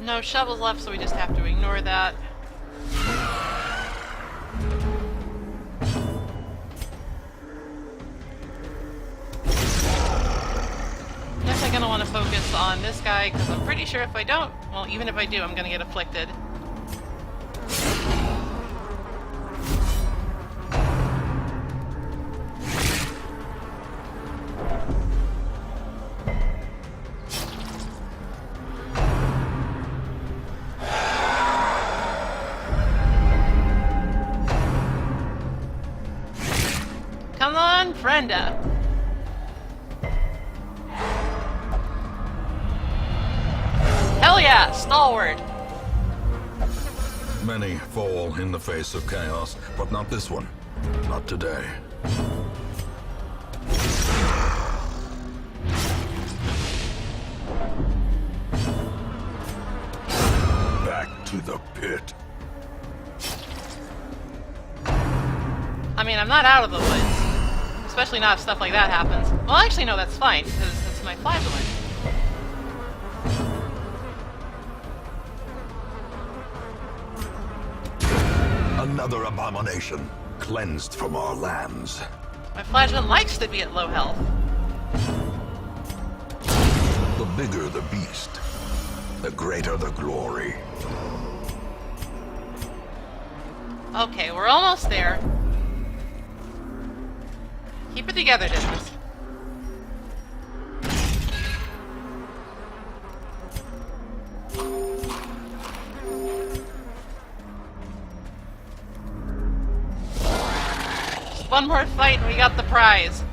No shovels left, so we just have to ignore that. focus on this guy, because I'm pretty sure if I don't, well, even if I do, I'm gonna get afflicted. Come on, Brenda. Hell yeah, stalwart. Many fall in the face of chaos, but not this one. Not today. Back to the pit. I mean, I'm not out of the woods. Especially not if stuff like that happens. Well, actually, no, that's fine, because it's my flagellant. Another abomination, cleansed from our lands. My flagellant likes to be at low health. The bigger the beast, the greater the glory. Okay, we're almost there. Keep it together, Dismas. Just one more fight and we got the prize.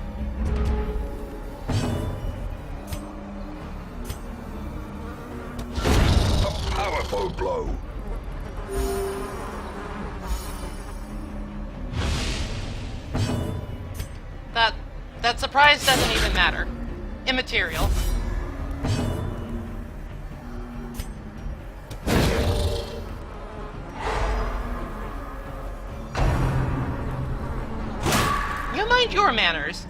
A powerful blow. That surprise doesn't even matter. Immaterial. You mind your manners.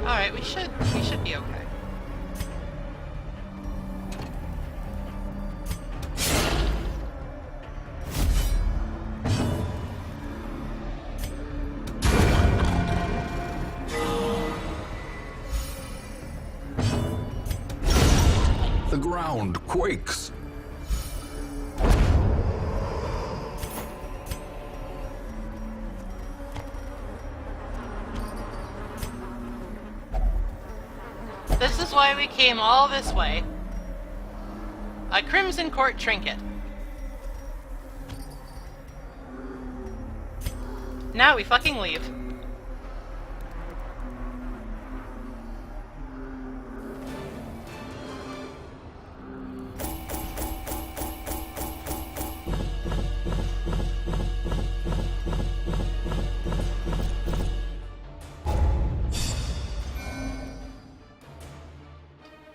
Alright, we should be okay. The ground quakes. This is why we came all this way. A Crimson Court trinket. Now we fucking leave.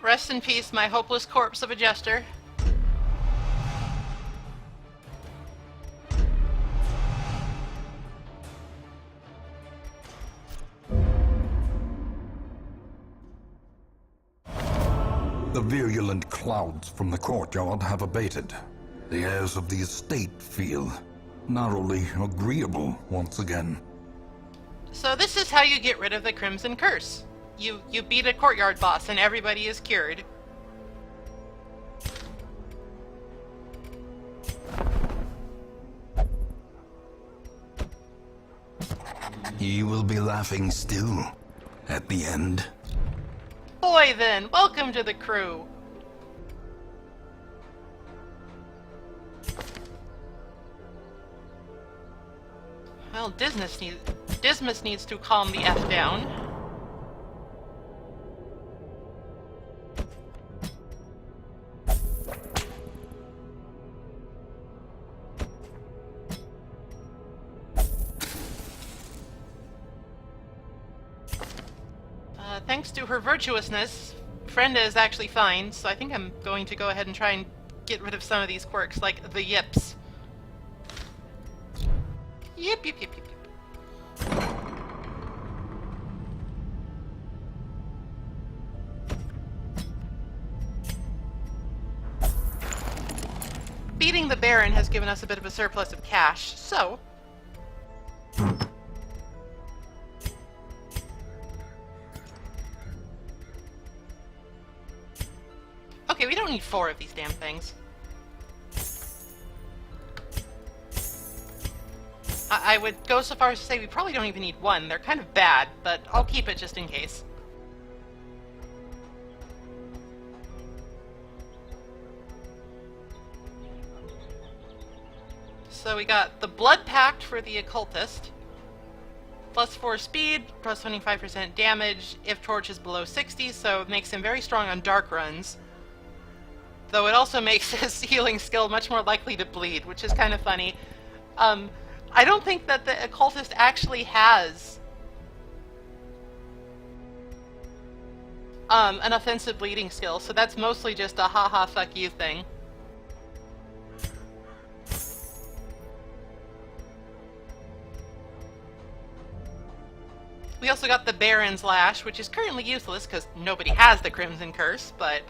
Rest in peace, my hopeless corpse of a jester. The virulent clouds from the courtyard have abated. The airs of the estate feel narrowly agreeable once again. So this is how you get rid of the Crimson Curse. You beat a courtyard boss and everybody is cured. You will be laughing still at the end. Boy then, welcome to the crew. Well, Dismas needs to calm the F down. Thanks to her virtuousness, Frenda is actually fine, so I think I'm going to go ahead and try and get rid of some of these quirks, like the yips. Yip, yip, yip, yip, yip. Beating the Baron has given us a bit of a surplus of cash, so... Okay, we don't need 4 of these damn things. I would go so far as to say we probably don't even need 1. They're kind of bad, but I'll keep it just in case. So we got the Blood Pact for the Occultist. Plus 4 speed, plus 25% damage if Torch is below 60, so it makes him very strong on dark runs. Though it also makes his healing skill much more likely to bleed, which is kind of funny. I don't think that the Occultist actually has an offensive bleeding skill, so that's mostly just a haha fuck you thing. We also got the Baron's Lash, which is currently useless because nobody has the Crimson Curse, but...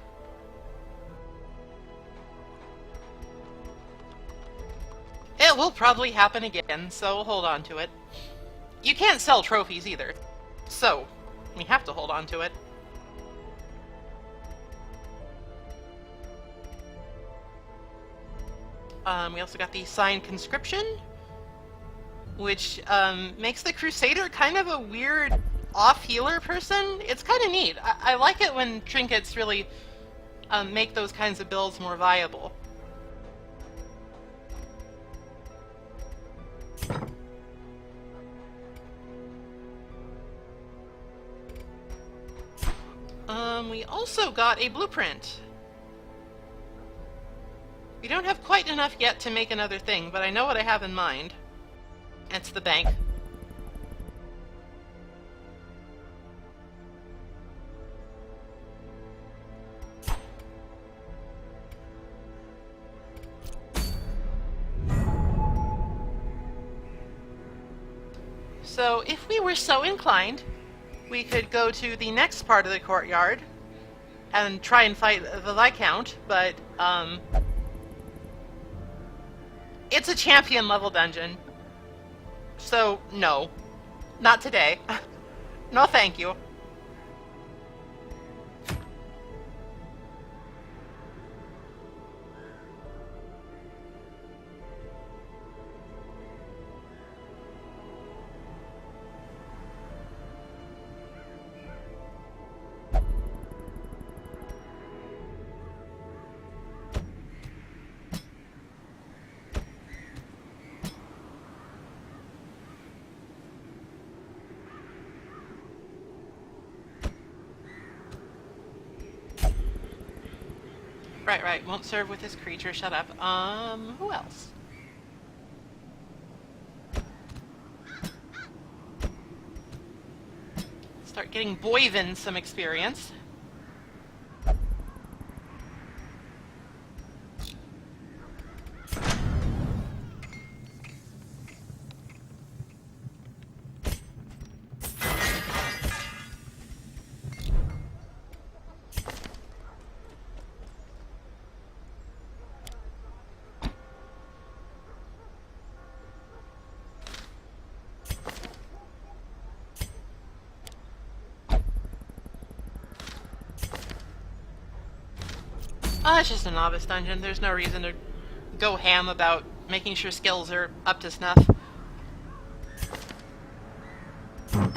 it will probably happen again, so we'll hold on to it. You can't sell trophies either, so we have to hold on to it. We also got the Signed Conscription, which makes the Crusader kind of a weird off-healer person. It's kind of neat. I like it when trinkets really make those kinds of builds more viable. We also got a blueprint. We don't have quite enough yet to make another thing, but I know what I have in mind. It's the bank. So, if we were so inclined, we could go to the next part of the courtyard and try and fight the Viscount, but, it's a champion level dungeon. So, no. Not today. No thank you. Right. Won't serve with this creature. Shut up. Who else? Start getting Boyvin some experience. It's just a novice dungeon. There's no reason to go ham about making sure skills are up to snuff. I'll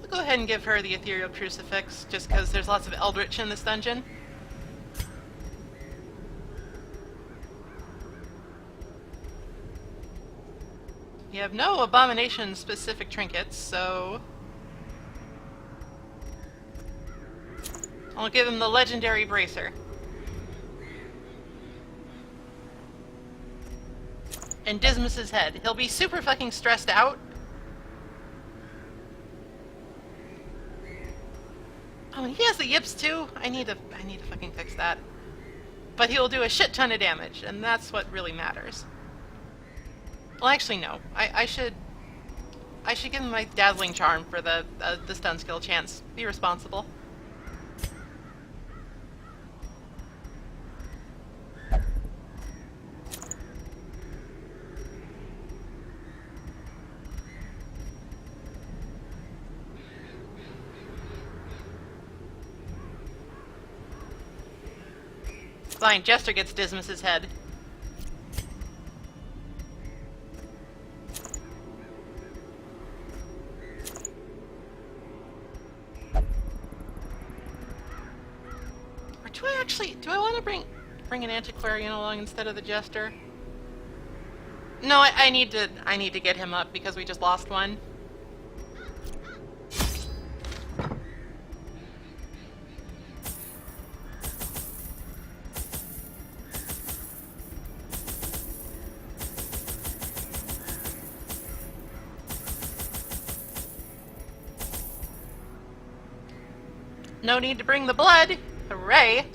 go ahead and give her the Ethereal Crucifix, just because there's lots of Eldritch in this dungeon. We have no Abomination-specific trinkets, so... I'll give him the Legendary Bracer. and Dismas's head. He'll be super fucking stressed out. Oh, and he has the yips too. I need to fucking fix that. But he will do a shit ton of damage, and that's what really matters. Well, actually, no. I should give him my Dazzling Charm for the stun skill chance. Be responsible. Fine, Jester gets Dismas's head. Or do I want to bring an Antiquarian along instead of the Jester? No, I need to get him up because we just lost one. No need to bring the blood! Hooray!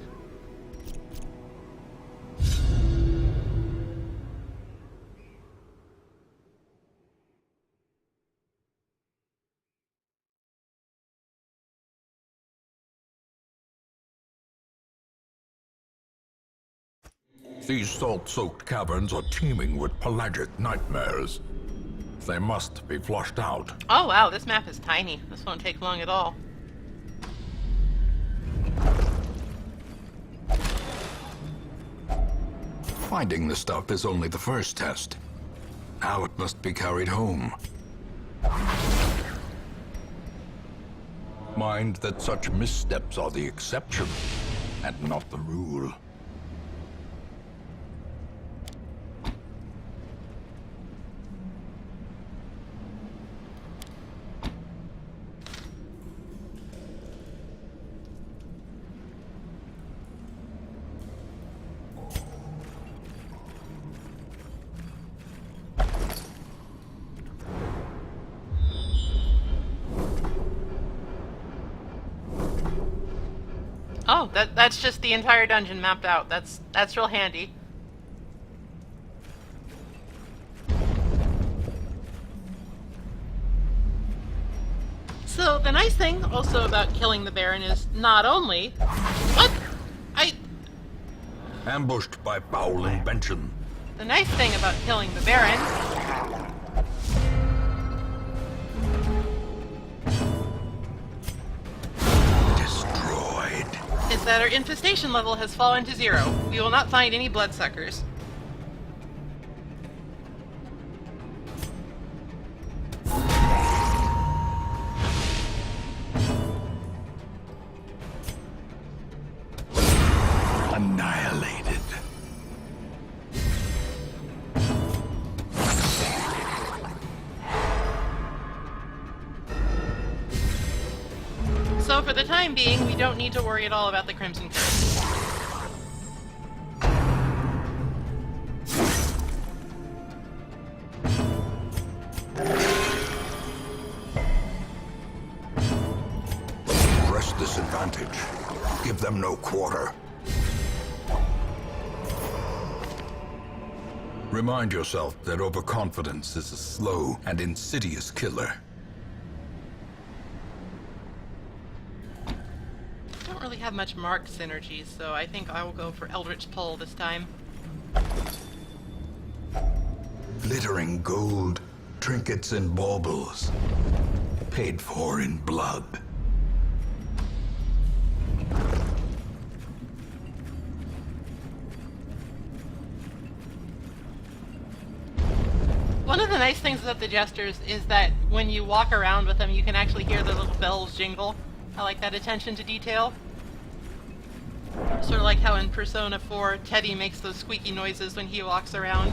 These salt-soaked caverns are teeming with pelagic nightmares. They must be flushed out. Oh wow, this map is tiny. This won't take long at all. Finding the stuff is only the first test. Now it must be carried home. Mind that such missteps are the exception, and not the rule. Oh, that's just the entire dungeon mapped out. That's real handy. So the nice thing also about killing the Baron is not only what Ambushed by foul invention. the nice thing about killing the Baron Destroyed. is that our infestation level has fallen to 0. We will not find any bloodsuckers. Annihilated. So for the time being, we don't need to worry at all about the Crimson Curse. Press this advantage. Give them no quarter. Remind yourself that overconfidence is a slow and insidious killer. Don't really have much mark synergy, so I think I will go for Eldritch Pull this time. Glittering gold, trinkets and baubles. Paid for in blood. One of the nice things about the Jesters is that when you walk around with them, you can actually hear the little bells jingle. I like that attention to detail. Sort of like how in Persona 4, Teddy makes those squeaky noises when he walks around.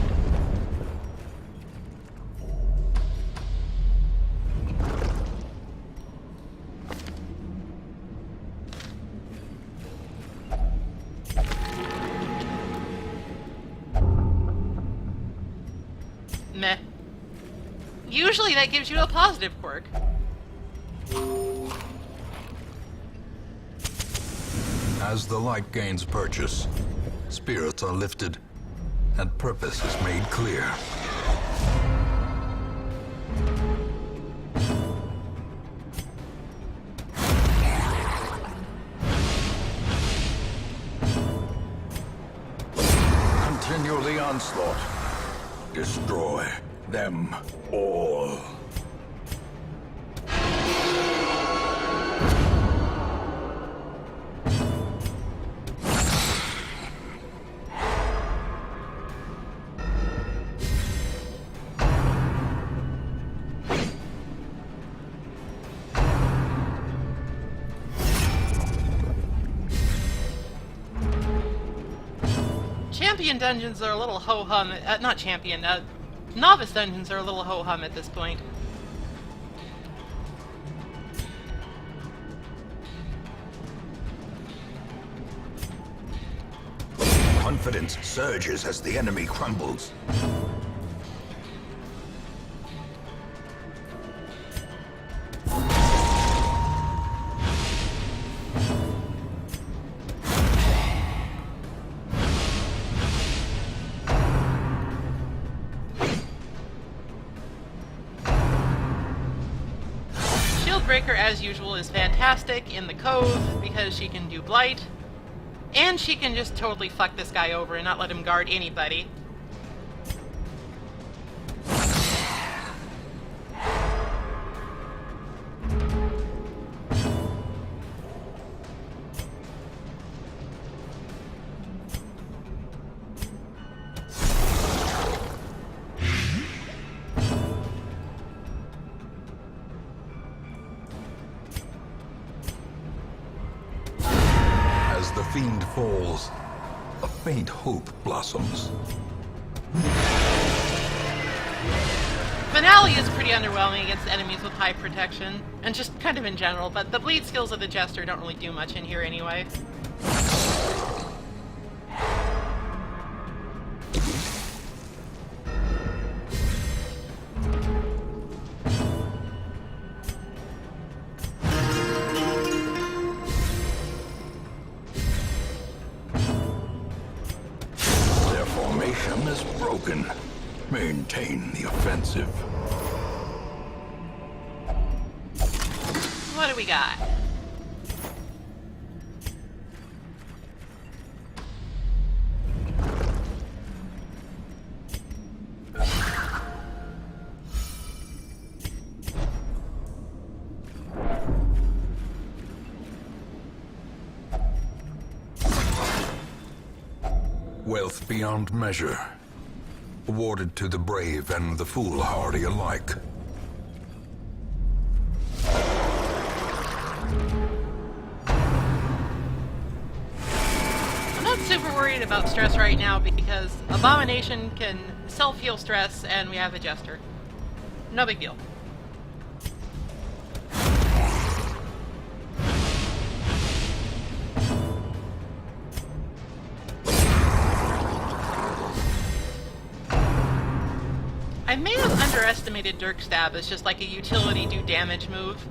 Usually that gives you a positive quirk. As the light gains purchase, spirits are lifted, and purpose is made clear. Continue the onslaught. Destroy them all. Champion dungeons are a little ho-hum. Not champion, novice dungeons are a little ho-hum at this point. Confidence surges as the enemy crumbles. Shieldbreaker, as usual, is fantastic in the Cove because she can do Blight. And she can just totally fuck this guy over and not let him guard anybody. As the fiend falls, a faint hope blossoms. Finale is pretty underwhelming against enemies with high protection, and just kind of in general, but the bleed skills of the Jester don't really do much in here anyway. Their formation is broken. Maintain the offensive. What do we got? Wealth beyond measure, awarded to the brave and the foolhardy alike. I'm not super worried about stress right now because Abomination can self-heal stress and we have a Jester. No big deal. I may have underestimated Dirk Stab as just like a utility do damage move.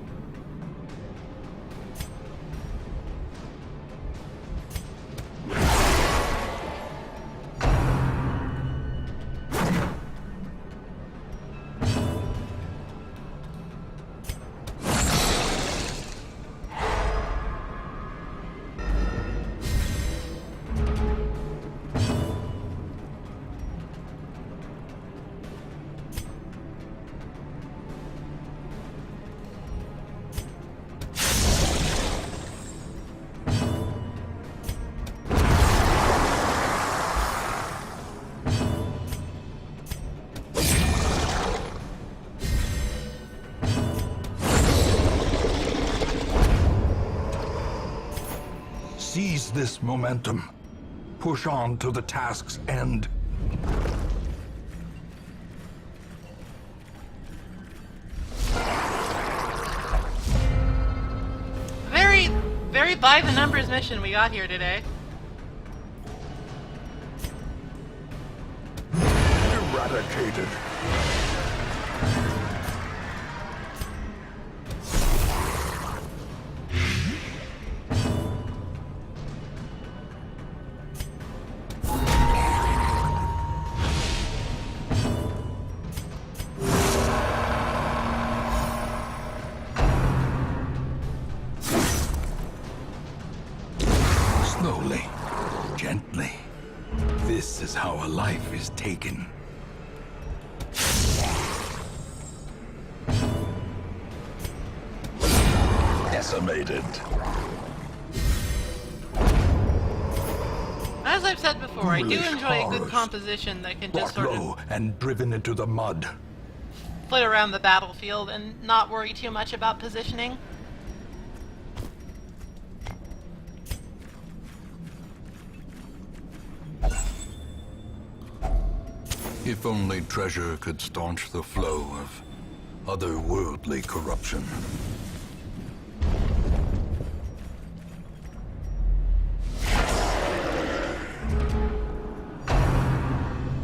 Seize this momentum. Push on to the task's end. Very by the numbers mission we got here today. Eradicated. Slowly, gently. This is how a life is taken. Decimated. As I've said before, I do Foolish enjoy a good horrors. composition that can just Brought sort low of and driven into the mud. flit around the battlefield and not worry too much about positioning. If only treasure could staunch the flow of otherworldly corruption.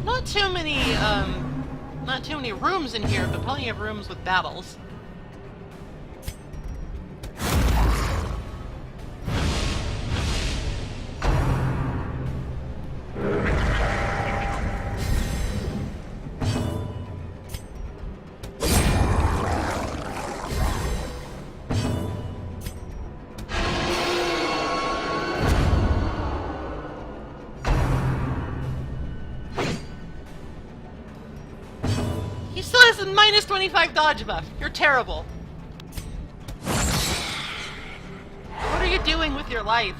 Not too many rooms in here, but plenty of rooms with battles. He still has a minus 25 dodge buff. You're terrible. What are you doing with your life?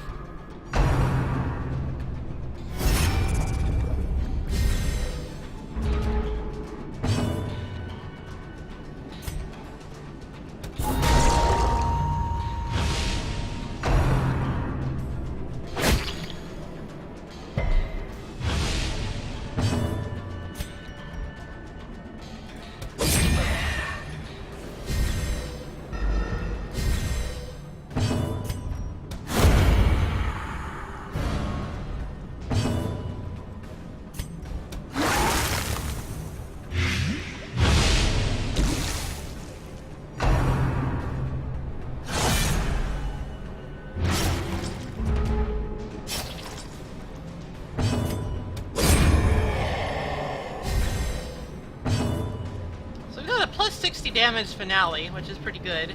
Plus 60 damage finale, which is pretty good.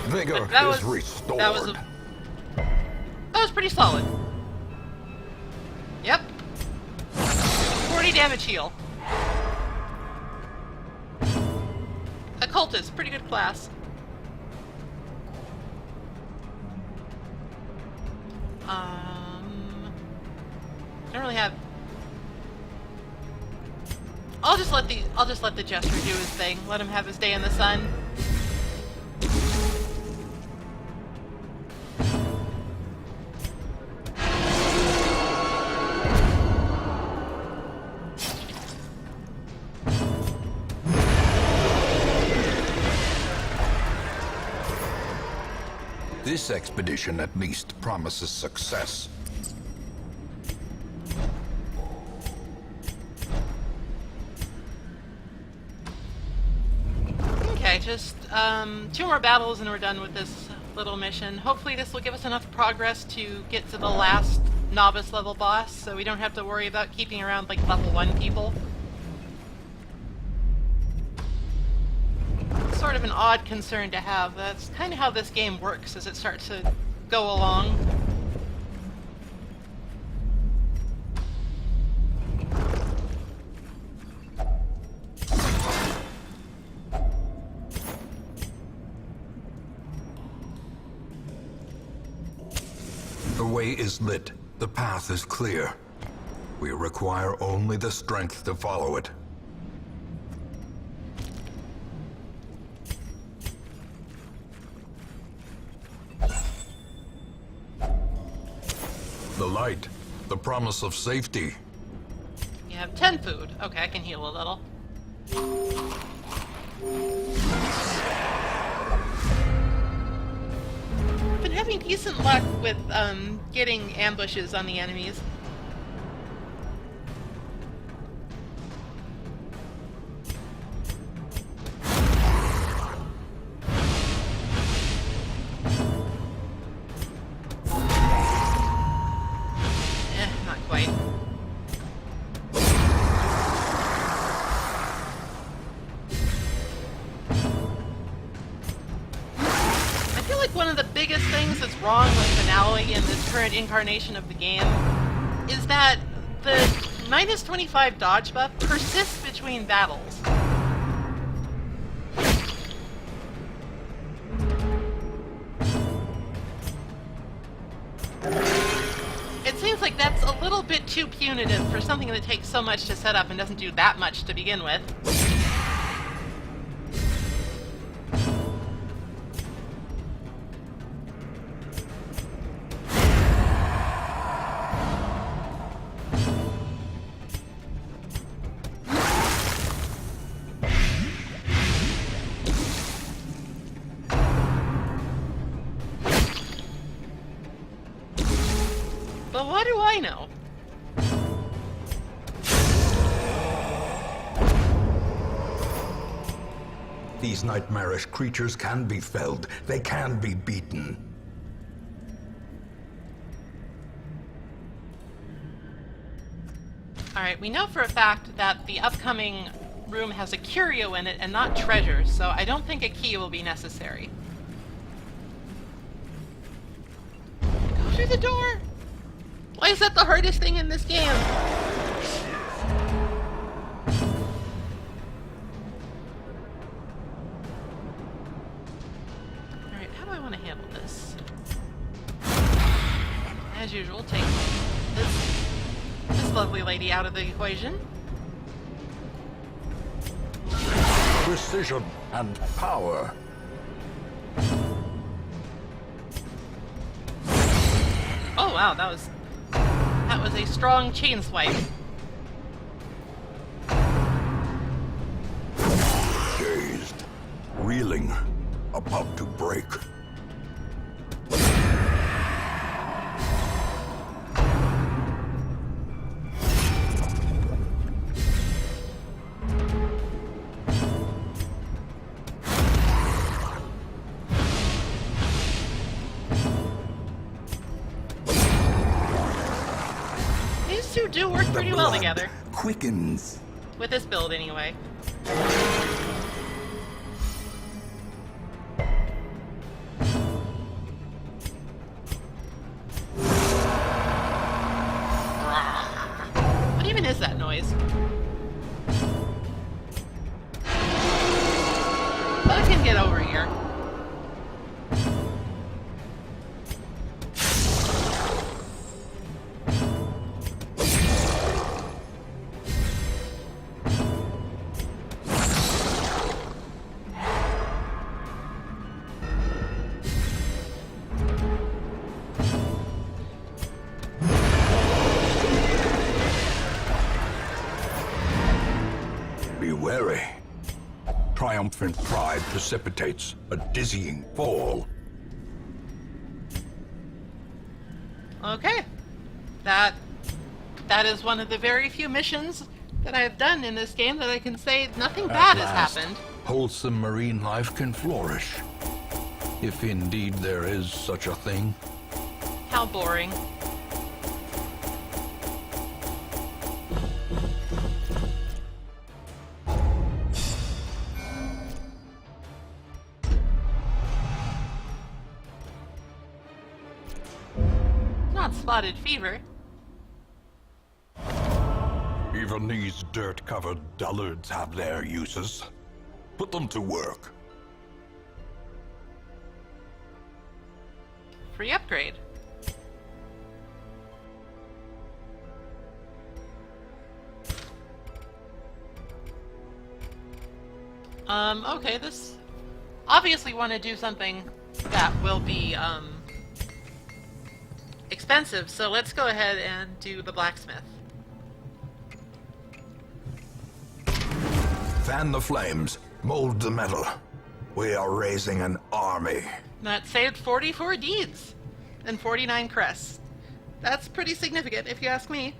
Vigor That is was restored. that was pretty solid. Yep. 40 damage heal. Occultist, pretty good class. Don't really have. I'll just let the Jester do his thing. Let him have his day in the sun. This expedition at least promises success. Okay, just 2 more battles and we're done with this little mission. Hopefully this will give us enough progress to get to the last novice level boss, so we don't have to worry about keeping around like level 1 people. Sort of an odd concern to have. That's kind of how this game works as it starts to go along. The way is lit. The path is clear. We require only the strength to follow it. The light. The promise of safety. You have 10 food. Okay, I can heal a little. Been having decent luck with getting ambushes on the enemies. Not quite. I feel feel like one of the biggest things that's wrong with Finale in this current incarnation of the game is that the minus 25 dodge buff persists between battles. It seems like that's a little bit too punitive for something that takes so much to set up and doesn't do that much to begin with. But what do I know? These nightmarish creatures can be felled. They can be beaten. Alright, we know for a fact that the upcoming room has a curio in it and not treasure, so I don't think a key will be necessary. Go through the door! Why is that the hardest thing in this game? Alright, how do I want to handle this? As usual, take this lovely lady out of the equation. Precision and power. Oh wow, that was a strong chain swipe. Dazed, reeling, about to break. These two do work pretty well together. Quickens. With this build, anyway. What even is that noise? I can get over here. Be wary. Triumphant pride precipitates a dizzying fall. Okay. That is one of the very few missions that I've done in this game that I can say nothing bad has happened. Wholesome marine life can flourish. If indeed there is such a thing. How boring. Not spotted fever. Even these dirt-covered dullards have their uses. Put them to work. Free upgrade. Okay, this... Obviously want to do something that will be, expensive, so let's go ahead and do the blacksmith. Fan the flames, mold the metal. We are raising an army. That saved 44 deeds and 49 crests. That's pretty significant, if you ask me.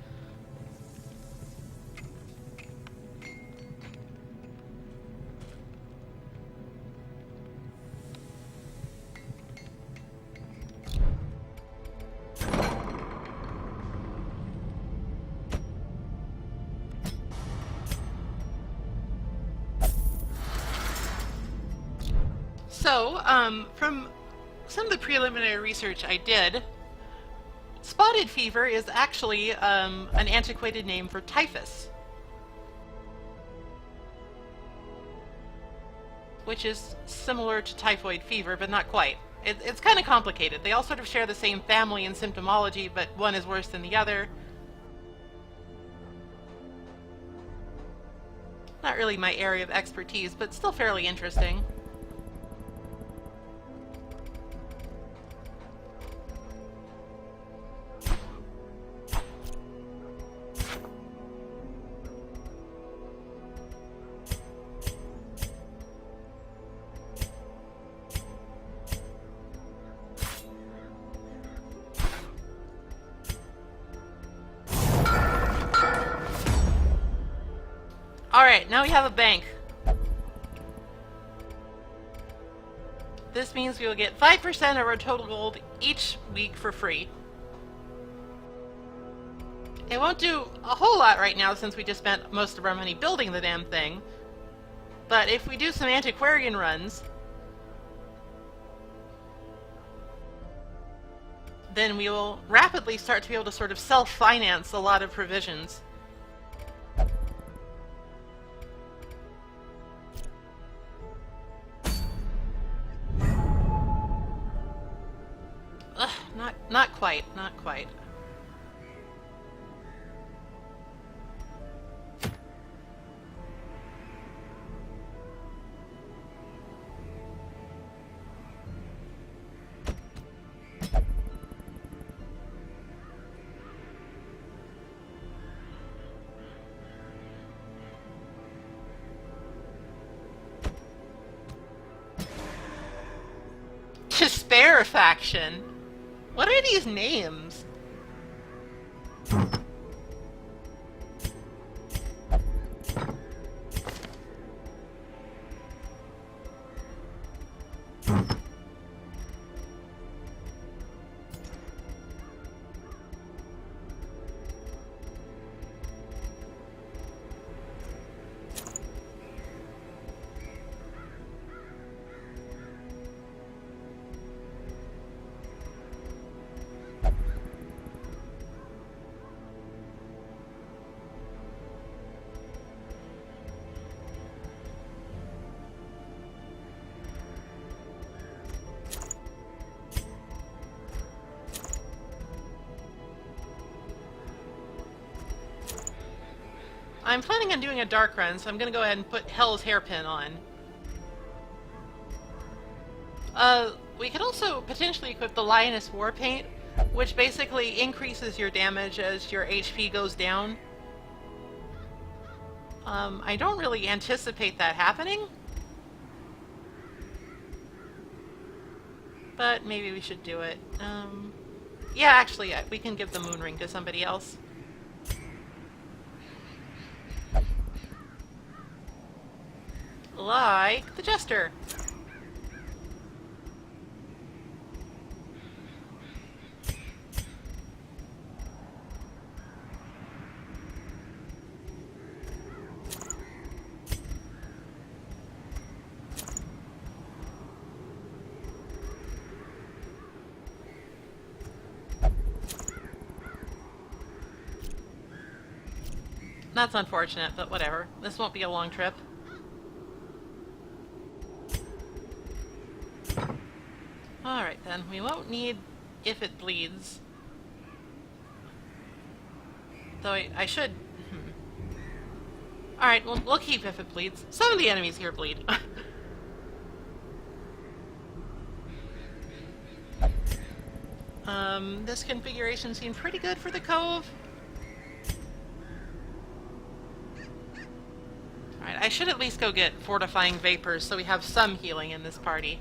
So, from some of the preliminary research I did, spotted fever is actually an antiquated name for typhus, which is similar to typhoid fever, but not quite. It's kind of complicated. They all sort of share the same family and symptomology, but one is worse than the other. Not really my area of expertise, but still fairly interesting. Alright, now we have a bank. This means we will get 5% of our total gold each week for free. It won't do a whole lot right now since we just spent most of our money building the damn thing. But if we do some antiquarian runs, then we will rapidly start to be able to sort of self-finance a lot of provisions. Not quite, not quite. Despair faction? What are these names? I'm planning on doing a dark run, so I'm gonna go ahead and put Hell's Hairpin on. We could also potentially equip the Lioness War Paint, which basically increases your damage as your HP goes down. I don't really anticipate that happening, but maybe we should do it. Yeah, actually, we can give the moon ring to somebody else. Like the Jester. That's unfortunate, but whatever. This won't be a long trip. Alright then, we won't need if it bleeds. Though I should... Alright, well, we'll keep if it bleeds. Some of the enemies here bleed. This configuration seemed pretty good for the cove. Alright, I should at least go get fortifying vapors so we have some healing in this party.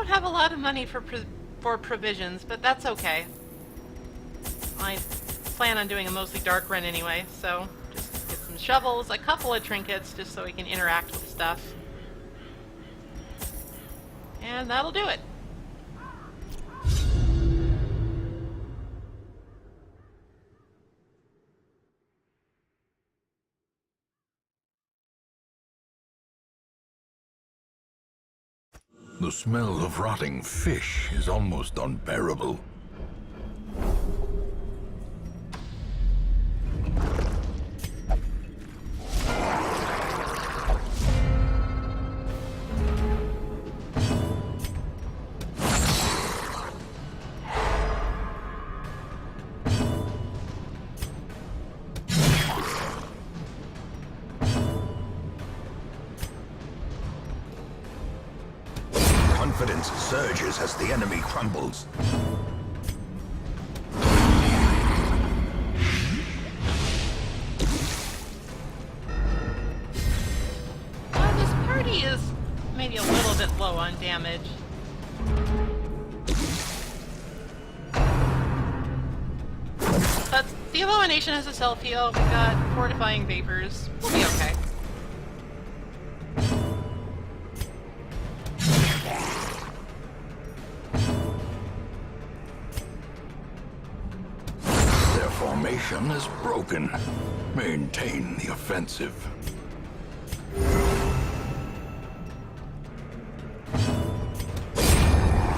Have a lot of money for provisions, but that's okay. I plan on doing a mostly dark run anyway, so just get some shovels, a couple of trinkets, just so we can interact with stuff. And that'll do it. The smell of rotting fish is almost unbearable. Confidence surges as the enemy crumbles. This party is maybe a little bit low on damage. But the Abomination has a self-heal. We got Fortifying Vapors. We'll be okay. Their formation is broken. Maintain the offensive.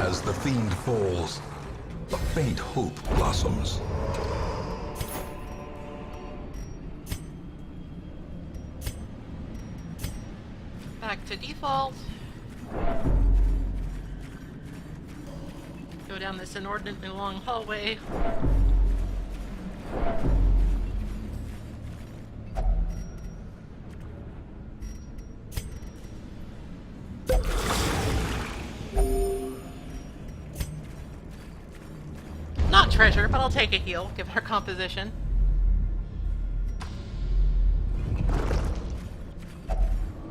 As the fiend falls, the faint hope blossoms. Back to default. Go down this inordinately long hallway. Not treasure, but I'll take a heal, given her composition.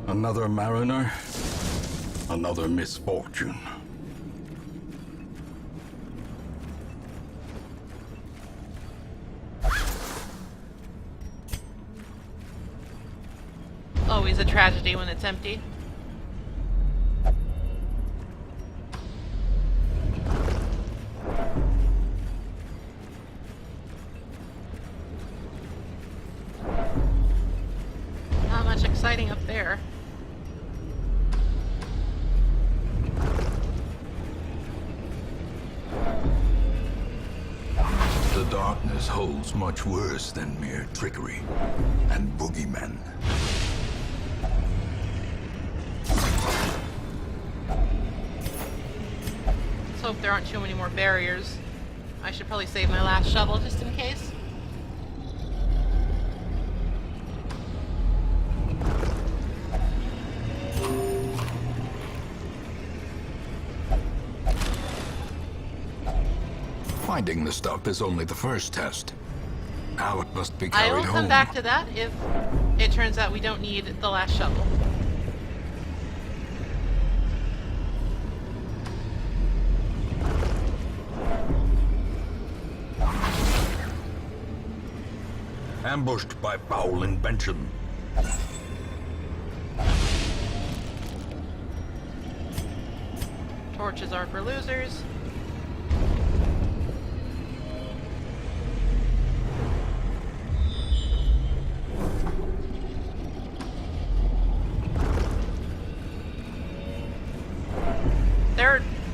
Another mariner, another misfortune. Always a tragedy when it's empty. Not much exciting up there. The darkness holds much worse than mere trickery and boogeymen. Let's hope there aren't too many more barriers. I should probably save my last shovel just in case. Finding the stuff is only the first test. Now it must be I carried will home. come back to that if it turns out we don't need the last shovel. Ambushed by foul invention. Torches are for losers.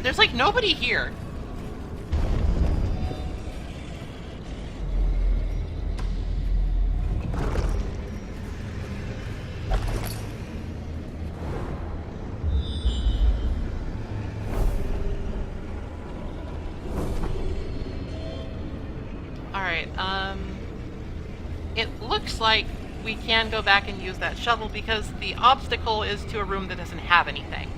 There's like nobody here. Alright, it looks like we can go back and use that shovel because the obstacle is to a room that doesn't have anything.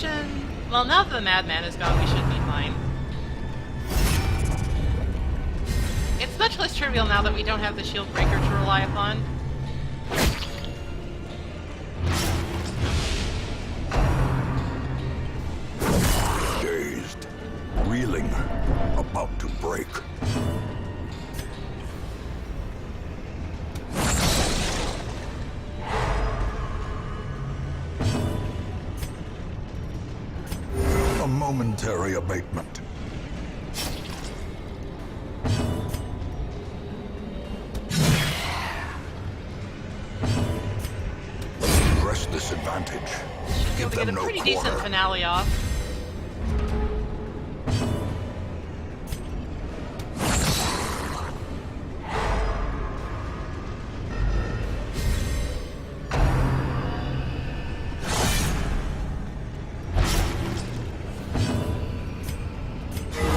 potion. Well, now that the madman is gone, we should be fine. It's much less trivial now that we don't have the shield breaker to rely upon. Dazed, reeling, about to break. A momentary abatement. Press this advantage. Should be able to get a pretty decent finale off.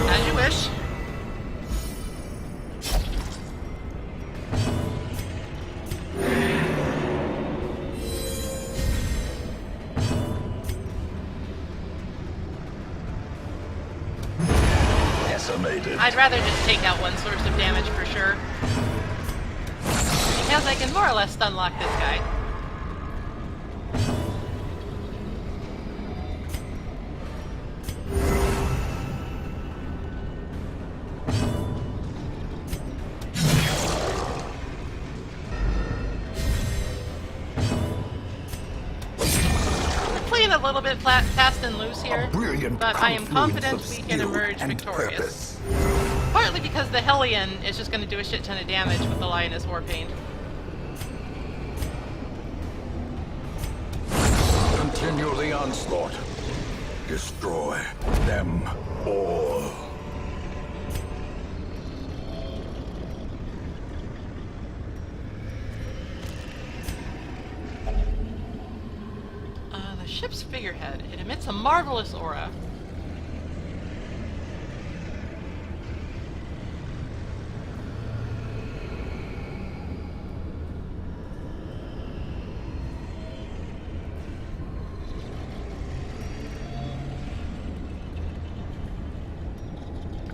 As you wish. Decimated. I'd rather just take out one source of damage for sure. Because I can more or less stunlock this guy. Playing a little bit fast and loose here, but I am confident we can emerge victorious. Partly because the Hellion is just going to do a shit ton of damage with the Lioness Warpaint. Continue the onslaught. Destroy them all. The ship's figurehead. It emits a marvelous aura.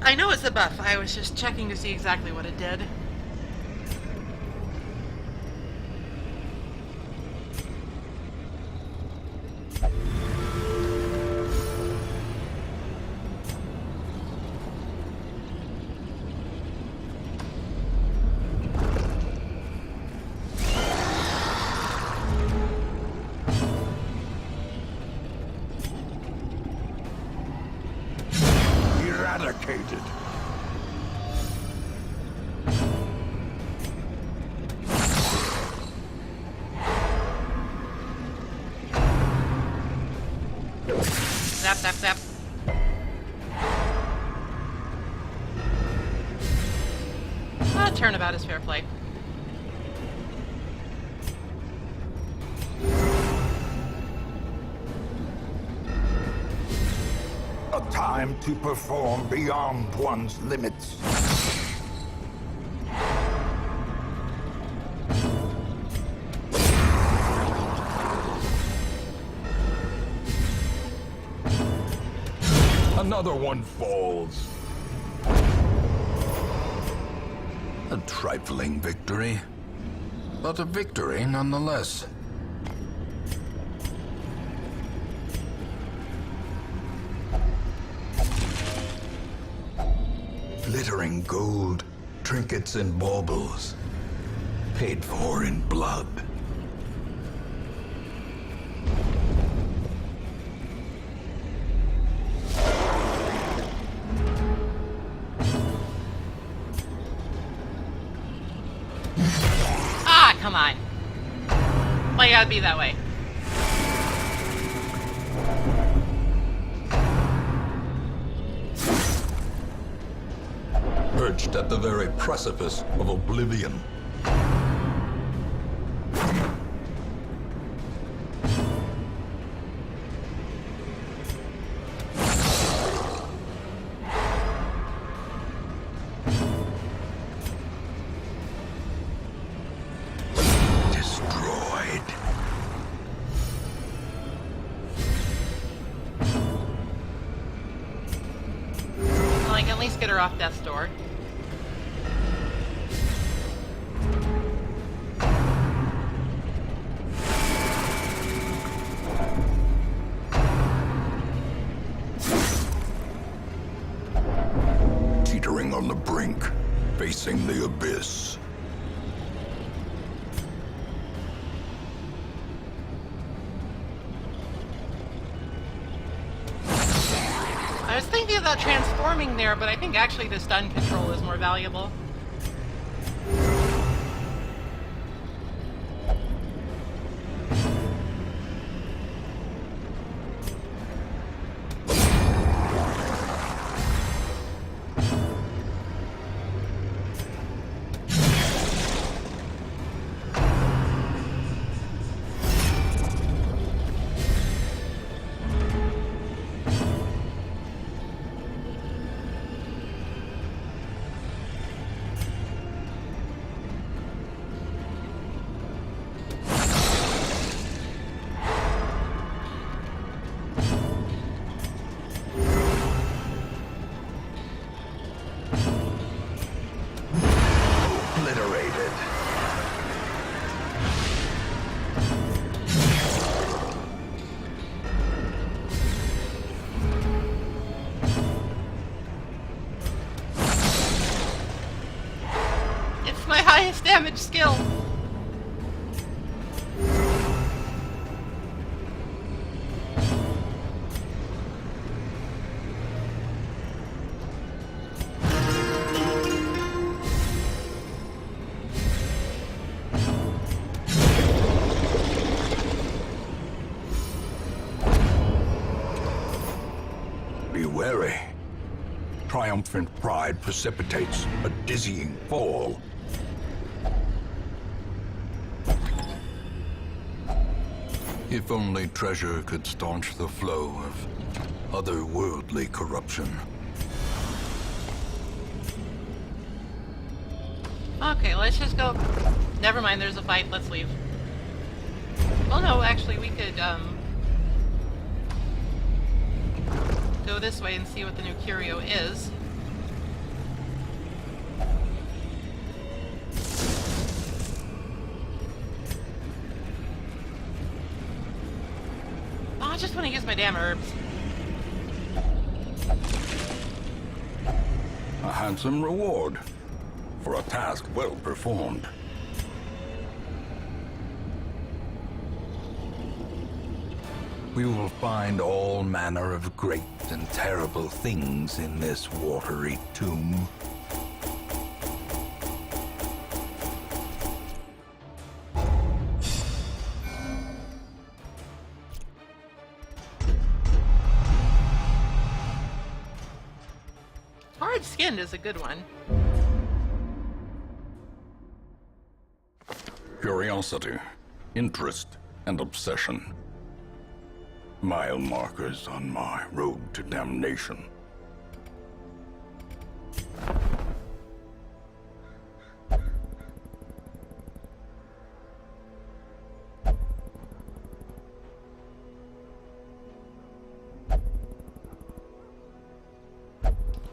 I know it's a buff. I was just checking to see exactly what it did. Eradicated. Zap, zap, zap. Turnabout is fair play. A time to perform beyond one's limits. Another one falls. A trifling victory, but a victory nonetheless. Glittering gold, trinkets and baubles, paid for in blood. Ah, come on. Well, you gotta be that way. Perched at the very precipice of oblivion. Destroyed. get her off death's door. Teetering on the brink, facing the abyss. I was thinking about transforming there, but I think actually the stun control is more valuable. Obliterated. It's my highest damage skill. Be wary. Triumphant pride precipitates a dizzying fall. If only treasure could staunch the flow of otherworldly corruption. Okay, let's just go. Never mind, there's a fight. Let's leave. Well, no, actually, we could, go this way and see what the new curio is. Oh, I just want to use my damn herbs. A handsome reward for a task well performed. We will find all manner of great and terrible things in this watery tomb. Hard skinned is a good one. Curiosity, interest, and obsession. Mile markers on my road to damnation.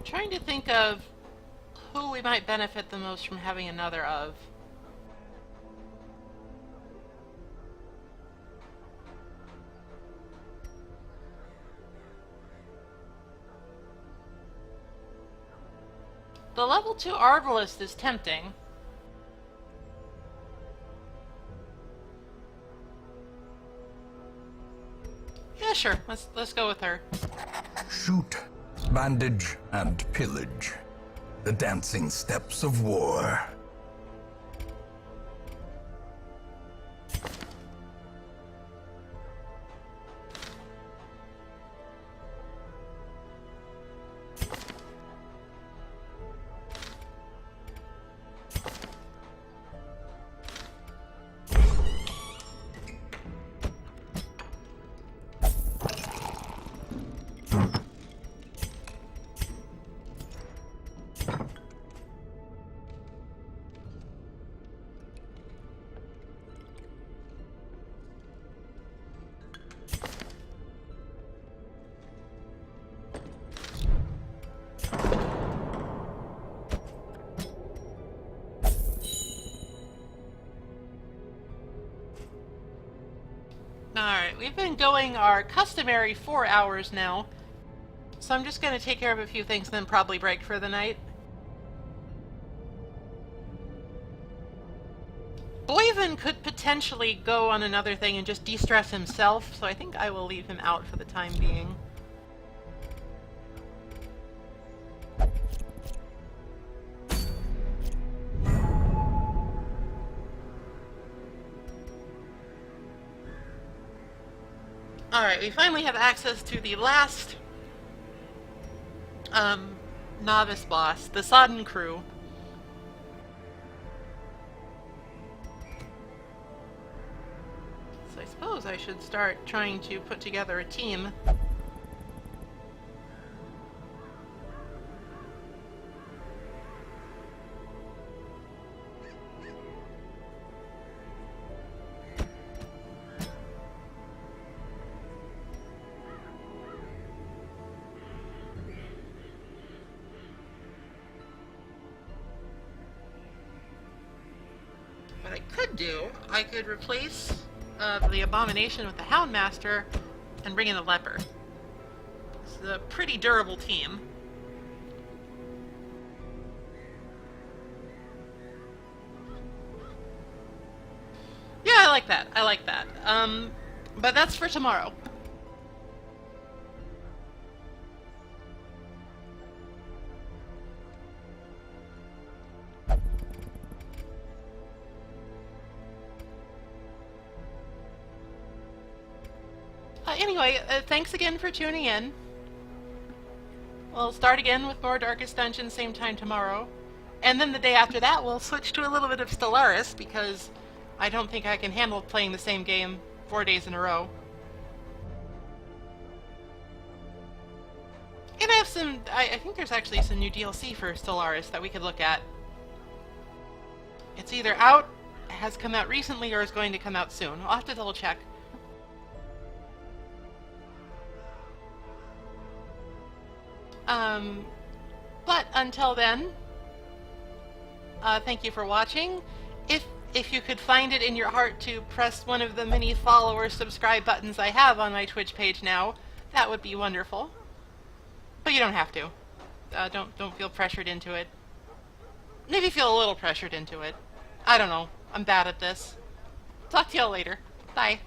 Trying to think of who we might benefit the most from having another of. The level 2 Arbalist is tempting. Yeah, sure. Let's go with her. Shoot, bandage, and pillage. The dancing steps of war. Alright, we've been going our customary 4 hours now, so I'm just going to take care of a few things and then probably break for the night. Boyven could potentially go on another thing and just de-stress himself, so I think I will leave him out for the time being. Alright, we finally have access to the last novice boss, the Sodden Crew. So I suppose I should start trying to put together a team. What I could do, I could replace the Abomination with the Houndmaster and bring in the Leper. It's a pretty durable team. Yeah, I like that. I like that. But that's for tomorrow. Anyway, thanks again for tuning in. We'll start again with more Darkest Dungeon same time tomorrow. And then the day after that, we'll switch to a little bit of Stellaris, because I don't think I can handle playing the same game 4 days in a row. And I have some... I think there's actually some new DLC for Stellaris that we could look at. It's either out, has come out recently, or is going to come out soon. I'll have to double check. But until then, thank you for watching. If you could find it in your heart to press one of the many follow or subscribe buttons I have on my Twitch page now, that would be wonderful. But you don't have to. Don't feel pressured into it. Maybe feel a little pressured into it. I don't know. I'm bad at this. Talk to y'all later. Bye.